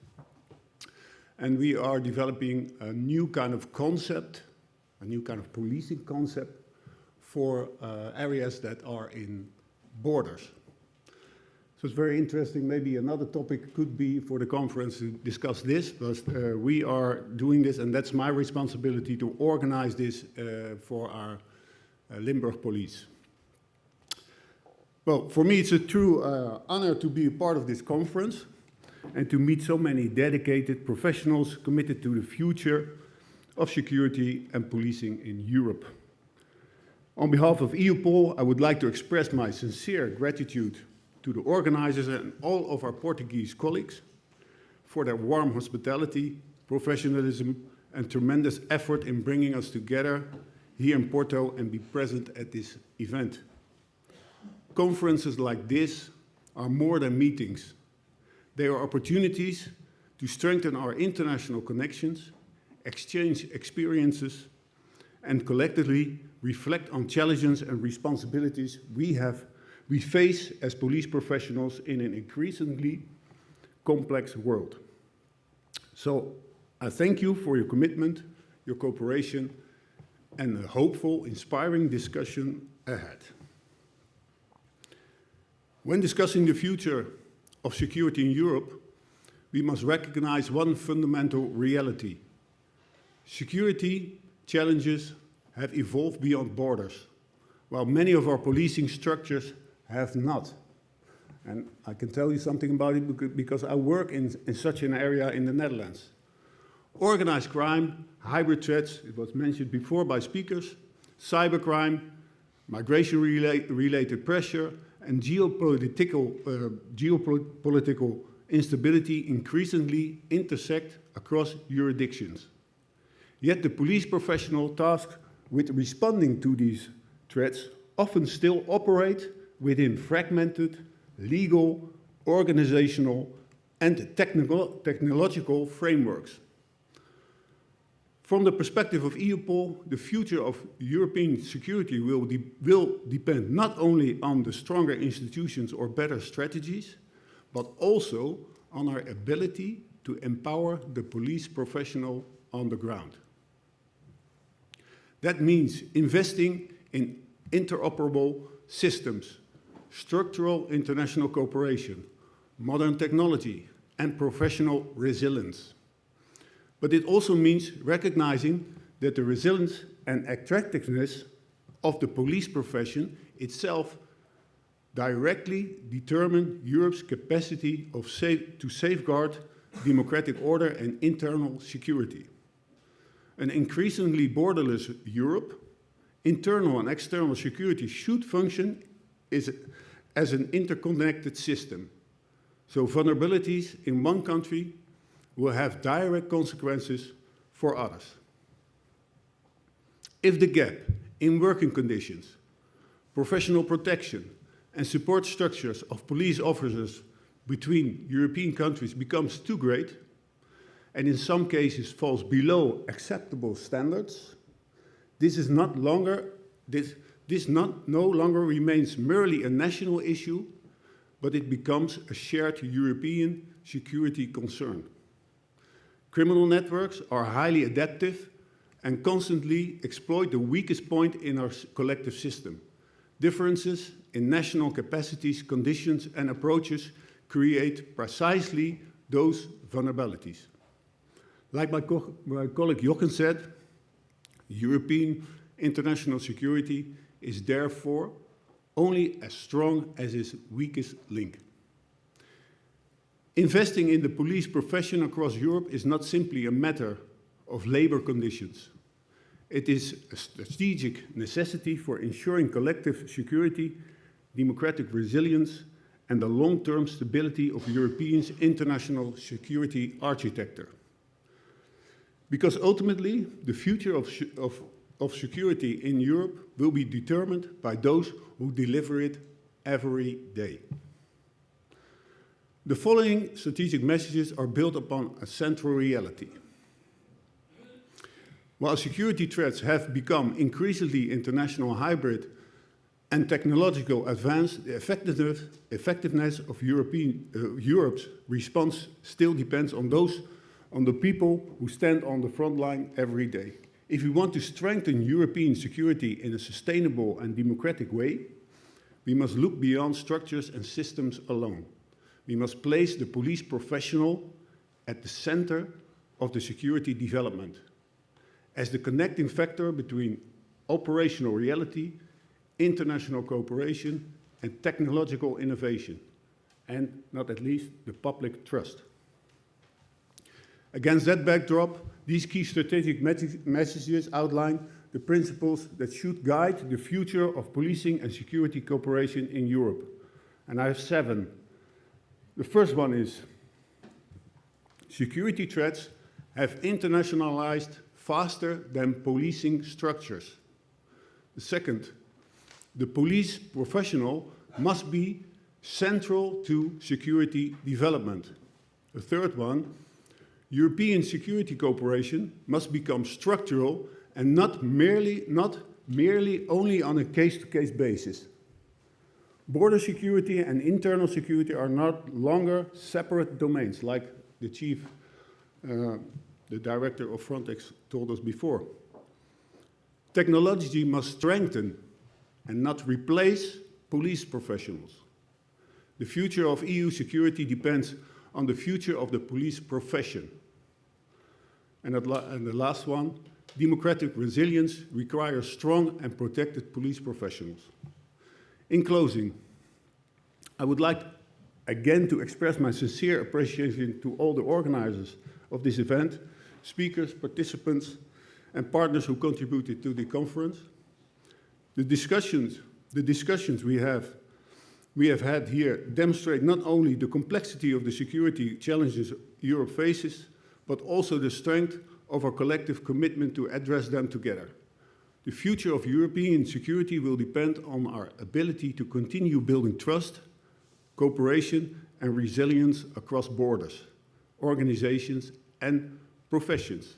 And we are developing a new kind of concept, a new kind of policing concept for areas that are in borders. So it's very interesting. Maybe another topic could be for the conference to discuss this, but we are doing this, and that's my responsibility to organize this for our Limburg police. Well, for me, it's a true honor to be a part of this conference and to meet so many dedicated professionals committed to the future of security and policing in Europe. On behalf of EUPOL, I would like to express my sincere gratitude to the organizers and all of our Portuguese colleagues for their warm hospitality, professionalism, and tremendous effort in bringing us together here in Porto and be present at this event. Conferences like this are more than meetings. They are opportunities to strengthen our international connections, exchange experiences, and collectively reflect on challenges and responsibilities we face as police professionals in an increasingly complex world. So I thank you for your commitment, your cooperation, and a hopeful, inspiring discussion ahead. When discussing the future of security in Europe, we must recognize one fundamental reality. Security challenges have evolved beyond borders, while many of our policing structures have not. And I can tell you something about it because I work in such an area in the Netherlands. Organized crime, hybrid threats, it was mentioned before by speakers, cybercrime, migration-related pressure, and geopolitical instability increasingly intersect across jurisdictions. Yet the police professional tasked with responding to these threats often still operate within fragmented, legal, organizational, and technological frameworks. From the perspective of EUPOL, the future of European security will depend not only on the stronger institutions or better strategies, but also on our ability to empower the police professional on the ground. That means investing in interoperable systems, structural international cooperation, modern technology, and professional resilience. But it also means recognizing that the resilience and attractiveness of the police profession itself directly determine Europe's capacity to safeguard democratic order and internal security. An increasingly borderless Europe, internal and external security should function as an interconnected system. So vulnerabilities in one country will have direct consequences for others. If the gap in working conditions, professional protection, and support structures of police officers between European countries becomes too great, and in some cases falls below acceptable standards, this no longer remains merely a national issue, but it becomes a shared European security concern. Criminal networks are highly adaptive and constantly exploit the weakest point in our collective system. Differences in national capacities, conditions, and approaches create precisely those vulnerabilities. Like my colleague Jochen said, European international security is therefore only as strong as its weakest link. Investing in the police profession across Europe is not simply a matter of labor conditions. It is a strategic necessity for ensuring collective security, democratic resilience, and the long-term stability of Europeans' international security architecture. Because ultimately, the future of security in Europe will be determined by those who deliver it every day. The following strategic messages are built upon a central reality. While security threats have become increasingly international, hybrid, and technological advance, the effectiveness of Europe's response still depends on the people who stand on the front line every day. If we want to strengthen European security in a sustainable and democratic way, we must look beyond structures and systems alone. We must place the police professional at the center of the security development, as the connecting factor between operational reality, international cooperation, and technological innovation, and not at least the public trust. Against that backdrop, these key strategic messages outline the principles that should guide the future of policing and security cooperation in Europe. And I have 7. The first one is, security threats have internationalized faster than policing structures. The second, the police professional must be central to security development. The third one, European security cooperation must become structural and not merely only on a case-to-case basis. Border security and internal security are not longer separate domains, like the director of Frontex told us before. Technology must strengthen and not replace police professionals. The future of EU security depends on the future of the police profession. And the last one, democratic resilience requires strong and protected police professionals. In closing, I would like again to express my sincere appreciation to all the organizers of this event, speakers, participants, and partners who contributed to the conference. The discussions we have had here demonstrate not only the complexity of the security challenges Europe faces, but also the strength of our collective commitment to address them together. The future of European security will depend on our ability to continue building trust, cooperation, and resilience across borders, organizations, and professions.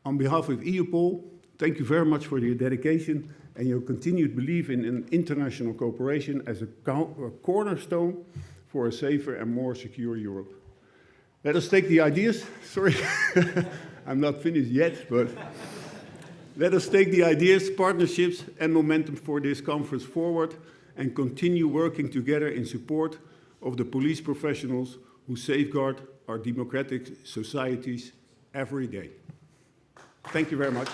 On behalf of EUPOL, thank you very much for your dedication and your continued belief in international cooperation as a cornerstone for a safer and more secure Europe. Let us take the ideas, sorry, I'm not finished yet, but let us take the ideas, partnerships, and momentum for this conference forward and continue working together in support of the police professionals who safeguard our democratic societies every day. Thank you very much.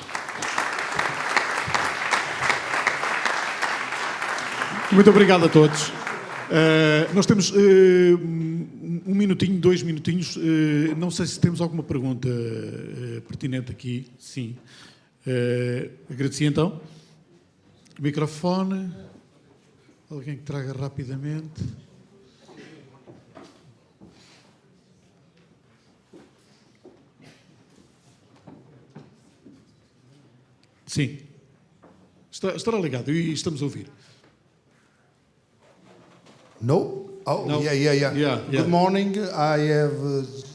Muito obrigado a todos. Nós temos um minutinho, 2 minutinhos. Não sei se temos alguma pergunta pertinente aqui. Sim. Agradecia então. O microfone. Alguém que traga rapidamente. Sim. Estará ligado e estamos a ouvir. No? Oh, no. Yeah. Good morning.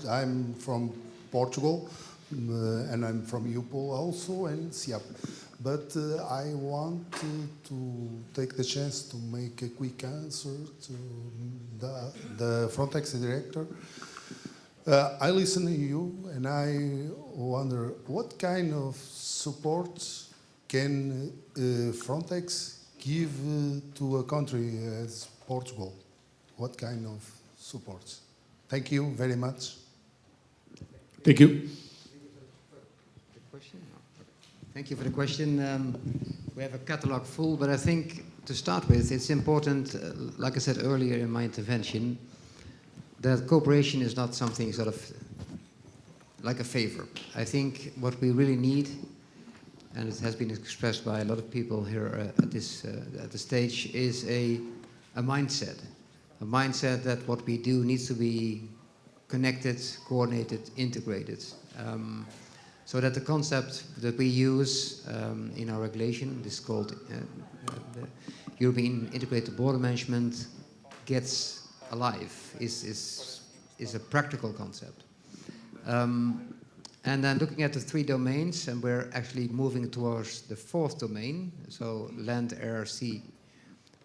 I'm from Portugal, and I'm from EUPOL also, and SIAP. But I want to take the chance to make a quick answer to the Frontex director. I listen to you, and I wonder what kind of support can Frontex give to a country as Portugal? What kind of support? Thank you very much. Thank you. Thank you for the question. We have a catalogue full, but I think to start with, it's important, like I said earlier in my intervention, that cooperation is not something sort of like a favor. I think what we really need, and it has been expressed by a lot of people here at the stage, is a mindset. a mindset that what we do needs to be connected, coordinated, integrated. So that the concept that we use in our regulation, this is called the European Integrated Border Management, gets alive, is a practical concept. And then looking at the 3 domains, and we're actually moving towards the 4th domain, so land, air, sea,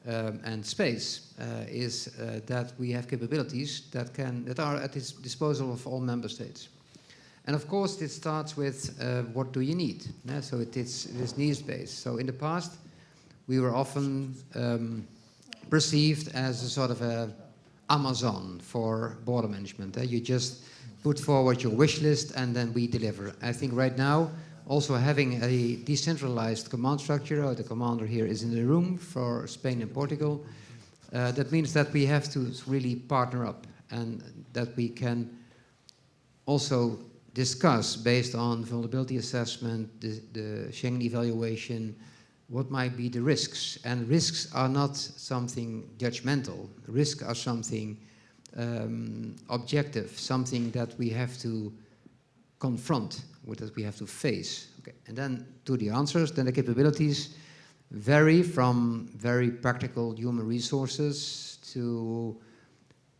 and space, is that we have capabilities that are at the disposal of all member states. And of course, it starts with what do you need? So it is needs-based. So in the past, we were often perceived as a sort of a Amazon for border management. You just put forward your wish list and then we deliver. I think right now, also having a decentralized command structure, the commander here is in the room for Spain and Portugal, that means that we have to really partner up and that we can also discuss based on vulnerability assessment, the Schengen evaluation, what might be the risks. And risks are not something judgmental. Risks are something objective, something that we have to confront, that we have to face. Okay. And then to the answers, then the capabilities vary from very practical human resources to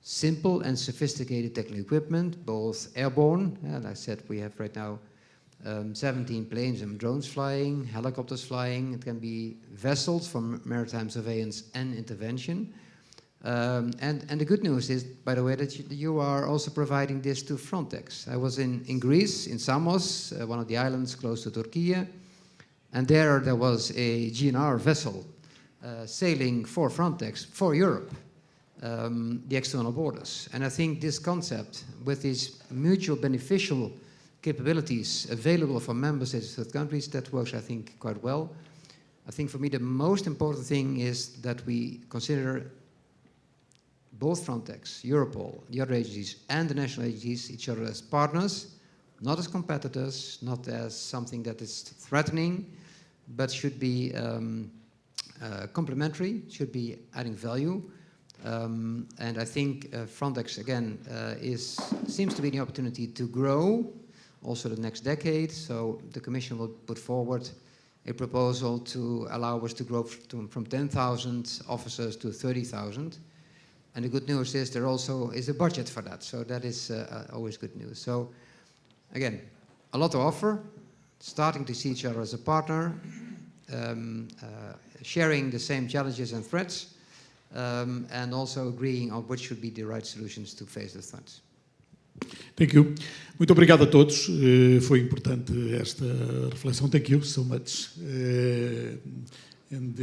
simple and sophisticated technical equipment, both airborne, and I said we have right now 17 planes and drones flying, helicopters flying. It can be vessels for maritime surveillance and intervention. And the good news is, by the way, that you are also providing this to Frontex. I was in Greece, in Samos, one of the islands close to Turkey, and there was a GNR vessel sailing for Frontex, for Europe, the external borders. And I think this concept, with these mutual beneficial capabilities available for member states of third countries, that works, I think, quite well. I think for me the most important thing is that we consider both Frontex, Europol, the other agencies, and the national agencies, each other as partners, not as competitors, not as something that is threatening, but should be complementary, should be adding value. And I think Frontex, again, seems to be the opportunity to grow also the next decade. So the Commission will put forward a proposal to allow us to grow from 10,000 officers to 30,000. And the good news is there also is a budget for that. So that is always good news. So again, a lot to offer, starting to see each other as a partner, sharing the same challenges and threats, and also agreeing on which should be the right solutions to face the threats. Thank you. Muito obrigado a todos. Foi importante esta reflexão. Thank you so much. And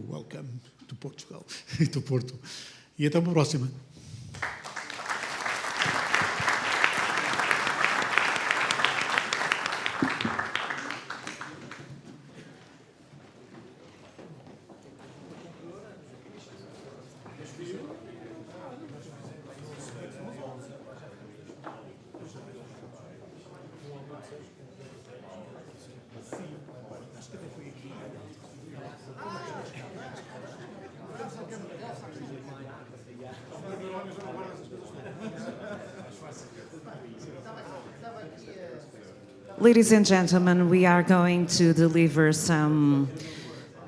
welcome to Portugal, to Porto. E até uma próxima. Ladies and gentlemen, we are going to deliver some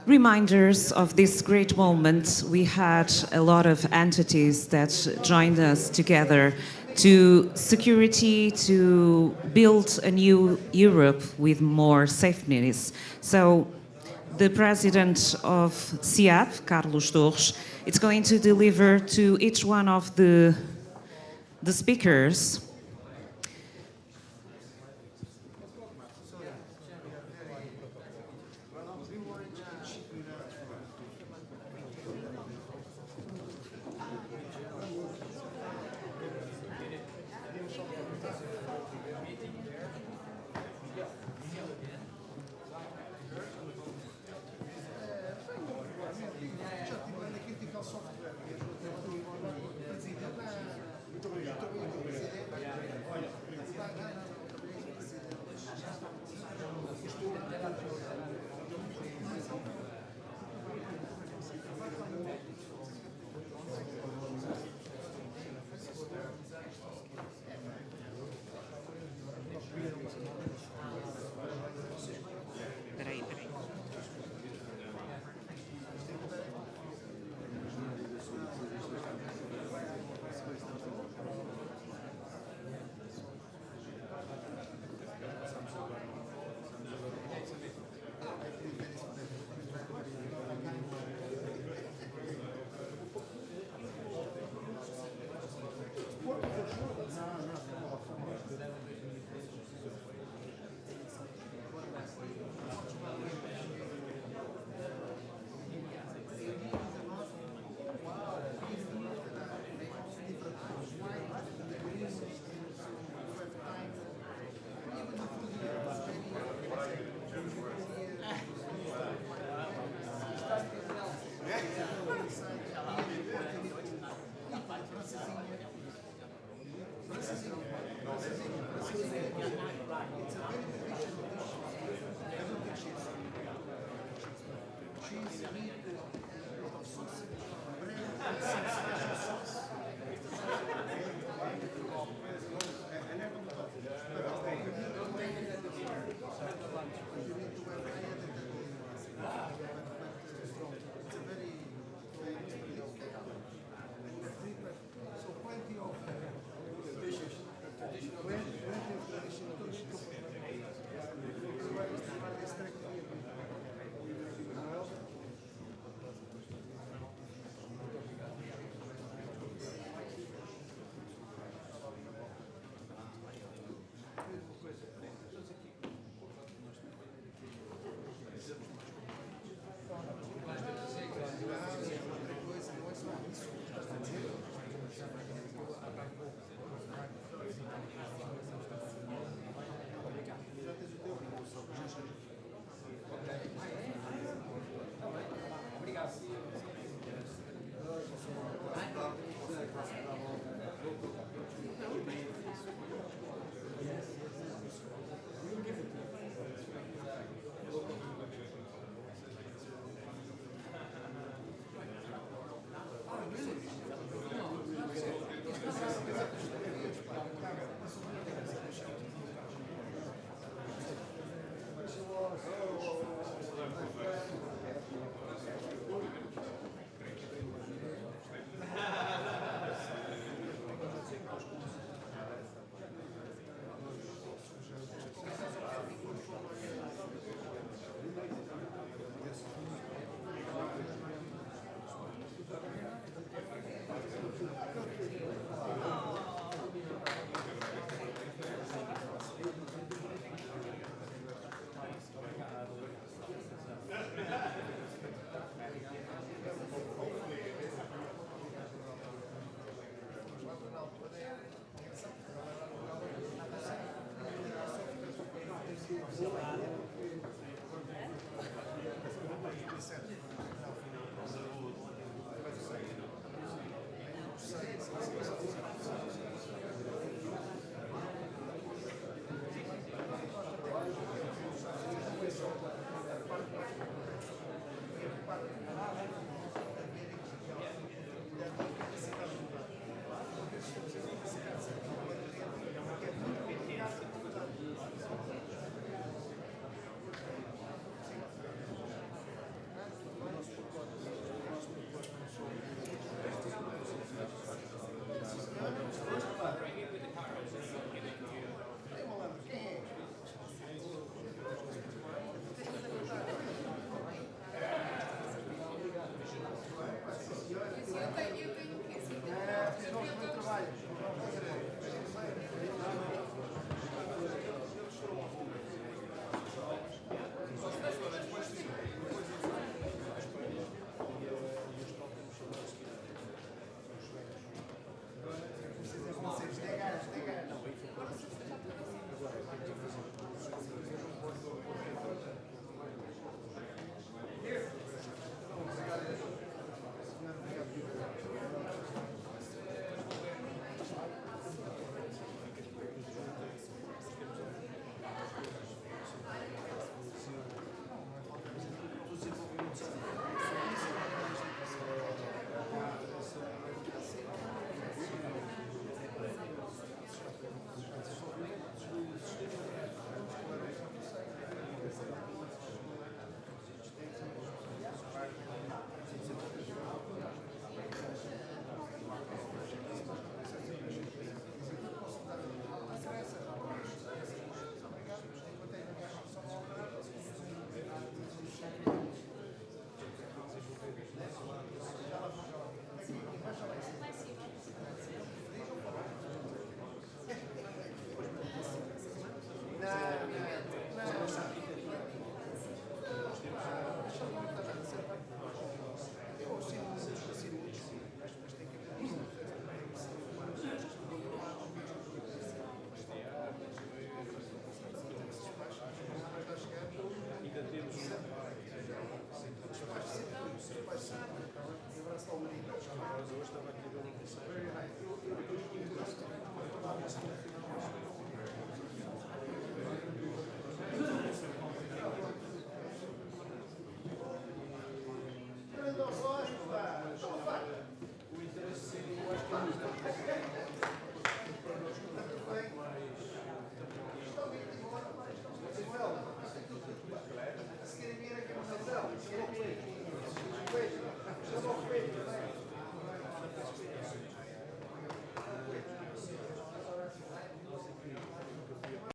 reminders of this great moment. We had a lot of entities that joined us together to security, to build a new Europe with more safeness. So the president of CIAP, Carlos Torres, is going to deliver to each one of the speakers She's